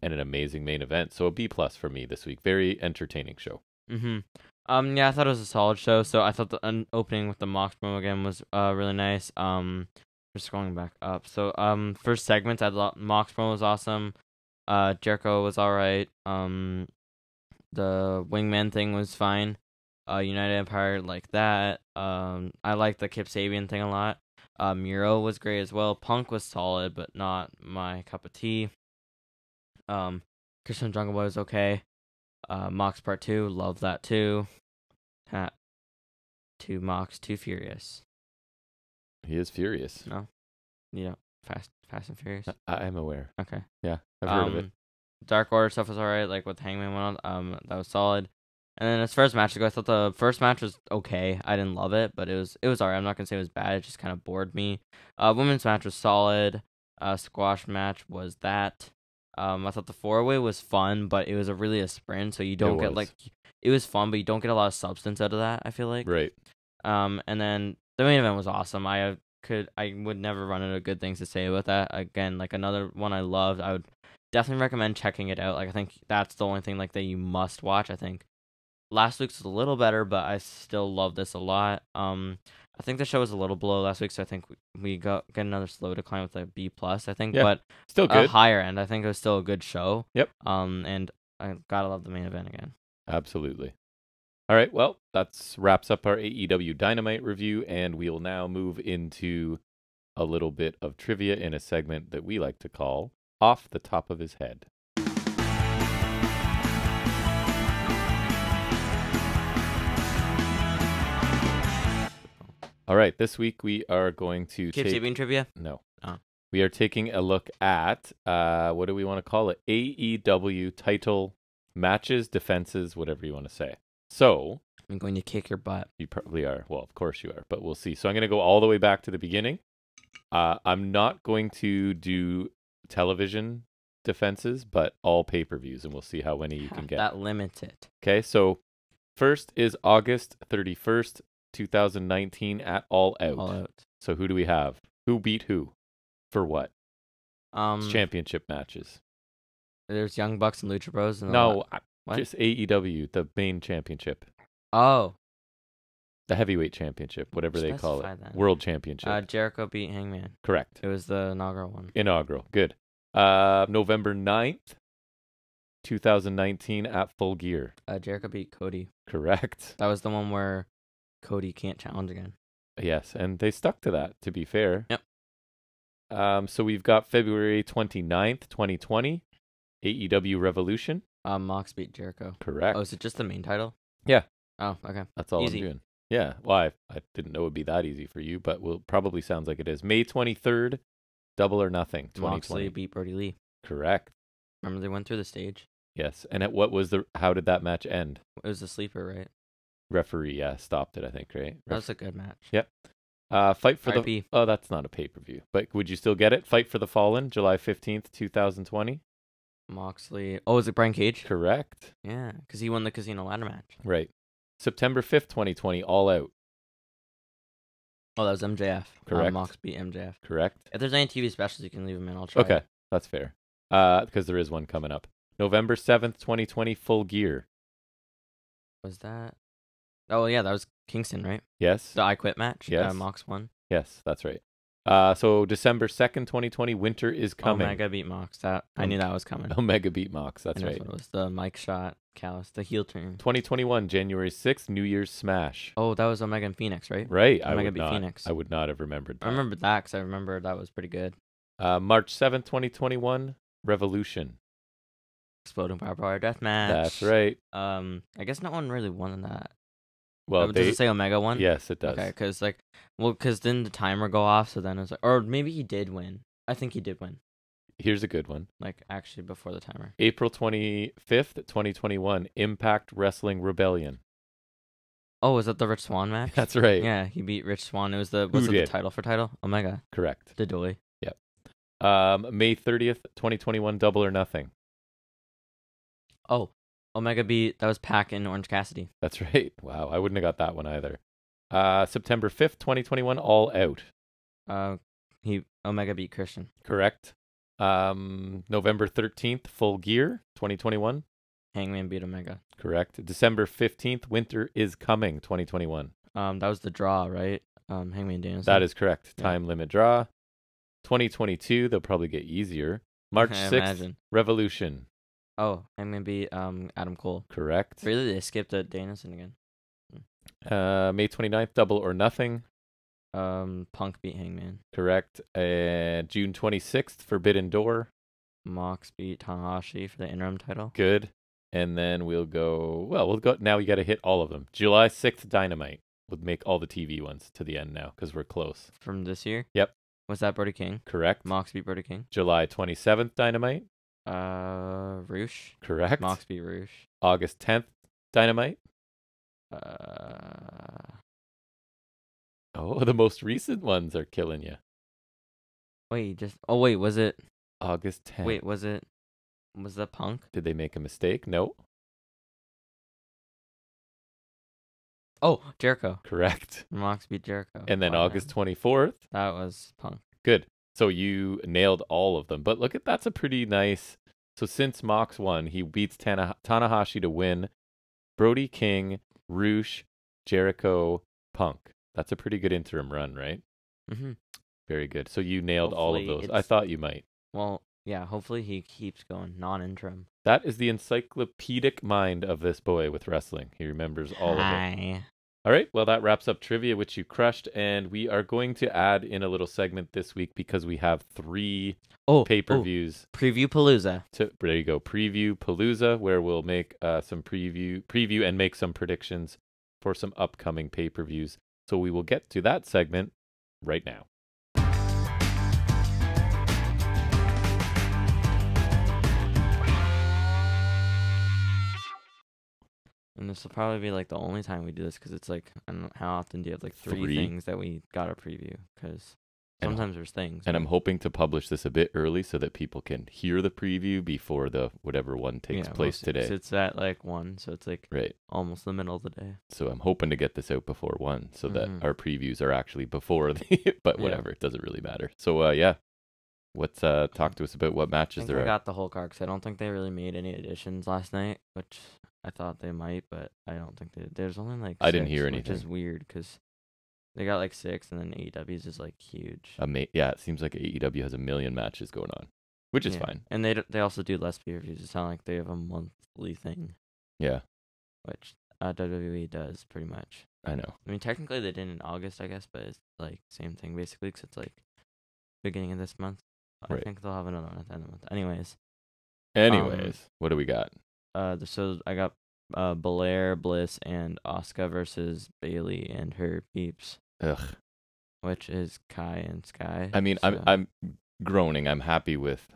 A: an amazing main event. So a B+ for me this week. Very entertaining show.
B: Mm-hmm. Yeah, I thought it was a solid show. So I thought the opening with the Mox promo again was really nice. Just scrolling back up. So first segment, I thought Mox promo was awesome. Jericho was alright. The wingman thing was fine. United Empire like that. I liked the Kip Sabian thing a lot. Miro was great as well. Punk was solid, but not my cup of tea. Christian Jungle Boy was okay. Mox Part 2, love that too. Too Mox, too furious.
A: He is furious.
B: No? Yeah. Fast and Furious.
A: I'm aware.
B: Okay.
A: Yeah, I've heard of it.
B: Dark Order stuff was alright, like with Hangman went on. That was solid. And then as far as matches go, I thought the first match was okay. I didn't love it, but it was alright. I'm not gonna say it was bad. It just kind of bored me. Women's match was solid. Squash match was that. I thought the four-way was fun, but it was really a sprint, so you don't get like it was fun, but you don't get a lot of substance out of that. I feel like.
A: Right.
B: And then the main event was awesome. I would never run out of good things to say about that. Again, like another one I loved. I would definitely recommend checking it out. Like I think that's the only thing like that you must watch. I think last week's was a little better, but I still love this a lot. I think the show was a little below last week, so I think we get another slow decline with a B+. I think,
A: yeah,
B: but
A: still good.
B: Higher end. I think it was still a good show.
A: Yep.
B: And I gotta love the main event again.
A: Absolutely. All right, well, that wraps up our AEW Dynamite review, and we'll now move into a little bit of trivia in a segment that we like to call Off the Top of His Head. All right, this week we are going to
B: Kip Sabian trivia?
A: No.
B: Oh.
A: We are taking a look at, what do we want to call it? AEW title matches, defenses, whatever you want to say. So,
B: I'm going to kick your butt.
A: You probably are. Well, of course you are, but we'll see. So I'm going to go all the way back to the beginning. I'm not going to do television defenses, but all pay-per-views, and we'll see how many you can get.
B: That limits it.
A: Okay, so first is August 31st, 2019 at All Out.
B: All Out.
A: So who do we have? Who beat who? For what?
B: It's
A: championship matches.
B: There's Young Bucks and Lucha Bros. And
A: No,
B: what?
A: Just AEW, the main championship.
B: Oh.
A: The heavyweight championship, whatever they call it.
B: That.
A: World championship.
B: Jericho beat Hangman.
A: Correct.
B: It was the inaugural one.
A: Inaugural. Good. November 9th, 2019 at Full Gear.
B: Jericho beat Cody.
A: Correct.
B: That was the one where Cody can't challenge again.
A: Yes, and they stuck to that, to be fair.
B: Yep.
A: So we've got February 29th, 2020, AEW Revolution.
B: Mox beat Jericho.
A: Correct.
B: Oh, is it just the main title?
A: Yeah.
B: Oh, okay.
A: That's all
B: Easy.
A: I'm doing. Yeah. Well, I didn't know it would be that easy for you, but probably sounds like it is. May 23rd, Double or Nothing, 2020.
B: Moxley beat Brody Lee.
A: Correct.
B: Remember they went through the stage?
A: Yes. And how did that match end?
B: It was a sleeper, right?
A: Referee, yeah, stopped it, I think, right?
B: That was a good match.
A: Yep. Fight for
B: RIP.
A: Oh, that's not a pay-per-view. But would you still get it? Fight for the Fallen, July 15th, 2020.
B: Moxley. Oh, is it Brian Cage?
A: Correct.
B: Yeah, because he won the casino ladder match.
A: Right. September 5th, 2020, All Out.
B: Oh, that was MJF.
A: Correct.
B: Mox beat MJF.
A: Correct.
B: If there's any TV specials, you can leave them in. I'll try.
A: Okay, that's fair. Because there is one coming up. November 7th, 2020, Full Gear.
B: Was that? Oh, yeah, that was Kingston, right?
A: Yes.
B: The I Quit match?
A: Yes.
B: Mox won.
A: Yes, that's right. So December 2nd, 2020, Winter is Coming.
B: Omega beat Mox. I knew that was coming.
A: Omega beat Mox, that's right.
B: What it was the Mike shot, Callus, the heel turn.
A: 2021, January 6th, New Year's Smash.
B: Oh, that was Omega and Phoenix, right?
A: Right.
B: Omega beat Phoenix.
A: I would not have remembered that.
B: I remember that because I remember that was pretty good.
A: March 7th, 2021, Revolution.
B: Exploding Barbed Wire Death Match.
A: That's right.
B: I guess no one really won that.
A: Well,
B: does it say Omega won?
A: Yes, it does.
B: Okay, because didn't the timer go off? So then it was like, or maybe he did win. I think he did win.
A: Here's a good one.
B: Like actually before the timer.
A: April 25th, 2021, Impact Wrestling Rebellion.
B: Oh, was that the Rich Swann match?
A: That's right.
B: Yeah, he beat Rich Swann. It was the
A: did?
B: title for title? Omega.
A: Correct.
B: Dodoi.
A: Yep. May 30th, 2021, Double or Nothing.
B: Oh, Omega beat, that was Pac and Orange Cassidy.
A: That's right. Wow, I wouldn't have got that one either. September 5th, 2021, All Out.
B: Omega beat Christian.
A: Correct. November 13th, Full Gear, 2021.
B: Hangman beat Omega.
A: Correct. December 15th, Winter is Coming, 2021.
B: That was the draw, right? Hangman Danielson.
A: That is correct.
B: Yeah.
A: Time limit draw. 2022, they'll probably get easier. March 6th,
B: imagine.
A: Revolution.
B: Oh, Hangman beat Adam Cole.
A: Correct.
B: Really, they skipped Danielson again.
A: May 29th, Double or Nothing.
B: Punk beat Hangman.
A: Correct. June 26th, Forbidden Door.
B: Mox beat Tanahashi for the interim title.
A: Good. And then we'll go, now you got to hit all of them. July 6th, Dynamite. We'll make all the TV ones to the end now because we're close.
B: From this year?
A: Yep.
B: Was that Brody King?
A: Correct.
B: Mox beat Brody King.
A: July 27th, Dynamite.
B: Roosh.
A: Correct.
B: Mox beat Roosh.
A: August 10th, Dynamite. Oh, the most recent ones are killing you.
B: Wait, was it?
A: August 10th.
B: Wait, was that Punk?
A: Did they make a mistake? No.
B: Oh, Jericho.
A: Correct.
B: Mox beat Jericho.
A: And then
B: Oh,
A: August
B: man.
A: 24th.
B: That was Punk.
A: Good. So you nailed all of them. But look at that's a pretty nice. So since Mox won, he beats Tanahashi to win. Brody King, Roosh, Jericho, Punk. That's a pretty good interim run, right?
B: Mm-hmm.
A: Very good. So you nailed all of
B: Hopefully
A: those. I thought you might.
B: Well, yeah, hopefully he keeps going non-interim.
A: That is the encyclopedic mind of this boy with wrestling. He remembers all of it. All right, well, that wraps up trivia, which you crushed, and we are going to add in a little segment this week because we have 3 pay-per-views.
B: Previewpalooza.
A: There you go, Previewpalooza, where we'll make some preview and make some predictions for some upcoming pay-per-views. So we will get to that segment right now.
B: And this will probably be like the only time we do this because it's like, I don't know, how often do you have like three things that we got to preview? Because sometimes there's things.
A: And I'm hoping to publish this a bit early so that people can hear the preview before the whatever one takes place today.
B: So it's at like 1, so it's like almost the middle of the day.
A: So I'm hoping to get this out before 1 so that our previews are actually before the, but whatever, it doesn't really matter. So what's talk to us about what matches there are.
B: I got the whole card because I don't think they really made any additions last night, which I thought they might, but I don't think they did. There's only like 6,
A: I didn't hear anything.
B: Which is weird because they got like 6 and then AEW is just like huge.
A: It seems like AEW has a million matches going on, which is fine.
B: And they also do less pay-per-views. It's not like they have a monthly thing.
A: Yeah.
B: Which WWE does pretty much.
A: I know.
B: I mean, technically they did in August, I guess, but it's like same thing basically because it's like beginning of this month. I think they'll have another one at the end of the month. Anyways,
A: what do we got?
B: So I got Belair, Bliss, and Asuka versus Bailey and her peeps.
A: Ugh.
B: Which is Kai and Sky.
A: I mean, so. I'm groaning. I'm happy with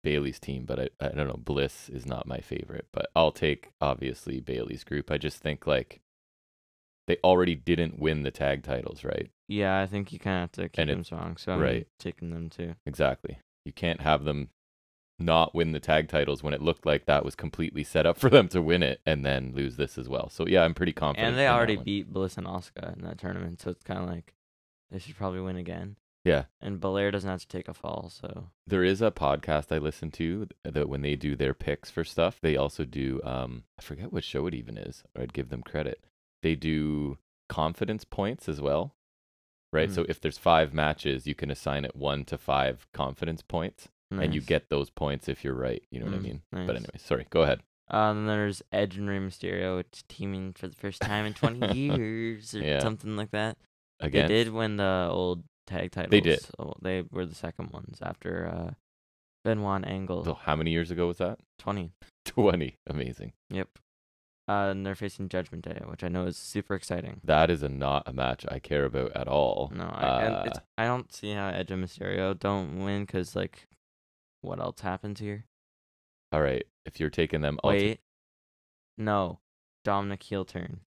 A: Bailey's team, but I don't know. Bliss is not my favorite, but I'll take obviously Bailey's group. I just think like they already didn't win the tag titles, right?
B: Yeah, I think you kind of have to keep them strong. So I'm taking them too.
A: Exactly. You can't have them not win the tag titles when it looked like that was completely set up for them to win it and then lose this as well. So yeah, I'm pretty confident.
B: And they already beat Bliss and Asuka in that tournament, so it's kind of like they should probably win again.
A: Yeah.
B: And Belair doesn't have to take a fall, so.
A: There is a podcast I listen to that when they do their picks for stuff, they also do, I forget what show it even is, or I'd give them credit. They do confidence points as well, right? So if there's 5 matches, you can assign it 1 to 5 confidence points, and you get those points if you're right. You know what I mean? Nice. But anyway, sorry, go ahead.
B: Then there's Edge and Rey Mysterio. It's teaming for the first time in 20 years or something like that. Again, they did win the old tag titles.
A: They did.
B: So they were the second ones after Benoit and Angle.
A: So how many years ago was that?
B: 20.
A: 20. Amazing.
B: Yep. And they're facing Judgment Day, which I know is super exciting.
A: That is not a match I care about at all.
B: No, I don't see how Edge and Mysterio don't win because, like, what else happens here?
A: All right. If you're taking them...
B: No. Dominic heel turn.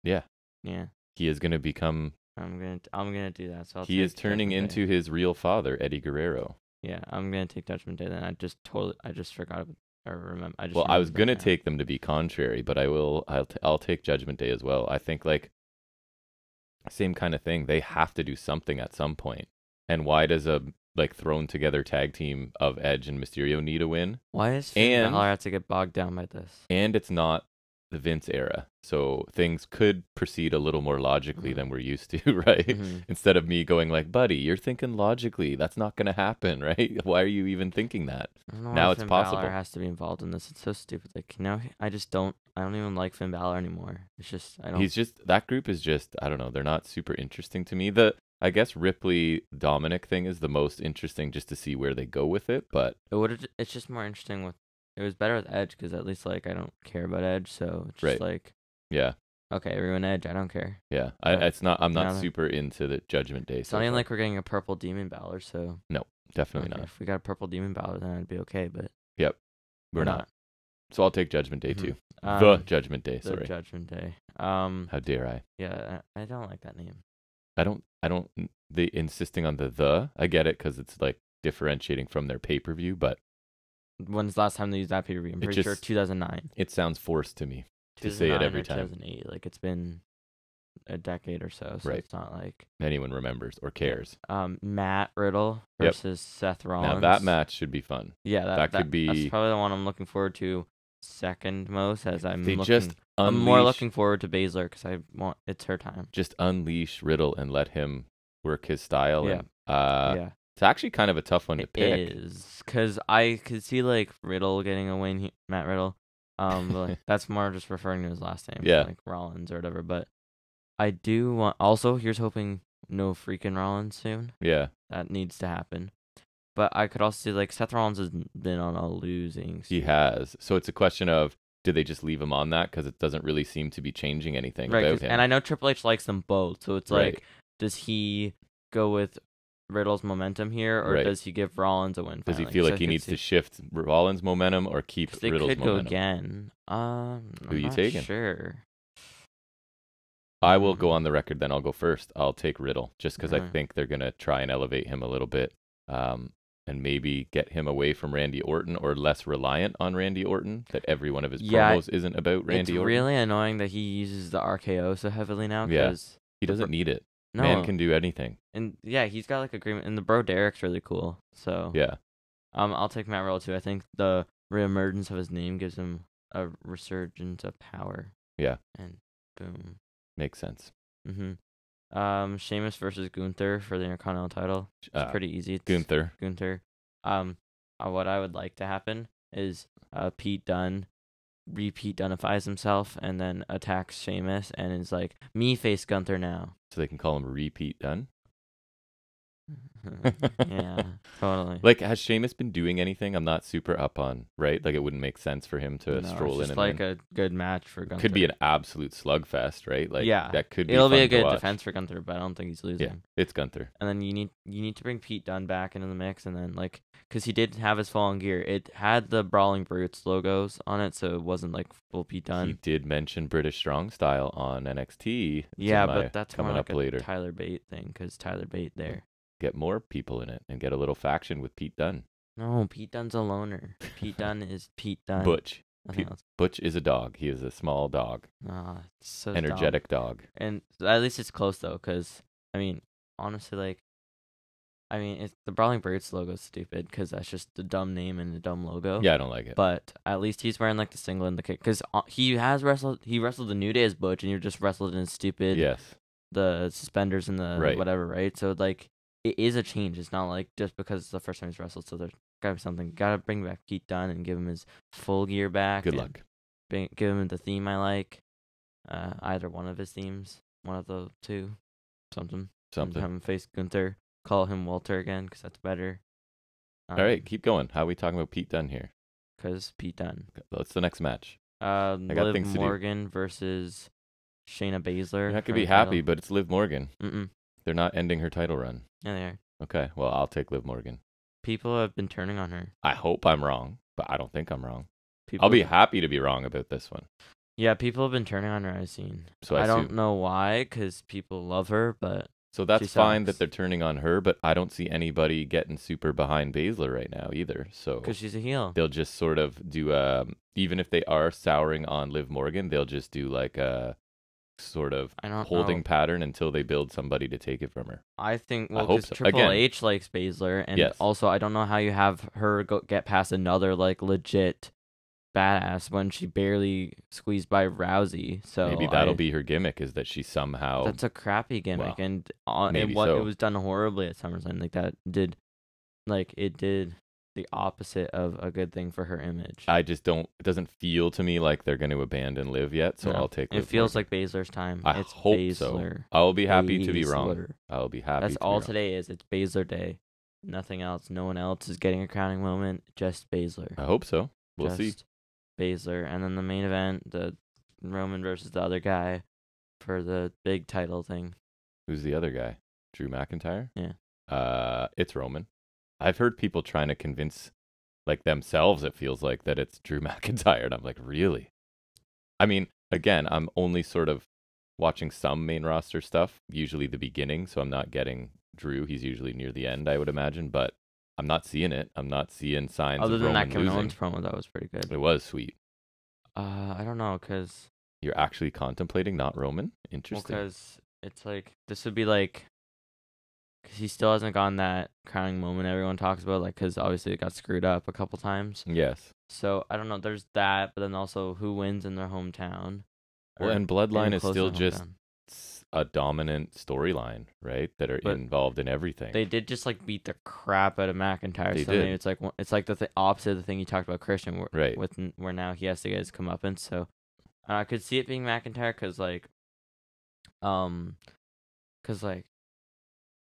A: Yeah.
B: Yeah.
A: He is going to become...
B: I'm gonna do that. So
A: he is turning into his real father, Eddie Guerrero.
B: Yeah, I'm gonna take Judgment Day. Then I just forgot or remember.
A: I was gonna take them to be contrary, but I'll take Judgment Day as well. I think like same kind of thing. They have to do something at some point. And why does a like thrown together tag team of Edge and Mysterio need a win?
B: Why does Finn Balor have to get bogged down by this?
A: And it's not the Vince era, so things could proceed a little more logically than we're used to, right? Instead of me going like, buddy, you're thinking logically, that's not going to happen, right? Why are you even thinking that? Now it's possible.
B: Balor has to be involved in this. It's so stupid. Like now I don't even like Finn Balor anymore. It's just
A: that group is just, I don't know, they're not super interesting to me. I guess Ripley Dominic thing is the most interesting, just to see where they go with it, but
B: it's just more interesting with... It was better with Edge because at least like I don't care about Edge, so it's just like,
A: yeah,
B: okay, everyone Edge, I don't care.
A: Yeah, I'm not super into the Judgment Day.
B: It's not even like we're getting a purple Demon Balor, so
A: no, definitely not.
B: If we got a purple Demon Balor, then I'd be okay, but
A: yep, we're not. So I'll take Judgment Day too. Judgment Day. Sorry,
B: the Judgment Day.
A: How dare I?
B: Yeah, I don't like that name.
A: I don't. They insisting on the. I get it because it's like differentiating from their pay-per-view, but.
B: When's the last time they used that pay-per-view? I'm pretty sure 2009.
A: It sounds forced to me to say it every time.
B: 2008. Like it's been a decade or so. So it's not like
A: anyone remembers or cares.
B: Matt Riddle versus Seth Rollins.
A: Now that match should be fun.
B: Yeah, that could
A: be.
B: That's probably the one I'm looking forward to second most. As I'm
A: I'm
B: more looking forward to Baszler because it's her time.
A: Just unleash Riddle and let him work his style.
B: Yeah.
A: And, it's actually kind of a tough one to pick.
B: It is, because I could see, like, Riddle getting a win, Matt Riddle. But, like, that's more just referring to his last name.
A: Yeah.
B: Like, Rollins or whatever. But I do want... Also, here's hoping no freaking Rollins soon.
A: Yeah.
B: That needs to happen. But I could also see, like, Seth Rollins has been on a losing streak.
A: He has. So it's a question of, do they just leave him on that? Because it doesn't really seem to be changing anything about him.
B: And I know Triple H likes them both. So it's like, does he go with Riddle's momentum here, or does he give Rollins a win?
A: Does he feel like he needs to shift Rollins' momentum or keep Riddle's momentum?
B: They could go again.
A: Who are you taking?
B: Sure.
A: I will go on the record. Then I'll go first. I'll take Riddle just because I think they're gonna try and elevate him a little bit, and maybe get him away from Randy Orton or less reliant on Randy Orton. That every one of his promos isn't about Randy Orton.
B: It's really annoying that he uses the RKO so heavily now.
A: He doesn't need it.
B: No.
A: Man can do anything.
B: And he's got like agreement, and the Bro Derek's really cool. So I'll take Matt Riddle too. I think the reemergence of his name gives him a resurgence of power.
A: Yeah.
B: And boom.
A: Makes sense.
B: Sheamus versus Gunther for the Intercontinental title. It's pretty easy.
A: Gunther.
B: What I would like to happen is Pete Dunne Dunnifies himself and then attacks Sheamus and is like, me face Gunther now.
A: So they can call him Repeat Dunne?
B: Yeah, totally.
A: Like, has Sheamus been doing anything? I'm not super up on, right? Like, it wouldn't make sense for him to stroll in and
B: like
A: win.
B: a good match for Gunther.
A: Could be an absolute slugfest, right? Like, that could be
B: It'll
A: fun
B: be a good
A: to watch.
B: defense for Gunther, but I don't think he's losing.
A: Yeah, it's Gunther.
B: And then you need to bring Pete Dunne back into the mix, and then like, because he did have his fallen gear, it had the Brawling Brutes logos on it, so it wasn't like full Pete Dunne.
A: He did mention British Strong Style on NXT.
B: Yeah, but that's
A: coming
B: more like
A: up later.
B: Tyler Bate thing, because Tyler Bate there.
A: Get more people in it and get a little faction with Pete Dunne.
B: No, Pete Dunne's a loner. Pete Dunne is Pete Dunne.
A: Butch. Butch is a dog. He is a small dog.
B: So
A: energetic dog.
B: And at least it's close though, because I mean, honestly, like, it's the Brawling Brutes logo is stupid because that's just the dumb name and the dumb logo.
A: Yeah, I don't like it.
B: But at least he's wearing like the singlet and the kick, because he wrestled the New Day as Butch, and you just wrestled in stupid the suspenders and the whatever, right? So like, it is a change. It's not like just because it's the first time he's wrestled, so there's gotta be something. Gotta bring back Pete Dunne and give him his full gear back.
A: Good luck.
B: Give him the theme I like. Either one of his themes, one of the two, something. Have him face Gunther. Call him Walter again, because that's better.
A: All right, keep going. How are we talking about Pete Dunne here?
B: Because Pete Dunne.
A: What's the next match?
B: I got Liv Morgan versus Shayna Baszler.
A: You're not gonna be happy, but it's Liv Morgan.
B: Mm-mm.
A: They're not ending her title run.
B: Yeah, they are.
A: Okay, well, I'll take Liv Morgan.
B: People have been turning on her.
A: I hope I'm wrong, but I don't think I'm wrong. I'll be happy to be wrong about this one.
B: Yeah, people have been turning on her, I've seen.
A: So
B: I don't know why, because people love her, but
A: So that's fine that
B: sucks.
A: they're turning on her, but I don't see anybody getting super behind Baszler right now either. So
B: because she's a heel.
A: they'll just sort of do even if they are souring on Liv Morgan, they'll just do like a sort of
B: I don't
A: holding
B: know.
A: pattern until they build somebody to take it from her.
B: I think,
A: I
B: well,
A: hope
B: because
A: so.
B: Triple
A: Again.
B: H likes Baszler, and
A: Yes.
B: also I don't know how you have her get past another like legit badass when she barely squeezed by Rousey. So
A: Maybe that'll be her gimmick, is that she somehow.
B: That's a crappy gimmick,
A: Well,
B: and
A: maybe
B: it
A: so.
B: was done horribly at SummerSlam. It did the opposite of a good thing for her image.
A: I just don't. It doesn't feel to me like they're going to abandon Liv yet, so
B: No,
A: I'll take.
B: It
A: Liv
B: feels
A: Morgan.
B: like Baszler's time.
A: I
B: It's
A: hope
B: Baszler.
A: so. I will be happy to be wrong.
B: Baszler.
A: I will be happy.
B: That's
A: to
B: all
A: be wrong.
B: today is. It's Baszler Day. Nothing else. No one else is getting a crowning moment. Just Baszler.
A: I hope so. We'll
B: just
A: see.
B: Baszler, and then the main event, the Roman versus the other guy for the big title thing.
A: Who's the other guy? Drew McIntyre?
B: Yeah.
A: It's Roman. I've heard people trying to convince, like themselves, it feels like, that it's Drew McIntyre, and I'm like, really? I mean, again, I'm only sort of watching some main roster stuff, usually the beginning, so I'm not getting Drew. He's usually near the end, I would imagine, but I'm not seeing it. I'm not seeing signs
B: Other
A: of
B: than
A: Roman
B: that Kevin
A: losing.
B: Owens promo, that was pretty good.
A: It was sweet.
B: I don't know, because
A: You're actually contemplating not Roman? Interesting.
B: because it's like this would be like, because he still hasn't gotten that crowning moment everyone talks about, like, because obviously it got screwed up a couple times.
A: Yes.
B: So I don't know. There's that, but then also who wins in their hometown.
A: Well,
B: or
A: and Bloodline is
B: close to
A: still
B: their
A: just
B: hometown.
A: a dominant storyline, right? That are
B: But
A: involved in everything.
B: They did just like beat the crap out of McIntyre.
A: They
B: So
A: did.
B: maybe it's like the opposite of the thing you talked about Christian,
A: Right.
B: where now he has to get his comeuppance. So I could see it being McIntyre because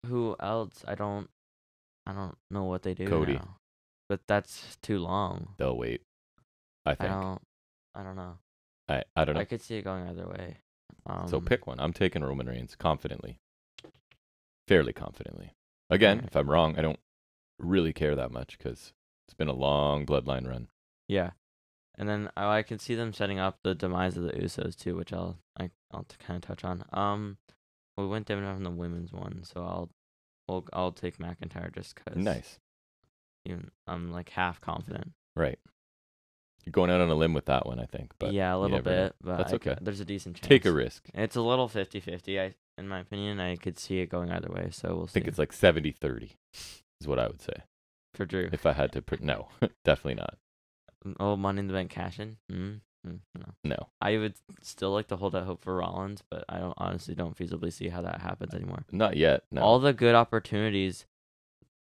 B: who else? I don't know what they do.
A: Cody.
B: now. But that's too long.
A: They'll wait. I think.
B: I don't know.
A: I don't know.
B: I could see it going either way.
A: So pick one. I'm taking Roman Reigns confidently. Fairly confidently. Again,
B: Alright.
A: if I'm wrong, I don't really care that much because it's been a long Bloodline run.
B: Yeah. And then I can see them setting up the demise of the Usos too, which I'll kind of touch on. We went down on the women's one, so I'll take McIntyre just because.
A: Nice.
B: I'm like half confident.
A: Right. You're going out on a limb with that one, I think. But
B: yeah, a little bit, but
A: that's okay.
B: There's a decent chance.
A: Take a risk.
B: It's a little 50-50, in my opinion. I could see it going either way, so we'll see.
A: I think it's like 70-30 is what I would say.
B: For Drew.
A: If I had to no, definitely not.
B: Oh, Money in the Bank cash in? No.
A: No.
B: I would still like to hold out hope for Rollins, but I honestly don't feasibly see how that happens anymore.
A: Not yet. No.
B: All the good opportunities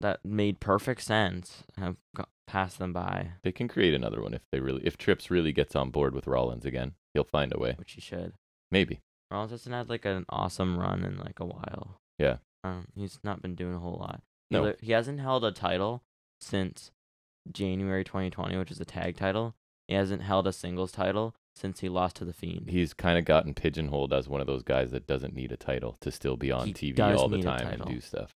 B: that made perfect sense have passed them by.
A: They can create another one if Trips really gets on board with Rollins again. He'll find a way.
B: Which he should.
A: Maybe.
B: Rollins hasn't had like an awesome run in like a while.
A: Yeah.
B: He's not been doing a whole lot.
A: No.
B: He hasn't held a title since January 2020, which is a tag title. He hasn't held a singles title since he lost to The Fiend.
A: He's kind of gotten pigeonholed as one of those guys that doesn't need a title to still be on TV all the time and do stuff.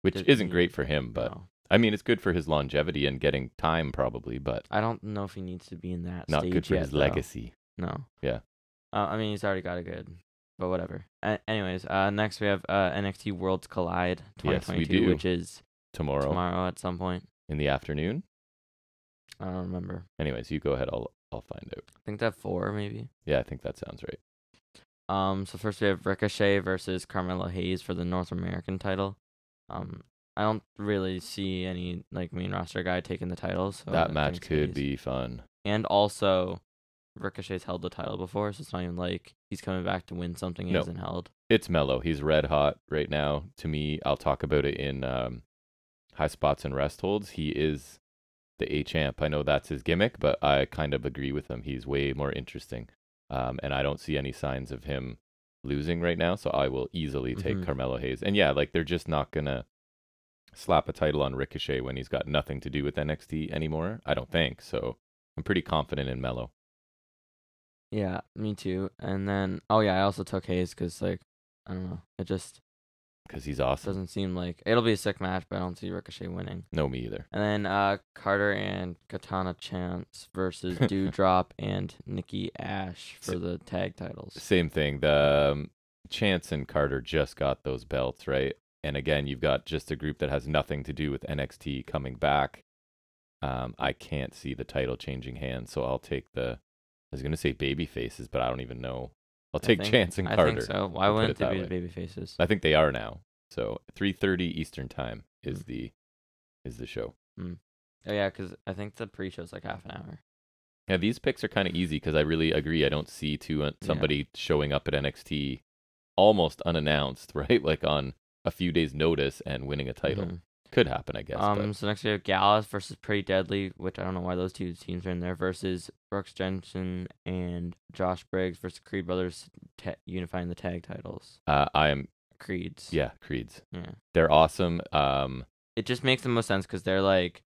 A: Which isn't great for him, but
B: no.
A: I mean, it's good for his longevity and getting time probably, but
B: I don't know if he needs to be in that
A: not
B: stage
A: good for
B: yet,
A: his
B: though.
A: legacy.
B: No.
A: Yeah.
B: I mean, he's already got a good, but whatever. Anyways, next we have NXT Worlds Collide 2022,
A: yes, we do.
B: which is tomorrow at some point
A: in the afternoon.
B: I don't remember.
A: Anyways, you go ahead. I'll find out.
B: I think that 4 maybe.
A: Yeah, I think that sounds right.
B: So first we have Ricochet versus Carmelo Hayes for the North American title. I don't really see any like main roster guy taking the title. So
A: that match could be fun.
B: And also, Ricochet's held the title before, so it's not even like he's coming back to win something he hasn't held.
A: It's Mello. He's red hot right now. To me, I'll talk about it in Highspots and Restholds. He is the A-champ. I know that's his gimmick, but I kind of agree with him. He's way more interesting. And I don't see any signs of him losing right now, so I will easily take Carmelo Hayes. And yeah, like they're just not going to slap a title on Ricochet when he's got nothing to do with NXT anymore. I don't think. So I'm pretty confident in Mello.
B: Yeah, me too. And then, I also took Hayes because, like, I don't know.
A: because he's awesome.
B: Doesn't seem like it'll be a sick match, but I don't see Ricochet winning.
A: No, me either.
B: And then Carter and Katana Chance versus Dewdrop and Nikki Ash for the tag titles.
A: Same thing. The Chance and Carter just got those belts, right? And again, you've got just a group that has nothing to do with NXT coming back. I can't see the title changing hands, so I'll take I was going to say baby faces, but I don't even know. I'll take Chance and Carter.
B: I think so. Why wouldn't they be the baby faces?
A: I think they are now. So 3:30 Eastern time is the show.
B: Oh yeah, because I think the pre-show's like half an hour.
A: Yeah, these picks are kind of easy because I really agree. I don't see somebody showing up at NXT almost unannounced, right? Like on a few days' notice and winning a title. Could happen, I guess.
B: So next we have Gallus versus Pretty Deadly, which I don't know why those two teams are in there, versus Brooks Jensen and Josh Briggs versus Creed Brothers unifying the tag titles.
A: I am
B: Creeds.
A: Yeah, Creeds.
B: Yeah.
A: They're awesome.
B: It just makes the most sense because they're like,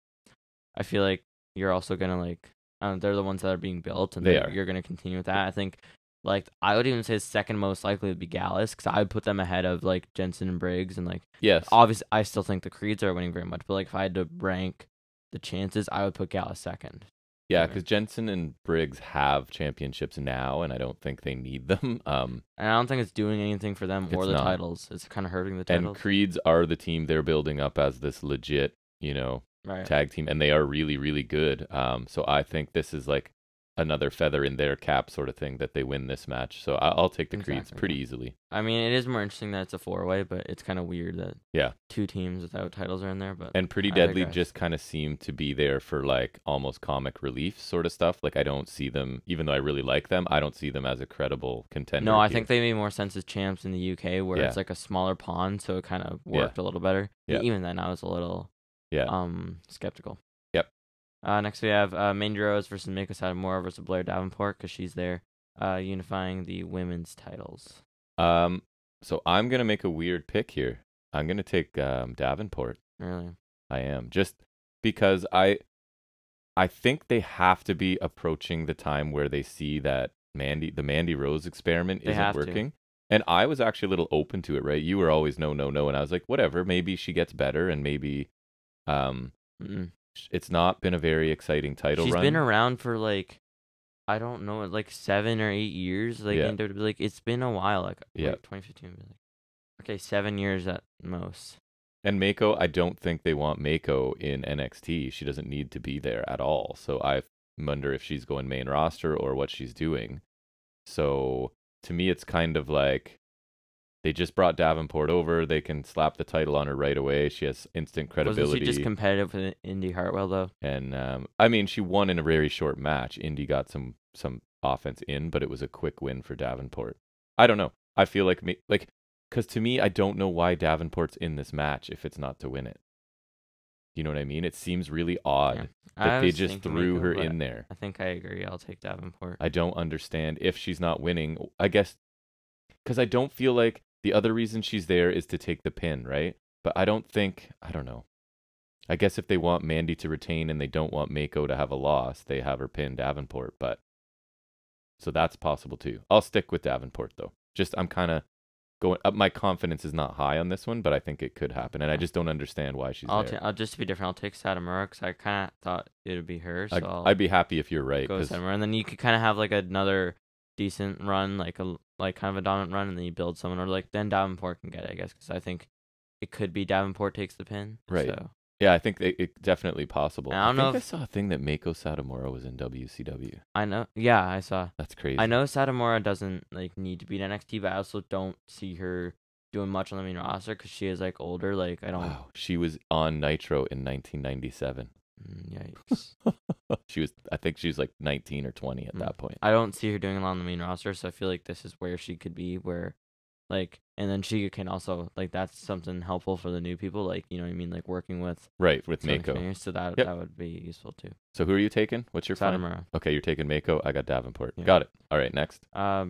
B: I feel like you're also gonna like, they're the ones that are being built, and you're gonna continue with that. I think. Like, I would even say the second most likely would be Gallus, because I would put them ahead of, like, Jensen and Briggs. And, like,
A: yes,
B: obviously, I still think the Creeds are winning very much. But, like, if I had to rank the chances, I would put Gallus second.
A: Yeah, because Jensen and Briggs have championships now, and I don't think they need them.
B: And I don't think it's doing anything for them or the titles. It's kind of hurting the titles.
A: And Creeds are the team they're building up as this legit, tag team. And they are really, really good. So I think this is, like, another feather in their cap sort of thing that they win this match. So I'll take the Creeds pretty easily.
B: I mean, it is more interesting that it's a 4-way, but it's kind of weird that two teams without titles are in there. But
A: Pretty Deadly just kind of seem to be there for like almost comic relief sort of stuff. Like I don't see them, even though I really like them, I don't see them as a credible contender.
B: No, I think they made more sense as champs in the UK where it's like a smaller pond, so it kind of worked a little better. Yeah. Even then, I was a little skeptical. Next we have Mandy Rose versus Mako Satomura versus Blair Davenport because she's there unifying the women's titles.
A: So I'm going to make a weird pick here. I'm going to take Davenport.
B: Really?
A: I am. Just because I think they have to be approaching the time where they see that the Mandy Rose experiment isn't working. And I was actually a little open to it, right? You were always no. And I was like, whatever, maybe she gets better and maybe it's not been a very exciting title run.
B: She's been around for like, I don't know, like 7 or 8 years. Like, like it's been a while. Like 2015. Like, okay, 7 years at most.
A: And Mako, I don't think they want Mako in NXT. She doesn't need to be there at all. So I wonder if she's going main roster or what she's doing. So to me, it's kind of like they just brought Davenport over. They can slap the title on her right away. She has instant credibility.
B: Wasn't she just competitive with Indy Hartwell, though?
A: And, I mean, she won in a very short match. Indy got some offense in, but it was a quick win for Davenport. I don't know. I feel like, because to me, I don't know why Davenport's in this match if it's not to win it. You know what I mean? It seems really odd that they just threw her in there.
B: I think I agree. I'll take Davenport.
A: I don't understand if she's not winning. I guess, because I don't feel like the other reason she's there is to take the pin, right? But I don't know. I guess if they want Mandy to retain and they don't want Mako to have a loss, they have her pin Davenport. But so that's possible too. I'll stick with Davenport though. Just I'm kind of going up. My confidence is not high on this one, but I think it could happen, and I just don't understand why she's there.
B: I'll just to be different. I'll take Satomura because I kind of thought it would be her. So
A: I'd be happy if you're right.
B: Go Satomura, and then you could kind of have like another decent run, like kind of a dominant run, and then you build someone, or like then Davenport can get it, I guess, because I think it could be Davenport takes the pin.
A: Right.
B: So.
A: Yeah, I think it's definitely possible.
B: I
A: think I saw a thing that Mako Satomura was in WCW.
B: I know. Yeah, I saw.
A: That's crazy.
B: I know Satomura doesn't like need to be in NXT, but I also don't see her doing much on the main roster because she is like older. Like I don't.
A: Wow, she was on Nitro in 1997.
B: Yikes.
A: I think she was like 19 or 20 at that point.
B: I don't see her doing a lot on the main roster, so I feel like this is where she could be, where like, and then she can also like that's something helpful for the new people, like, you know what I mean, like working with
A: Mako.
B: So that would be useful too.
A: So who are you taking? What's your
B: Satomura?
A: Okay, you're taking Mako. I got Davenport. Yeah. Got it. All right, next.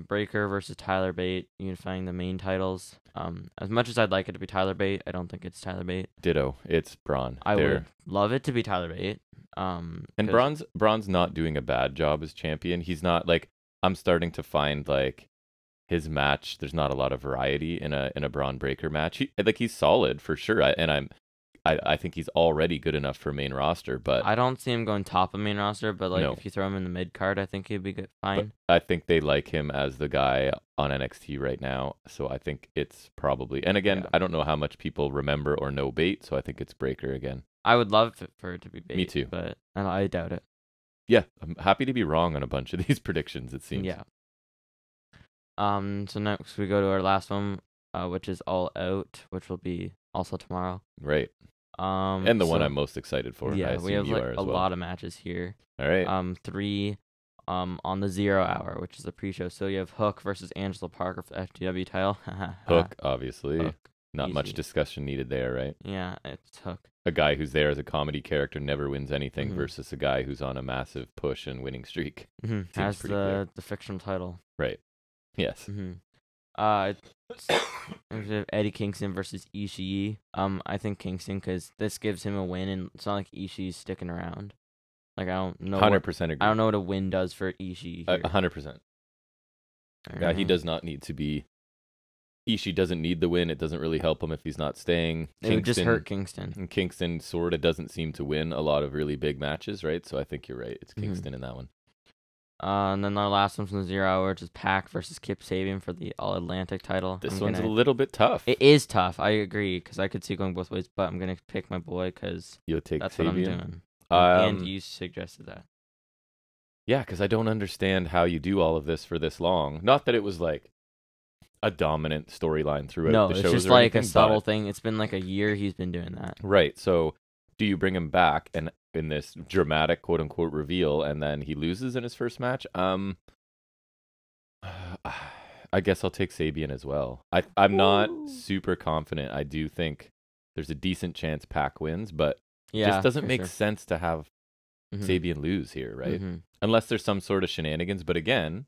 B: Breaker versus Tyler Bate unifying the main titles. As much as I'd like it to be Tyler Bate, I don't think it's Tyler Bate.
A: Ditto. It's Braun.
B: I would love it to be Tyler Bate.
A: And Braun's not doing a bad job as champion. He's not like, I'm starting to find like his match, there's not a lot of variety in a Braun Breaker match. He's solid for sure, I think he's already good enough for main roster, but
B: I don't see him going top of main roster, but like
A: No.
B: if you throw him in the mid card, I think he'd be good, fine.
A: I think they like him as the guy on NXT right now, so I think it's probably. And again,
B: Yeah.
A: I don't know how much people remember or know Bate, so I think it's Breaker again.
B: I would love for it to be Bate.
A: Me too.
B: But I doubt it.
A: Yeah, I'm happy to be wrong on a bunch of these predictions. It seems.
B: Yeah. So next we go to our last one, which is All Out, which will be also tomorrow.
A: Right. And the one
B: so-
A: I'm most excited for. I
B: Yeah,
A: assume
B: we have
A: you
B: like
A: are as
B: a
A: well.
B: lot of matches here.
A: All right.
B: 3 on the 0 hour, which is the pre-show. So you have Hook versus Angela Parker for the FTW title.
A: Hook, obviously.
B: Hook.
A: Not much
B: Easy.
A: discussion needed there, right?
B: Yeah, it's Hook.
A: A guy who's there as a comedy character never wins anything
B: Mhm.
A: versus a guy who's on a massive push and winning streak.
B: Has
A: pretty clear.
B: the fictional title.
A: Right. Yes.
B: We have Eddie Kingston versus Ishii. I think Kingston because this gives him a win, and it's not like Ishii's sticking around. Like I don't know.
A: 100% agree.
B: I don't know what a win does for Ishii. Here.
A: 100%. Yeah, he does not need to be. Ishii doesn't need the win. It doesn't really help him if he's not staying.
B: It would just hurt Kingston.
A: And Kingston sort of doesn't seem to win a lot of really big matches, right? So I think you're right. It's
B: Mhm.
A: Kingston in that one.
B: And then our last one from the 0 hour, which is Pac versus Kip Sabian for the All Atlantic title.
A: This one's a little bit tough.
B: It is tough. I agree because I could see it going both ways, but I'm gonna pick my boy because
A: You'll take
B: that's
A: Sabian.
B: what I'm doing. And you suggested that.
A: Yeah, because I don't understand how you do all of this for this long. Not that it was like a dominant storyline throughout
B: No,
A: the
B: it's
A: shows
B: just
A: or
B: like a
A: anything,
B: subtle
A: but-
B: thing. It's been like a year he's been doing that.
A: Right. So do you bring him back and in this dramatic quote unquote reveal and then he loses in his first match? I guess I'll take Sabian as well. I'm not super confident. I do think there's a decent chance Pac wins, but
B: Yeah,
A: it just doesn't
B: for
A: make
B: sure.
A: sense to have
B: Mhm.
A: Sabian lose here, right?
B: Mhm.
A: Unless there's some sort of shenanigans. But again,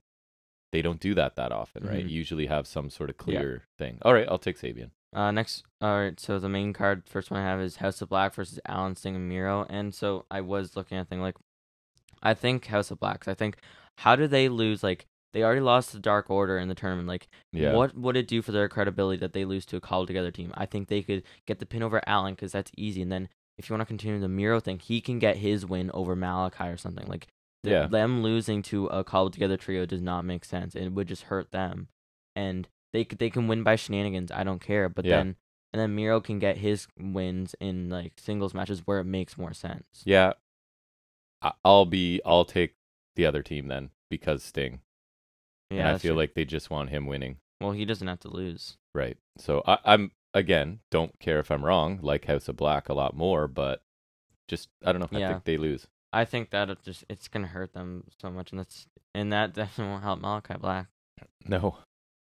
A: they don't do that often, right?
B: Mhm.
A: You usually have some sort of clear thing. All right, I'll take Sabian.
B: Next, all right. So the main card, first one I have is House of Black versus Alan Singh and Miro. And so I was looking at thing like, I think House of Black. 'Cause I think, how did they lose? Like they already lost to Dark Order in the tournament. Like,
A: Yeah.
B: what would it do for their credibility that they lose to a cobbled together team? I think they could get the pin over Alan because that's easy. And then if you want to continue the Miro thing, he can get his win over Malachi or something. Like,
A: Yeah.
B: them losing to a cobbled together trio does not make sense. It would just hurt them. And they can win by shenanigans. I don't care. But
A: Yeah.
B: then Miro can get his wins in like singles matches where it makes more sense.
A: Yeah. I'll take the other team then because Sting.
B: Yeah,
A: And I
B: that's
A: feel
B: true.
A: like they just want him winning.
B: Well, he doesn't have to lose.
A: Right. So I'm again, don't care if I'm wrong, like House of Black a lot more, but just I don't know. I
B: Yeah.
A: think they lose.
B: I think that it's gonna hurt them so much, and that definitely won't help Malachi Black.
A: No.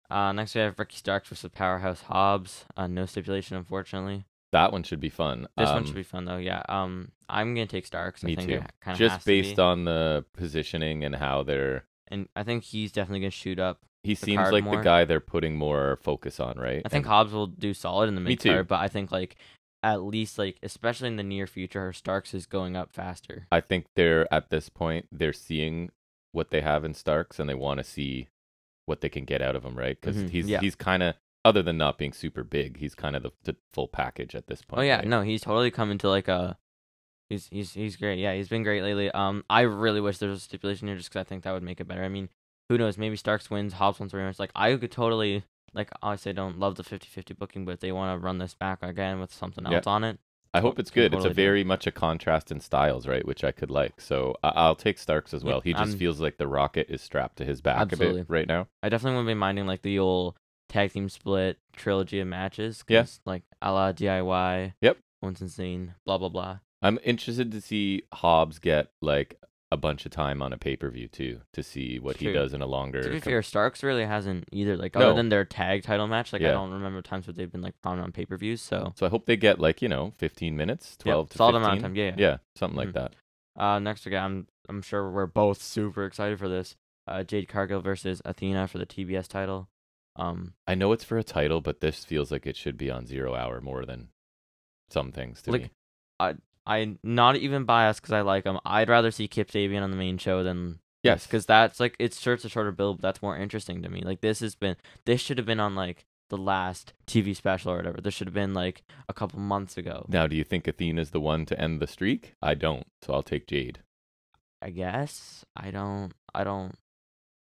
B: Next we have Ricky Starks versus Powerhouse Hobbs. No stipulation, unfortunately.
A: That one should be fun.
B: This one should be fun though. Yeah. I'm gonna take Starks.
A: Me
B: I think
A: too.
B: It kind of
A: Just based on the positioning and how they're.
B: and I think he's definitely gonna shoot up.
A: He
B: the
A: seems
B: card
A: like
B: more.
A: the guy they're putting more focus on, right?
B: I think
A: And
B: Hobbs will do solid in the
A: Me
B: mid
A: too.
B: card, but I think like at least like especially in the near future, Starks is going up faster.
A: I think they're at this point they're seeing what they have in Starks and they want to see what they can get out of him, right? Because
B: Mhm.
A: he's
B: Yeah.
A: he's kind of other than not being super big, he's kind of the full package at this point.
B: Oh yeah,
A: right?
B: no, he's totally come into like a. He's great. Yeah, he's been great lately. I really wish there was a stipulation here just because I think that would make it better. I mean, who knows? Maybe Starks wins, Hobbs wins rematch. Like I could totally like obviously I don't love the 50-50 booking, but if they want to run this back again with something
A: Yeah.
B: else on it.
A: I hope it's
B: can
A: good. It's a
B: totally do it.
A: very much a contrast in styles, right? Which I could like. So I'll take Starks as well. He just
B: I'm-
A: feels like the rocket is strapped to his back a
B: Absolutely.
A: bit right now.
B: I definitely wouldn't be minding like the old tag team split trilogy of matches.
A: Yeah.
B: 'Cause, like a la DIY.
A: Yep.
B: Once Insane. Blah blah blah.
A: I'm interested to see Hobbs get like a bunch of time on a pay-per-view too, to see what he
B: True.
A: does in a longer.
B: To be fair, Starks really hasn't either. Like
A: No.
B: other than their tag title match, like I
A: Yeah.
B: don't remember times where they've been like prominent on pay-per-views. So
A: So I hope they get like 15 minutes, 12 to
B: solid
A: 15.
B: amount of time. Yeah.
A: Yeah, something like
B: Mhm.
A: that.
B: Next again, I'm sure we're both super excited for this. Jade Cargill versus Athena for the TBS title.
A: I know it's for a title, but this feels like it should be on 0 hour more than some things to me.
B: I'm not even biased because I like him. I'd rather see Kip Sabian on the main show than
A: Yes.
B: because that's like it's sure it's a shorter build, but that's more interesting to me. Like this should have been on like the last TV special or whatever. This should have been like a couple months ago.
A: Now, do you think Athena's the one to end the streak? I don't, so I'll take Jade.
B: I guess I don't.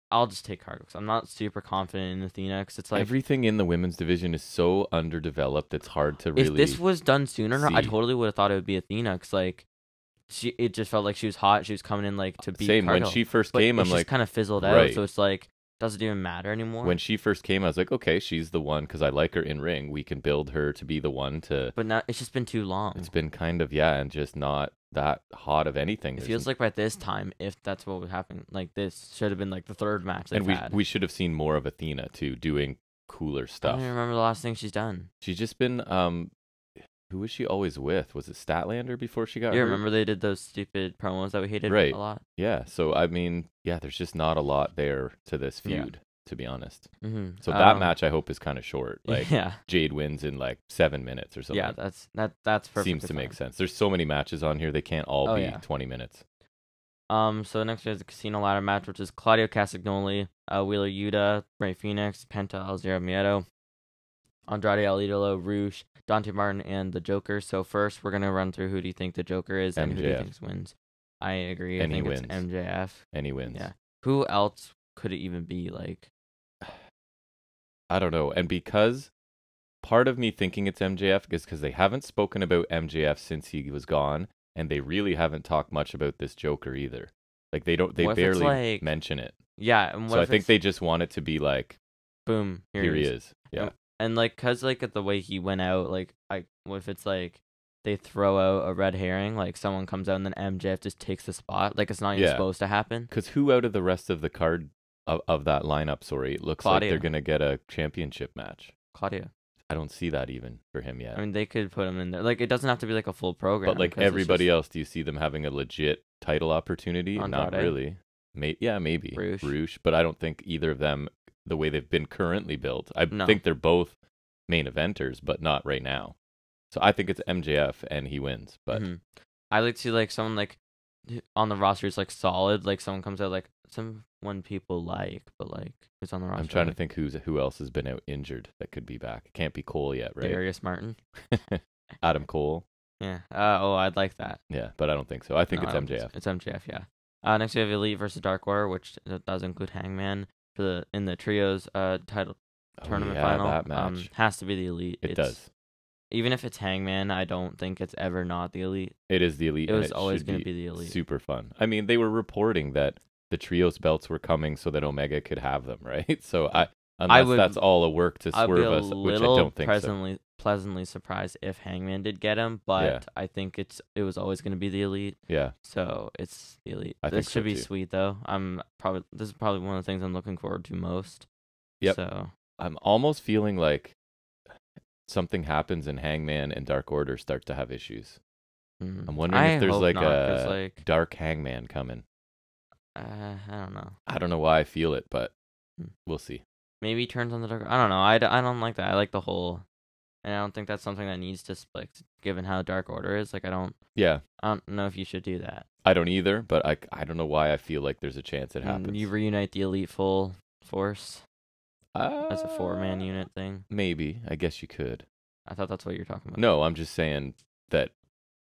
B: I'll just take Cargo because I'm not super confident in Athena because it's like
A: everything in the women's division is so underdeveloped. It's hard to really.
B: If this was done sooner, I
A: see.
B: totally would have thought it would be Athena because like it just felt like she was hot. She was coming in like to beat
A: Same
B: Cargo.
A: when she first
B: But
A: came.
B: it's
A: I'm
B: just
A: like,
B: kind of fizzled out.
A: right.
B: So it's like doesn't even matter anymore.
A: when she first came, I was like, okay, she's the one because I like her in ring. We can build her to be the one to.
B: But now it's just been too long.
A: It's been kind of and just not that hot of anything.
B: It feels like by this time, if that's what would happen, like this should have been like the third match they've
A: and
B: had.
A: we should have seen more of Athena too, doing cooler
B: I
A: stuff.
B: don't even remember the last thing she's done.
A: She's just been who was she always with? Was it Statlander before she got
B: You
A: hurt?
B: remember they did those stupid promos that we hated
A: Right.
B: a lot?
A: Yeah. So I mean, there's just not a lot there to this feud, to be honest.
B: Mm-hmm.
A: So that match I hope is kind of short. Like
B: yeah,
A: Jade wins in like 7 minutes or something.
B: yeah, that's perfect.
A: Seems to make sense. There's so many matches on here; they can't all be 20 minutes.
B: So next we have the Casino Ladder match, which is Claudio Castagnoli, Wheeler Yuta, Rey Fenix, Penta El Zero Miedo, Andrade El Idolo, Rouge, Dante Martin, and the Joker. So first, we're gonna run through who do you think the Joker is and who do you
A: MJF.
B: think wins. I agree.
A: And
B: I
A: he
B: think it's
A: wins.
B: MJF.
A: And he wins.
B: Yeah. Who else could it even be? Like,
A: I don't know. And because part of me thinking it's MJF is because they haven't spoken about MJF since he was gone, and they really haven't talked much about this Joker either. Like they
B: What if it's
A: barely
B: like-
A: mention it.
B: yeah. And what
A: So I
B: if
A: think
B: it's-
A: they just want it to be like,
B: boom.
A: here he is. Yeah.
B: And like, cause like the way he went out, like, what if it's like they throw out a red herring, like someone comes out and then MJF just takes the spot, like it's not even
A: Yeah.
B: supposed to happen.
A: Because who out of the rest of the card of that lineup, it looks
B: Claudio.
A: like they're going to get a championship match.
B: Claudio.
A: I don't see that even for him yet.
B: I mean, they could put him in there. Like, it doesn't have to be like a full program.
A: But like
B: 'cause it's
A: everybody
B: just
A: else, do you see them having a legit title opportunity? Not
B: Andrade.
A: really. Maybe.
B: Rouge.
A: But I don't think either of them, the way they've been currently built, I
B: No.
A: think they're both main eventers, but not right now. So I think it's MJF and he wins. But
B: Mhm. I like to see like someone like on the roster is like solid. Like someone comes out like someone people like, but like who's on the roster?
A: I'm trying to
B: like,
A: think who else has been out injured that could be back. It can't be Cole yet, right?
B: Darius Martin.
A: Adam Cole.
B: Yeah. I'd like that.
A: Yeah, but I don't think so. I think
B: No,
A: it's
B: I don't
A: MJF.
B: It's MJF, yeah. Next we have Elite versus Dark Order, which does include Hangman for in the trios title tournament final.
A: That match.
B: Has to be the Elite.
A: It does.
B: Even if it's Hangman, I don't think it's ever not the Elite.
A: It is the Elite.
B: It
A: and
B: was always
A: going to
B: be the Elite.
A: Super fun. I mean, they were reporting that the trios belts were coming so that Omega could have them, right? So unless that's all a work to
B: I'd be
A: swerve
B: a
A: us, which I
B: little
A: don't think so.
B: pleasantly surprised if Hangman did get him, but
A: Yeah.
B: I think it was always going to be the Elite.
A: Yeah.
B: So it's the Elite.
A: I
B: This
A: think so
B: should be
A: too.
B: sweet though. This is probably one of the things I'm looking forward to most.
A: Yep.
B: So
A: I'm almost feeling like something happens and Hangman and Dark Order start to have issues. I'm wondering if there's
B: hope
A: like
B: not, 'cause,
A: a
B: like,
A: Dark Hangman coming.
B: I don't know.
A: I don't know why I feel it, but
B: Hmm.
A: we'll see.
B: Maybe he turns on the dark. I don't know. I don't like that. I like the whole, and I don't think that's something that needs to split. Given how Dark Order is, like I don't know if you should do that.
A: I don't either, but I don't know why I feel like there's a chance it happens.
B: You reunite the Elite full force as a 4-man
A: Uh,
B: unit thing.
A: Maybe. I guess you could.
B: I thought that's what you're talking about.
A: No, I'm just saying that,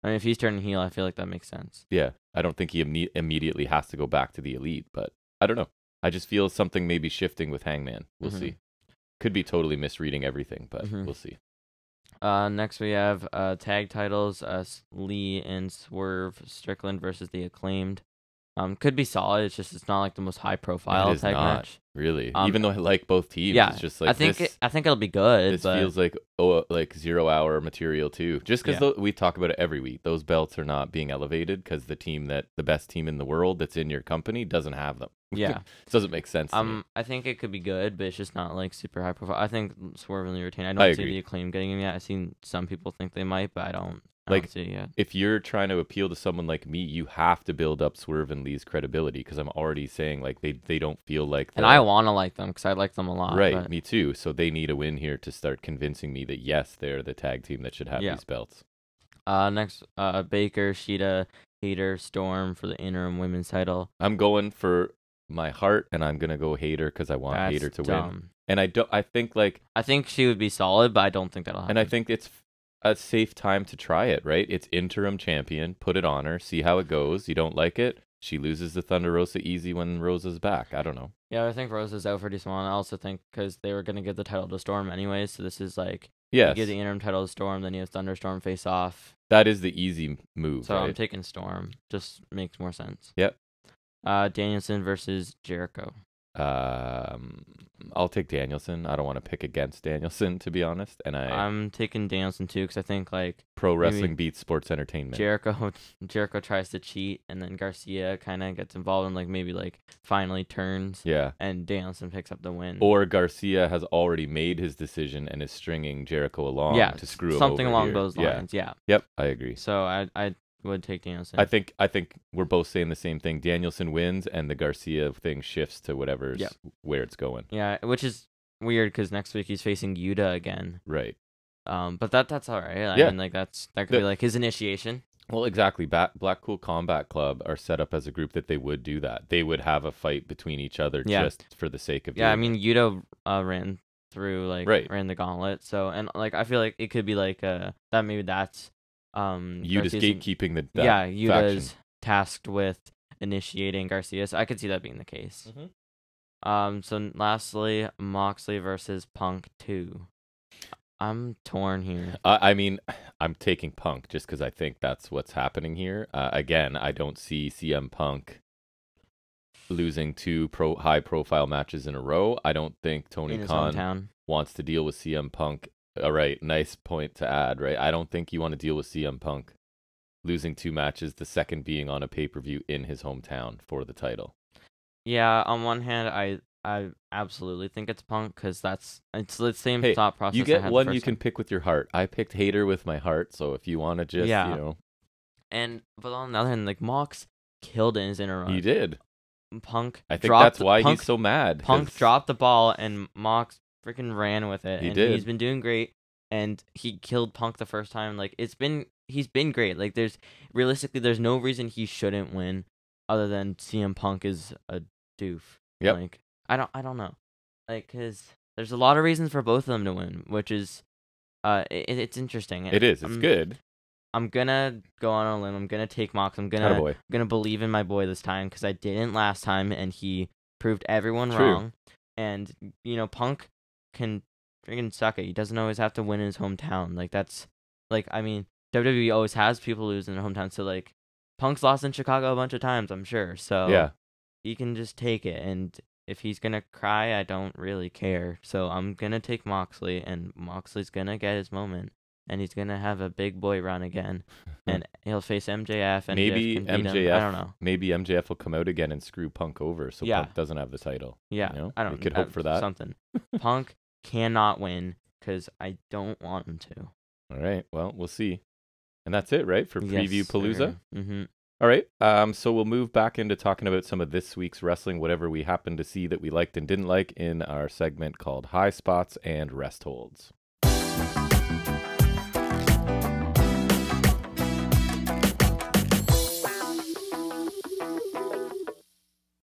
B: I mean, if he's turning heel, I feel like that makes sense.
A: yeah, I don't think he immediately has to go back to the Elite, but I don't know. I just feel something maybe shifting with Hangman. We'll
B: Mhm.
A: see. Could be totally misreading everything, but
B: Mhm.
A: we'll see.
B: Next we have tag titles. Lee and Swerve Strickland versus the Acclaimed. Could be solid. It's not like the most high profile
A: It is
B: tag
A: not.
B: match.
A: Really, even though I like both teams,
B: Yeah,
A: it's just like
B: I think
A: this.
B: I think it'll be good.
A: This
B: but
A: feels like like 0 hour material too. Just because we talk about it every week, those belts are not being elevated because the best team in the world that's in your company doesn't have them.
B: yeah.
A: It doesn't make sense. To me.
B: I think it could be good, but it's just not like super high profile. I think Swerve and Lee retain. I
A: I
B: don't see
A: agree.
B: the Acclaim getting him yet. I've seen some people think they might, but I don't
A: Like,
B: see it yet.
A: If you're trying to appeal to someone like me, you have to build up Swerve and Lee's credibility because I'm already saying like they don't feel like
B: And I want to like them because I like them a lot.
A: right,
B: but-
A: me too. So they need a win here to start convincing me that yes, they're the tag team that should have
B: Yeah.
A: these belts.
B: Next, Baker, Sheeta, Hater Storm for the interim women's title.
A: I'm going for my heart, and I'm gonna go Hater because I want
B: That's
A: Hater to
B: dumb.
A: win. And I think like
B: I think she would be solid, but I don't think that'll happen.
A: And I think it's a safe time to try it, right? It's interim champion. Put it on her. See how it goes. You don't like it? She loses to Thunder Rosa easy when Rosa's back. I don't know.
B: Yeah, I think Rosa's out for Desmond. I also think because they were going to give the title to Storm anyways, so this is like,
A: yes.
B: You give the interim title to Storm, then you have Thunderstorm face off.
A: That is the easy move,
B: So
A: right?
B: I'm taking Storm. Just makes more sense.
A: Yep.
B: Danielson versus Jericho.
A: I'll take Danielson. I don't want to pick against Danielson, to be honest. And
B: I'm taking Danielson too because I think like
A: pro wrestling beats sports entertainment.
B: Jericho tries to cheat, and then Garcia kind of gets involved and like maybe like finally turns.
A: Yeah.
B: And Danielson picks up the win.
A: Or Garcia has already made his decision and is stringing Jericho along to screw him over.
B: Something along those lines. Yeah.
A: Yep, I agree.
B: So I would take Danielson.
A: I think we're both saying the same thing. Danielson wins, and the Garcia thing shifts to whatever's where it's going.
B: Yeah, which is weird because next week he's facing Yuta again.
A: Right.
B: But that's all right. I mean, like that could be like his initiation.
A: Well, exactly. Blackpool Combat Club are set up as a group that they would do that. They would have a fight between each other just for the sake of.
B: Yeah, I mean Yuta ran through ran the gauntlet. So and like I feel like it could be like that maybe that's.
A: Yuta's gatekeeping the
B: Yuta's tasked with initiating Garcia. So I could see that being the case.
A: Mm-hmm.
B: So lastly, Moxley versus Punk 2. I'm torn here.
A: I mean, I'm taking Punk just because I think that's what's happening here. Again, I don't see CM Punk losing two high-profile matches in a row. I don't think Tony Khan wants to deal with CM Punk. All right, nice point to add, right? I don't think you want to deal with CM Punk losing two matches, the second being on a pay-per-view in his hometown for the title.
B: Yeah, on one hand, I absolutely think it's Punk because it's the same thought process.
A: You get one you can pick with your heart. I picked Hater with my heart, so if you want to just,
B: But on the other hand, like Mox killed it in his inner run.
A: He did.
B: Punk.
A: I think that's why he's so mad.
B: Punk dropped the ball and Mox freaking ran with it. He's been doing great, and he killed Punk the first time. Like he's been great. Like there's no reason he shouldn't win, other than CM Punk is a doof.
A: Yep.
B: Like I don't know, like because there's a lot of reasons for both of them to win, which is it's interesting.
A: It is. It's good.
B: I'm gonna go on a limb. I'm gonna take Mox. I'm gonna believe in my boy this time because I didn't last time, and he proved everyone wrong. And Punk can freaking suck it. He doesn't always have to win in his hometown. Like that's I mean WWE always has people lose in their hometown. So like Punk's lost in Chicago a bunch of times, I'm sure. So he can just take it. And if he's gonna cry, I don't really care. So I'm gonna take Moxley, and Moxley's gonna get his moment, and he's gonna have a big boy run again, and he'll face MJF. And
A: maybe MJF.
B: I don't know.
A: Maybe MJF will come out again and screw Punk over, so Punk doesn't have the title.
B: Yeah, I don't.
A: We could hope for that.
B: Something. Punk cannot win because I don't want him to.
A: All right. Well, we'll see. And that's it, right, for Previewpalooza?
B: Mm-hmm.
A: All right. So we'll move back into talking about some of this week's wrestling, whatever we happened to see that we liked and didn't like in our segment called Highspots and Restholds.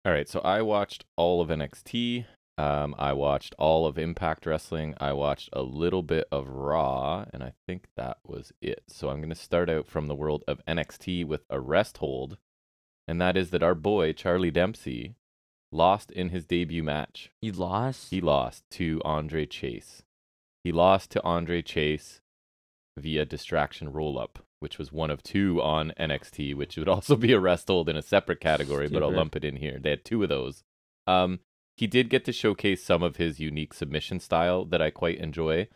A: All right, so I watched all of NXT. I watched all of Impact Wrestling. I watched a little bit of Raw, and I think that was it. So I'm going to start out from the world of NXT with a rest hold, and that is that our boy, Charlie Dempsey, lost in his debut match.
B: He lost?
A: He lost to Andre Chase. He lost to Andre Chase via distraction roll-up, which was one of two on NXT, which would also be a rest hold in a separate category, but I'll lump it in here. They had two of those. He did get to showcase some of his unique submission style that I quite enjoy,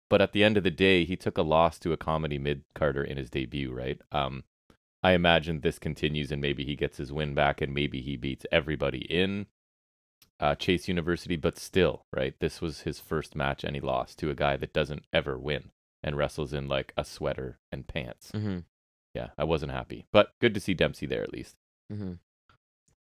A: but at the end of the day, he took a loss to a comedy mid-carder in his debut, right? I imagine this continues and maybe he gets his win back and maybe he beats everybody in Chase University, but still, right? This was his first match and he lost to a guy that doesn't ever win and wrestles in like a sweater and pants.
B: Mm-hmm.
A: Yeah, I wasn't happy, but good to see Dempsey there at least.
B: Mm-hmm.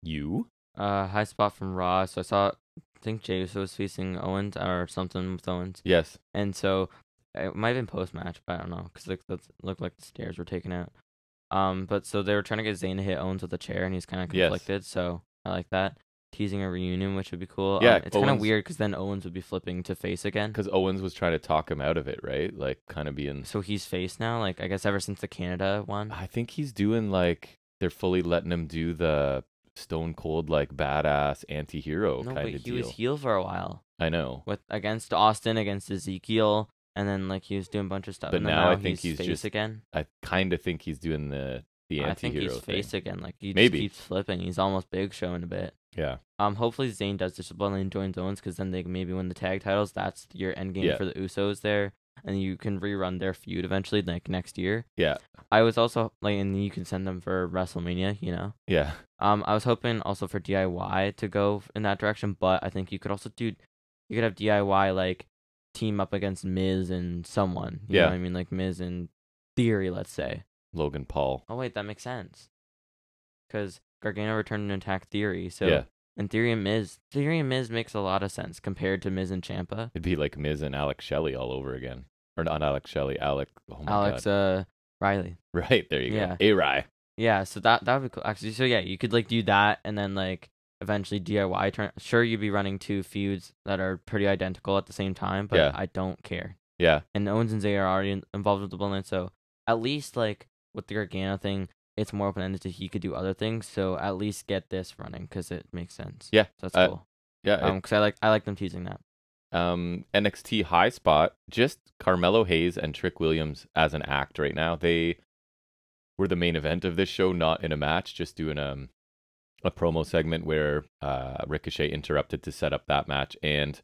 A: You?
B: High spot from Raw. So I think Jey Uso was facing Owens or something with Owens.
A: Yes.
B: And so it might have been post-match, but I don't know because that looked like the stairs were taken out. But so they were trying to get Zayn to hit Owens with a chair, and he's kind of conflicted. So I like that. Teasing a reunion, which would be cool.
A: Yeah,
B: it's kind of weird because then Owens would be flipping to face again.
A: Because Owens was trying to talk him out of it, right? Like, kind of being.
B: So he's face now. Like, I guess ever since the Canada one.
A: I think he's doing like they're fully letting him do the Stone Cold like badass anti-hero kind of deal.
B: He was heel for a while.
A: I know.
B: Against Austin, against Ezekiel, and then like he was doing a bunch of stuff.
A: But
B: and
A: now I think
B: he's
A: he's just
B: again.
A: I kind of think he's doing the anti-hero
B: I think he's
A: thing.
B: face again. Like he
A: Maybe.
B: just keeps flipping. He's almost Big Show in a bit.
A: Yeah.
B: Hopefully Zayn does discipline and joins Owens because then they can maybe win the tag titles. That's your end game for the Usos there, and you can rerun their feud eventually, like next year.
A: Yeah.
B: I was also like, and you can send them for WrestleMania.
A: Yeah.
B: I was hoping also for DIY to go in that direction, but I think you could also you could have DIY like team up against Miz and someone. You know what I mean? Like Miz and Theory, let's say.
A: Logan Paul.
B: Oh wait, that makes sense. Because Gargano returned and attacked Theory, so and Theory and Miz makes a lot of sense compared to Miz and Ciampa.
A: It'd be like Miz and Alex Shelley all over again, or not Alex Shelley, Alex. Oh my God.
B: Riley.
A: Right there, you go. A-Rai.
B: Yeah, so that would be cool. Actually, so yeah, you could like do that, and then like eventually DIY turn. Sure, you'd be running two feuds that are pretty identical at the same time, but I don't care.
A: Yeah.
B: And Owens and Zayn are already involved with the Bloodline, so at least like with the Gargano thing, it's more open-ended so he could do other things, so at least get this running because it makes sense.
A: Yeah.
B: So that's cool.
A: Yeah.
B: Because I like them teasing that.
A: NXT high spot, just Carmelo Hayes and Trick Williams as an act right now. They were the main event of this show, not in a match, just doing a promo segment where Ricochet interrupted to set up that match. And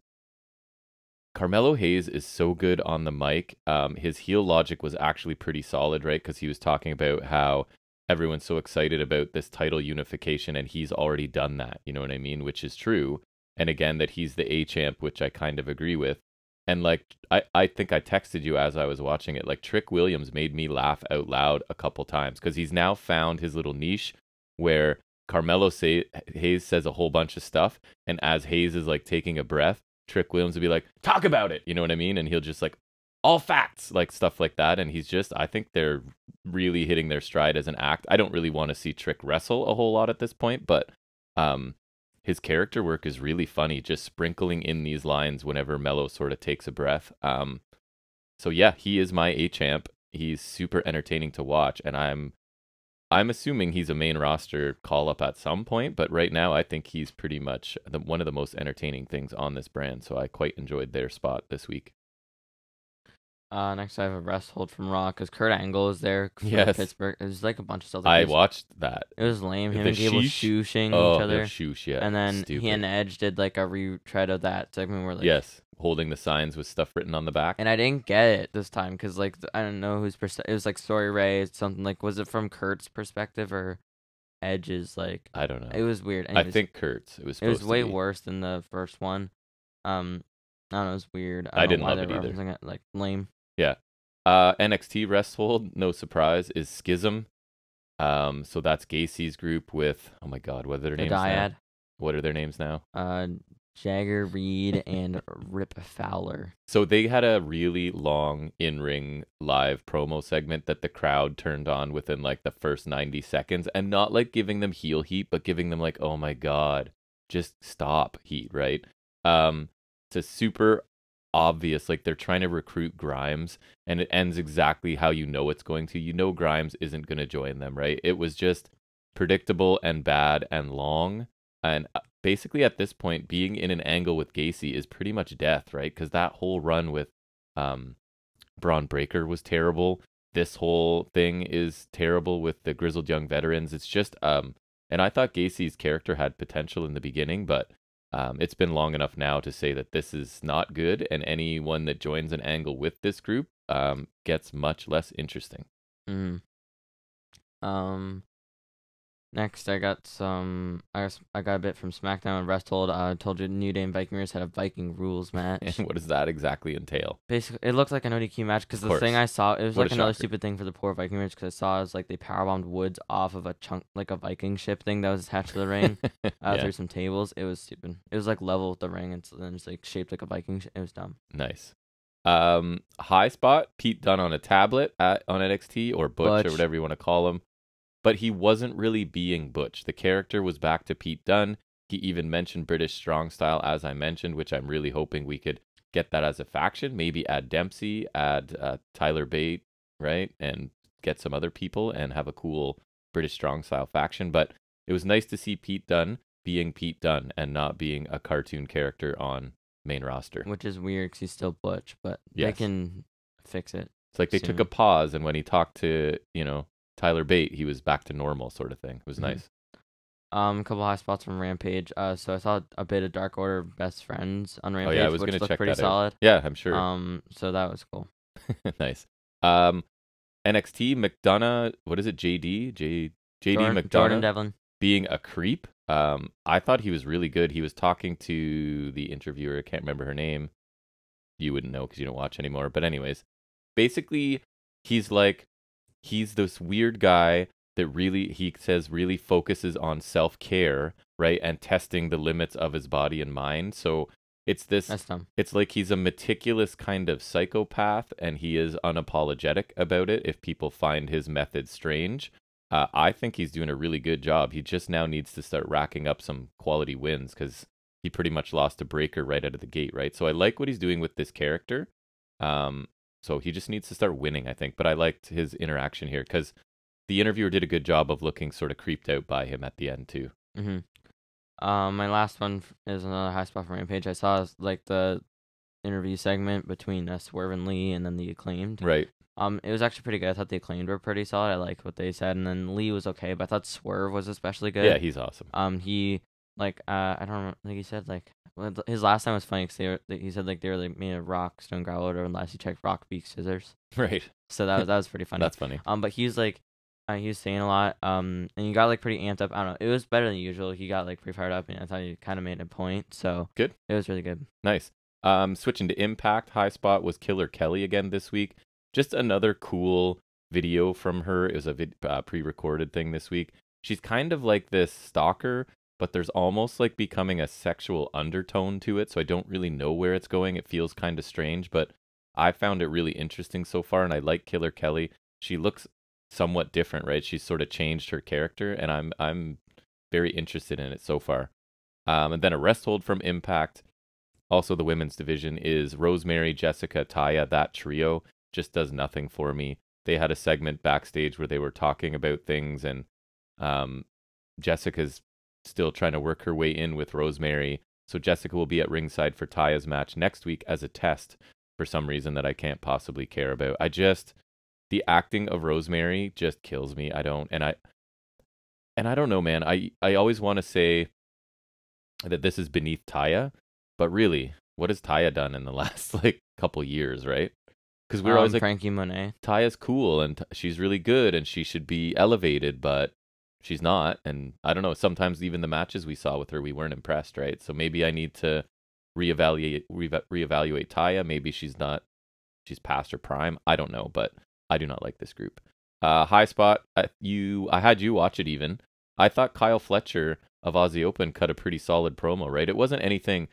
A: Carmelo Hayes is so good on the mic. His heel logic was actually pretty solid, right? Because he was talking about how everyone's so excited about this title unification, and he's already done that, you know what I mean? Which is true. And again, that he's the A-champ, which I kind of agree with. And like, I think I texted you as I was watching it, like Trick Williams made me laugh out loud a couple times because he's now found his little niche where Carmelo Hayes says a whole bunch of stuff. And as Hayes is like taking a breath, Trick Williams would be like, talk about it. You know what I mean? And he'll just like, all facts, like stuff like that. And he's just, I think they're really hitting their stride as an act. I don't really want to see Trick wrestle a whole lot at this point, but his character work is really funny, just sprinkling in these lines whenever Mello sort of takes a breath. So yeah, he is my A-champ. He's super entertaining to watch, and I'm assuming he's a main roster call-up at some point, but right now I think he's pretty much one of the most entertaining things on this brand, so I quite enjoyed their spot this week.
B: Next I have a Resthold from Raw because Kurt Angle is there for Pittsburgh. It was like a bunch of stuff.
A: I watched that.
B: It was lame. Him and Gable shooshing each other. And then he and Edge did like a retread of that segment where like
A: holding the signs with stuff written on the back.
B: And I didn't get it this time because like I don't know whose perspective. It was like Story Ray, something like, was it from Kurt's perspective or Edge's? Like
A: I don't know.
B: It was weird. Anyways,
A: I think Kurt's. It was
B: way worse than the first one. I don't know. It was weird.
A: I didn't love it either.
B: Like lame.
A: Yeah. NXT Resthold, no surprise, is Schism. So that's Gacy's group with, oh my God, what are their names now? What are their names now?
B: Jagger, Reed, and Rip Fowler.
A: So they had a really long in-ring live promo segment that the crowd turned on within like the first 90 seconds, and not like giving them heel heat, but giving them like, oh my God, just stop heat, right? It's a super obvious, like they're trying to recruit Grimes, and it ends exactly how you know it's going to. You know Grimes isn't going to join them, right? It was just predictable and bad and long, and basically at this point being in an angle with Gacy is pretty much death, right? Because that whole run with Braun Breaker was terrible. This whole thing is terrible with the grizzled young veterans. It's just and I thought Gacy's character had potential in the beginning, but it's been long enough now to say that this is not good, and anyone that joins an angle with this group gets much less interesting.
B: Next, I got a bit from SmackDown and Resthold. I told you New Day and Viking Raiders had a Viking rules match.
A: And what does that exactly entail?
B: Basically, it looked like an ODQ match because the thing I saw, it was like another stupid thing for the poor Viking Raiders because I saw it was like they powerbombed Woods off of a chunk, like a Viking ship thing that was attached to the ring through some tables. It was stupid. It was like level with the ring and then it's like shaped like a Viking ship. It was dumb.
A: Nice. High spot, Pete Dunne on a tablet on NXT, or Butch or whatever you want to call him. but he wasn't really being Butch. The character was back to Pete Dunne. He even mentioned British Strong Style, as I mentioned, which I'm really hoping we could get that as a faction. Maybe add Dempsey, add Tyler Bate, right? And get some other people and have a cool British Strong Style faction. But it was nice to see Pete Dunne being Pete Dunne and not being a cartoon character on main roster.
B: Which is weird because he's still Butch, but they
A: Yes.
B: can fix it.
A: It's like they took a pause, and when he talked to, Tyler Bate, he was back to normal sort of thing. It was nice.
B: A couple high spots from Rampage. So I saw a bit of Dark Order Best Friends on Rampage,
A: Oh yeah, I was
B: which
A: gonna
B: looked
A: check
B: pretty
A: that
B: solid.
A: out. Yeah, I'm sure.
B: So that was cool.
A: Nice. NXT McDonough, what is it? JD McDonough
B: Jordan Devlin
A: being a creep. I thought he was really good. He was talking to the interviewer. I can't remember her name. You wouldn't know because you don't watch anymore. But anyways, basically, he's this weird guy that he says really focuses on self-care, right? And testing the limits of his body and mind. So it's
B: That's dumb.
A: it's like he's a meticulous kind of psychopath, and he is unapologetic about it if people find his methods strange. I think he's doing a really good job. He just now needs to start racking up some quality wins because he pretty much lost a Breaker right out of the gate, right? So I like what he's doing with this character. So he just needs to start winning, I think. But I liked his interaction here because the interviewer did a good job of looking sort of creeped out by him at the end too.
B: My last one is another high spot from Rampage. I saw like the interview segment between Swerve and Lee, and then the Acclaimed.
A: Right.
B: It was actually pretty good. I thought the Acclaimed were pretty solid. I liked what they said, and then Lee was okay, but I thought Swerve was especially good.
A: Yeah, he's awesome.
B: He I don't remember. Like he said, like his last time was funny because he said like they were like made of rock, stone, gravel, whatever. Unless he checked rock, beak, scissors.
A: Right.
B: So that was pretty funny.
A: That's funny.
B: But he was like, he was saying a lot. And he got like pretty amped up. I don't know. It was better than usual. He got like pretty fired up, and I thought he kind of made a point. So
A: good.
B: It was really good.
A: Nice. Switching to Impact, high spot was Killer Kelly again this week. Just another cool video from her. It was a pre-recorded thing this week. She's kind of like this stalker, but there's almost like becoming a sexual undertone to it. So I don't really know where it's going. It feels kind of strange, but I found it really interesting so far, and I like Killer Kelly. She looks somewhat different, right? She's sort of changed her character, and I'm very interested in it so far. And then a rest hold from Impact. Also, the women's division is Rosemary, Jessica, Taya. That trio just does nothing for me. They had a segment backstage where they were talking about things, and Jessica's still trying to work her way in with Rosemary. So Jessica will be at ringside for Taya's match next week as a test for some reason that I can't possibly care about. The acting of Rosemary just kills me. I don't know, man. I always want to say that this is beneath Taya, but really, what has Taya done in the last like couple years, right? Because we're always like,
B: Frankie Monet.
A: Taya's cool and she's really good and she should be elevated, but she's not. And I don't know, sometimes even the matches we saw with her, we weren't impressed, right? So maybe I need to reevaluate Taya. Maybe she's past her prime. I don't know, but I do not like this group. High spot, I had you watch it even. I thought Kyle Fletcher of Aussie Open cut a pretty solid promo, right? It wasn't anything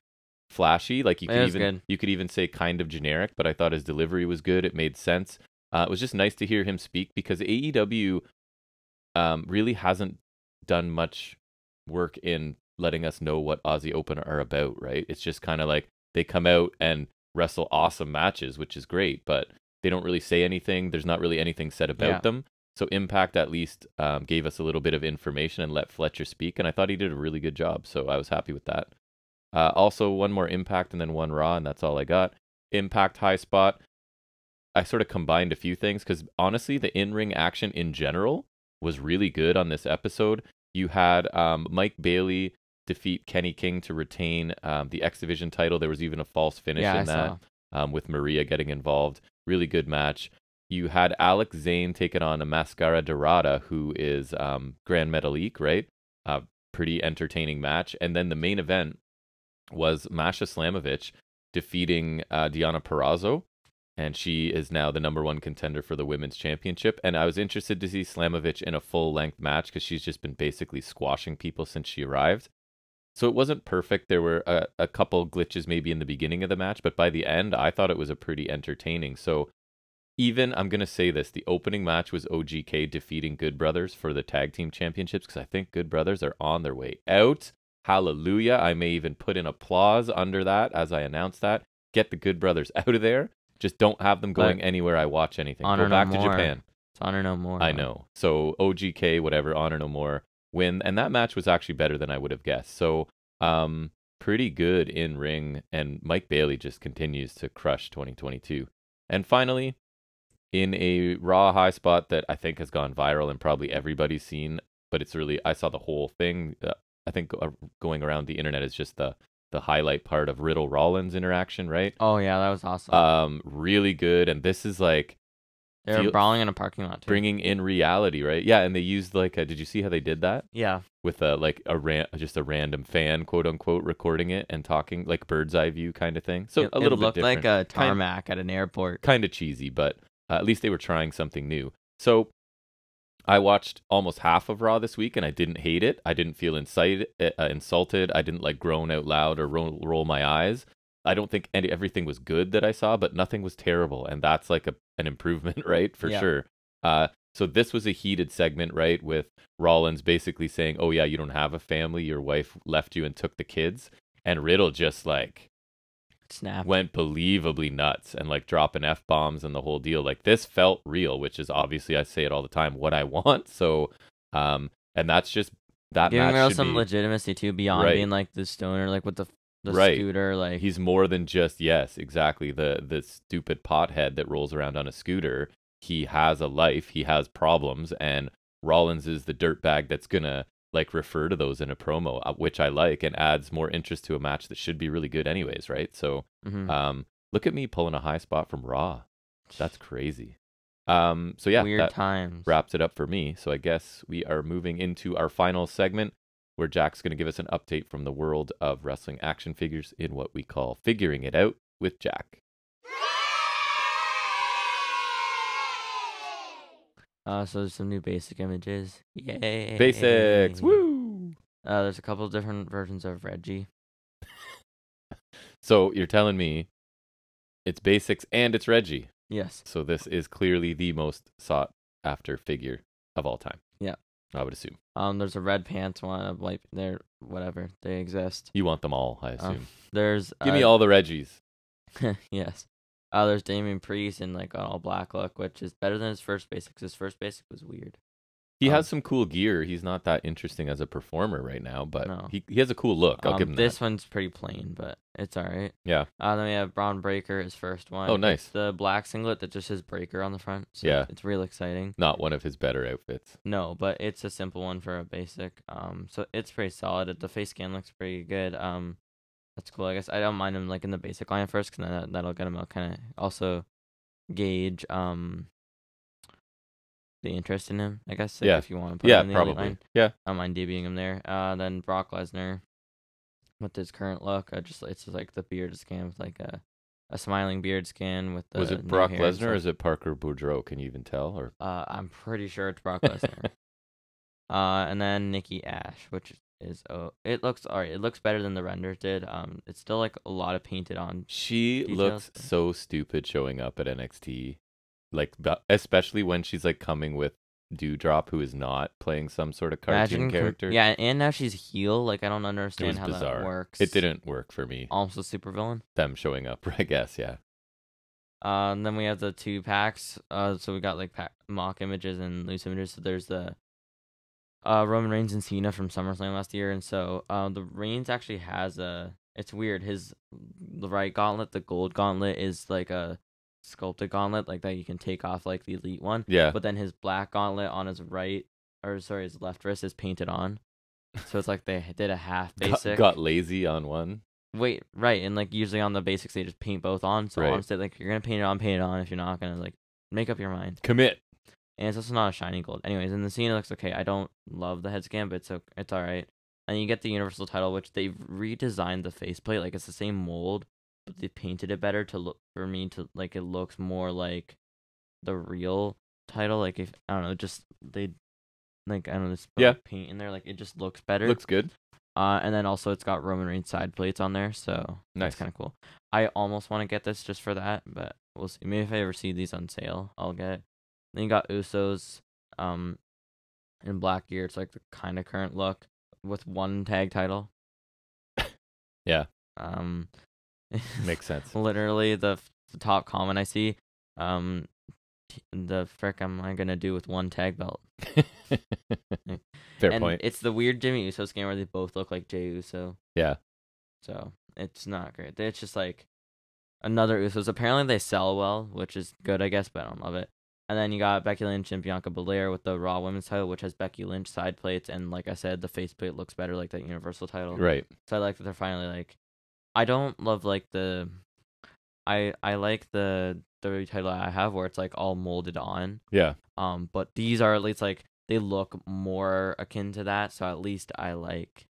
A: flashy, like you could even say kind of generic, but I thought his delivery was good. It made sense. It was just nice to hear him speak because AEW really hasn't done much work in letting us know what Aussie Open are about, right? It's just kind of like they come out and wrestle awesome matches, which is great, but they don't really say anything. There's not really anything said about them. So Impact at least gave us a little bit of information and let Fletcher speak, and I thought he did a really good job, so I was happy with that. Also, one more Impact and then one Raw, and that's all I got. Impact high spot. I sort of combined a few things because honestly, the in-ring action in general was really good on this episode. You had Mike Bailey defeat Kenny King to retain the X Division title. There was even a false finish in that with Maria getting involved. Really good match. You had Alex Zane taking on a Mascara Dorada, who is Grand Metalik, right? Pretty entertaining match. And then the main event was Masha Slamovich defeating Deonna Purrazzo, and she is now the #1 contender for the women's championship. And I was interested to see Slamovich in a full-length match because she's just been basically squashing people since she arrived. So it wasn't perfect. There were a couple glitches maybe in the beginning of the match, but by the end, I thought it was a pretty entertaining. So Even, I'm going to say this, the opening match was OGK defeating Good Brothers for the tag team championships, because I think Good Brothers are on their way out. Hallelujah. I may even put in applause under that as I announce that. Get the Good Brothers out of there. Just don't have them going anywhere I watch anything. Go back to Japan.
B: It's Honor No More.
A: I know. So OGK, whatever, Honor No More, win. And that match was actually better than I would have guessed. So pretty good in ring. And Mike Bailey just continues to crush 2022. And finally, in a Raw high spot that I think has gone viral and probably everybody's seen, but it's really, I saw the whole thing. I think going around the internet is just the highlight part of Riddle Rollins interaction, right?
B: Oh yeah, that was awesome.
A: Really good. And this is like,
B: they were brawling in a parking lot too.
A: Bringing in reality, right? Yeah, and they used like did you see how they did that?
B: Yeah.
A: With just a random fan, quote unquote, recording it and talking like bird's eye view kind of thing. So a little bit different. It looked like
B: a tarmac at an airport.
A: Kind of cheesy, but at least they were trying something new. So I watched almost half of Raw this week and I didn't hate it. I didn't feel insulted. I didn't like groan out loud or roll my eyes. I don't think everything was good that I saw, but nothing was terrible. And that's like an improvement, right? For sure. So this was a heated segment, right? With Rollins basically saying, oh yeah, you don't have a family. Your wife left you and took the kids. And Riddle just like went believably nuts and like dropping F-bombs and the whole deal. Like this felt real, which is obviously, I say it all the time, what I want. So, and that's just that
B: giving
A: match
B: Riddle some legitimacy too, beyond being like the stoner, like with the scooter, like
A: he's more than just exactly the stupid pothead that rolls around on a scooter. He has a life, he has problems, and Rollins is the dirtbag that's gonna like refer to those in a promo, which I like, and adds more interest to a match that should be really good anyways, right? So look at me pulling a high spot from Raw. That's crazy. So yeah,
B: weird times
A: wraps it up for me. So I guess we are moving into our final segment, where Jack's going to give us an update from the world of wrestling action figures in what we call Figuring It Out with Jack.
B: So there's some new basic images. Yay!
A: Basics! Woo!
B: There's a couple different versions of Reggie.
A: So you're telling me it's basics and it's Reggie?
B: Yes.
A: So this is clearly the most sought after figure of all time.
B: Yeah.
A: I would assume.
B: There's a red pants one, a white, there, whatever, they exist.
A: You want them all, I assume.
B: Give
A: me all the Reggies.
B: Yes. There's Damian Priest in like an all black look, which is better than his first basics. His first basic was weird.
A: He has some cool gear. He's not that interesting as a performer right now, but he has a cool look. I'll give him that.
B: This one's pretty plain, but it's all right.
A: Yeah.
B: Then we have Braun Breaker, his first one.
A: Oh, nice.
B: It's the black singlet that just says Breaker on the front. So
A: yeah.
B: It's real exciting.
A: Not one of his better outfits.
B: No, but it's a simple one for a basic. So it's pretty solid. The face scan looks pretty good. That's cool. I guess I don't mind him like in the basic line first, because that'll get him out, kind of also gauge the interest in him, I guess. Like, if you want to put him in the elite line.
A: Yeah.
B: I don't mind debuting him there. Then Brock Lesnar with his current look. It's just like the beard scan with like a smiling beard scan with the.
A: Was it Brock Lesnar or is it Parker Boudreaux? Can you even tell? Or
B: I'm pretty sure it's Brock Lesnar. And then Nikki Ash, which is it looks alright. It looks better than the renders did. It's still like a lot of painted on.
A: She looks so stupid showing up at NXT. Like, especially when she's like coming with Dewdrop, who is not playing some sort of cartoon character.
B: Yeah, and now she's heel. Like, I don't understand how
A: bizarre.
B: That works.
A: It didn't work for me.
B: Almost a supervillain.
A: Them showing up, I guess, yeah.
B: And then we have the 2-packs. So we got like mock images and loose images. So there's the Roman Reigns and Cena from SummerSlam last year, and so the Reigns actually has it's weird. The right gauntlet, the gold gauntlet, is like a sculpted gauntlet like that you can take off like the elite one.
A: Yeah.
B: But then his black gauntlet on his his left wrist is painted on. So it's like they did a half basic.
A: Got lazy on one.
B: Wait, right, and like usually on the basics they just paint both on. So honestly, like you're gonna paint it on if you're not gonna like make up your mind.
A: Commit.
B: And it's also not a shiny gold. Anyways, and the Cena looks okay. I don't love the head scan, but it's alright. And you get the Universal title, which they've redesigned the faceplate. Like, it's the same mold, but they painted it better to look, for me, to, like, it looks more like the real title. Like, if, I don't know, just, they, like, I don't know, this paint in there. Like, it just looks better.
A: Looks good.
B: And then also it's got Roman Reigns side plates on there, so
A: nice.
B: That's kind of cool. I almost want to get this just for that, but we'll see. Maybe if I ever see these on sale, I'll get it. Then you got Usos in black gear. It's like the kind of current look with one tag title.
A: Yeah.
B: Makes
A: sense.
B: Literally the top comment I see, the frick am I gonna do with one tag belt?
A: Fair point.
B: It's the weird Jimmy Uso skin where they both look like Jey Uso.
A: Yeah.
B: So it's not great. It's just like another Usos. Apparently they sell well, which is good, I guess, but I don't love it. And then you got Becky Lynch and Bianca Belair with the Raw Women's title, which has Becky Lynch side plates, and like I said, the faceplate looks better like that Universal title.
A: Right.
B: So I like that they're finally like. I don't love like the. I like the title I have where it's like all molded on.
A: Yeah.
B: But these are at least like they look more akin to that, so at least I like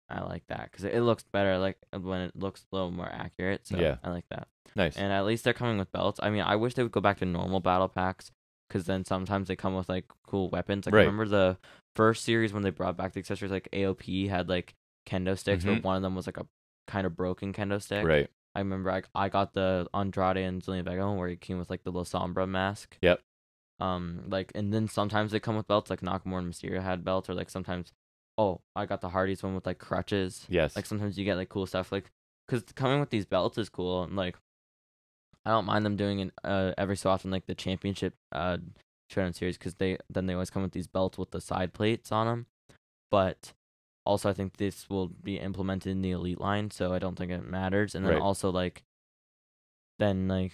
B: that because it looks better like when it looks a little more accurate. So yeah. I like that.
A: Nice.
B: And at least they're coming with belts. I mean, I wish they would go back to normal battle packs because then sometimes they come with like cool weapons. Like I remember the first series when they brought back the accessories, like AOP had like kendo sticks, but one of them was like a kind of broken kendo stick.
A: Right.
B: I remember I got the Andrade and Zelina Vega one where he came with like the La Sombra mask.
A: Yep.
B: Like and then sometimes they come with belts, like Nakamura and Mysterio had belts, or like sometimes, I got the Hardys one with like crutches.
A: Yes.
B: Like sometimes you get like cool stuff, like because coming with these belts is cool, and like I don't mind them doing it every so often, like the championship showdown series, because they always come with these belts with the side plates on them, but. Also, I think this will be implemented in the Elite line, so I don't think it matters. And then also, like, I don't know,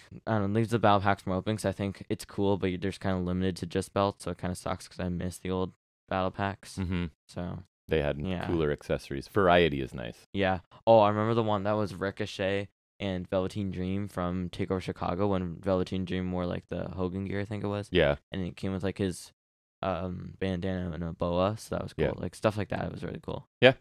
B: leaves the battle packs more open, because I think it's cool, but they're kind of limited to just belts, so it kind of sucks, because I miss the old battle packs.
A: Mm-hmm.
B: So
A: they had cooler accessories. Variety is nice.
B: Yeah. Oh, I remember the one that was Ricochet and Velveteen Dream from TakeOver Chicago, when Velveteen Dream wore, like, the Hogan gear, I think it was.
A: Yeah.
B: And it came with, like, his... bandana and a boa, so that was cool. Like stuff like that was really cool.
A: Yeah.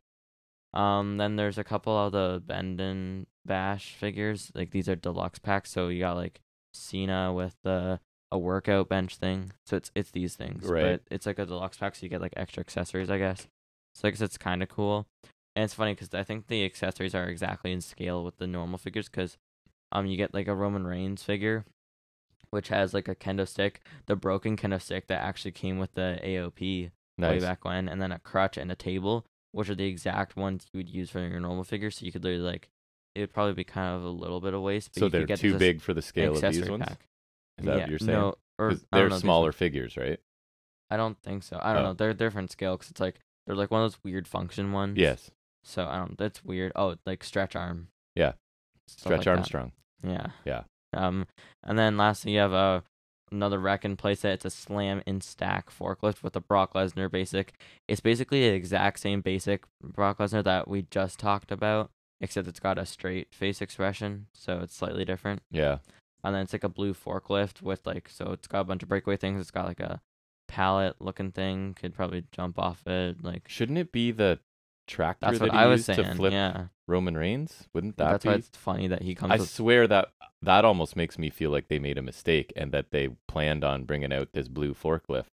B: Then there's a couple of the Bend and Bash figures. Like these are deluxe packs, so you got like Cena with a workout bench thing. So it's these things, but it's like a deluxe pack, so you get like extra accessories, I guess. So I guess it's kind of cool. And it's funny because I think the accessories are exactly in scale with the normal figures, because you get like a Roman Reigns figure, which has like a kendo stick, the broken kendo stick that actually came with the AOP way back when, and then a crutch and a table, which are the exact ones you would use for your normal figure. So you could literally like, it would probably be kind of a little bit of waste. But
A: so they're too big for the scale of these ones? Pack. Is that what you're saying?
B: No, or
A: they're smaller figures, right?
B: I don't think so. I don't know. They're different scale, because it's like, they're like one of those weird function ones.
A: Yes.
B: So I don't, that's weird. Oh, like Stretch Arm.
A: Yeah. Stretch
B: like
A: Armstrong.
B: Yeah.
A: Yeah.
B: And then lastly, you have another Reckon playset. It's a Slam in Stack forklift with a Brock Lesnar basic. It's basically the exact same basic Brock Lesnar that we just talked about, except it's got a straight face expression, so it's slightly different.
A: Yeah.
B: And then it's like a blue forklift with like, so it's got a bunch of breakaway things. It's got like a pallet looking thing. Could probably jump off it. Like,
A: shouldn't it be the tractor
B: that's what
A: that he
B: I was
A: used
B: saying,
A: to flip Roman Reigns? Wouldn't that
B: that's
A: be?
B: why it's funny that he comes.
A: I swear that almost makes me feel like they made a mistake and that they planned on bringing out this blue forklift.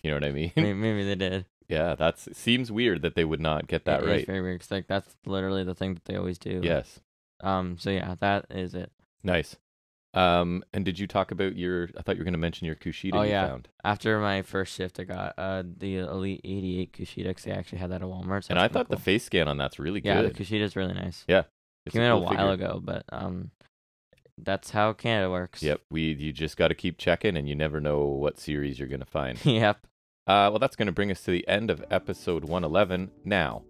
A: You know what I mean?
B: Maybe they did.
A: Yeah, seems weird that they would not get that right.
B: It's very weird, 'cause like that's literally the thing that they always do.
A: Yes.
B: So yeah, that is it.
A: Nice. And did you talk about I thought you were going to mention your Kushida you found.
B: After my first shift, I got the Elite 88 Kushida, because they actually had that at Walmart. So
A: and I thought the face scan on that's really good.
B: Yeah, the Kushida's really nice.
A: Yeah.
B: Came in a while ago, but that's how Canada works.
A: Yep. You just got to keep checking, and you never know what series you're going to find.
B: Yep.
A: Well, that's going to bring us to the end of episode 111. Now,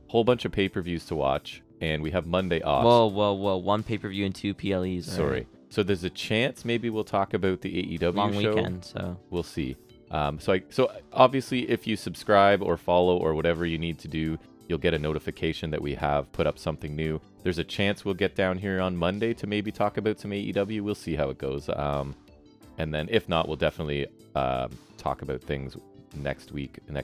A: whole bunch of pay-per-views to watch, and we have Monday off.
B: Whoa. 1 pay-per-view and 2 PLEs.
A: Sorry. Right. So there's a chance maybe we'll talk about the AEW
B: long
A: show.
B: Weekend, so
A: we'll see. So obviously, if you subscribe or follow or whatever you need to do, you'll get a notification that we have put up something new. There's a chance we'll get down here on Monday to maybe talk about some AEW. We'll see how it goes. And then if not, we'll definitely talk about things next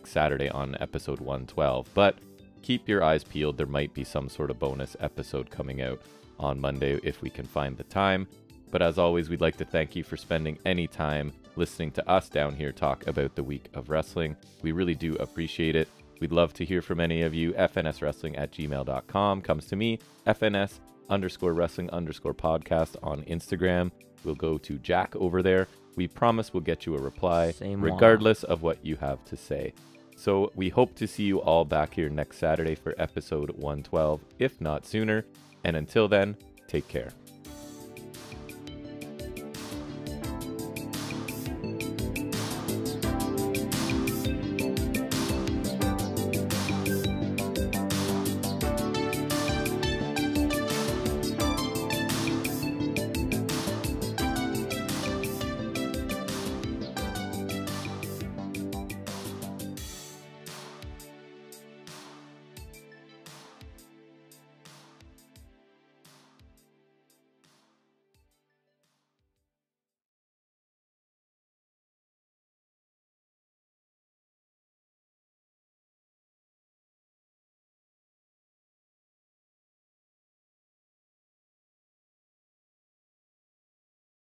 A: Saturday on episode 112. But keep your eyes peeled. There might be some sort of bonus episode coming out on Monday if we can find the time. But as always, we'd like to thank you for spending any time listening to us down here talk about the week of wrestling. We really do appreciate it. We'd love to hear from any of you. fnswrestling@gmail.com comes to me. FNS_wrestling_podcast on Instagram. will go to Jack over there. We promise we'll get you a reply,
B: Same
A: regardless of what you have to say. So we hope to see you all back here next Saturday for episode 112, if not sooner. And until then, take care.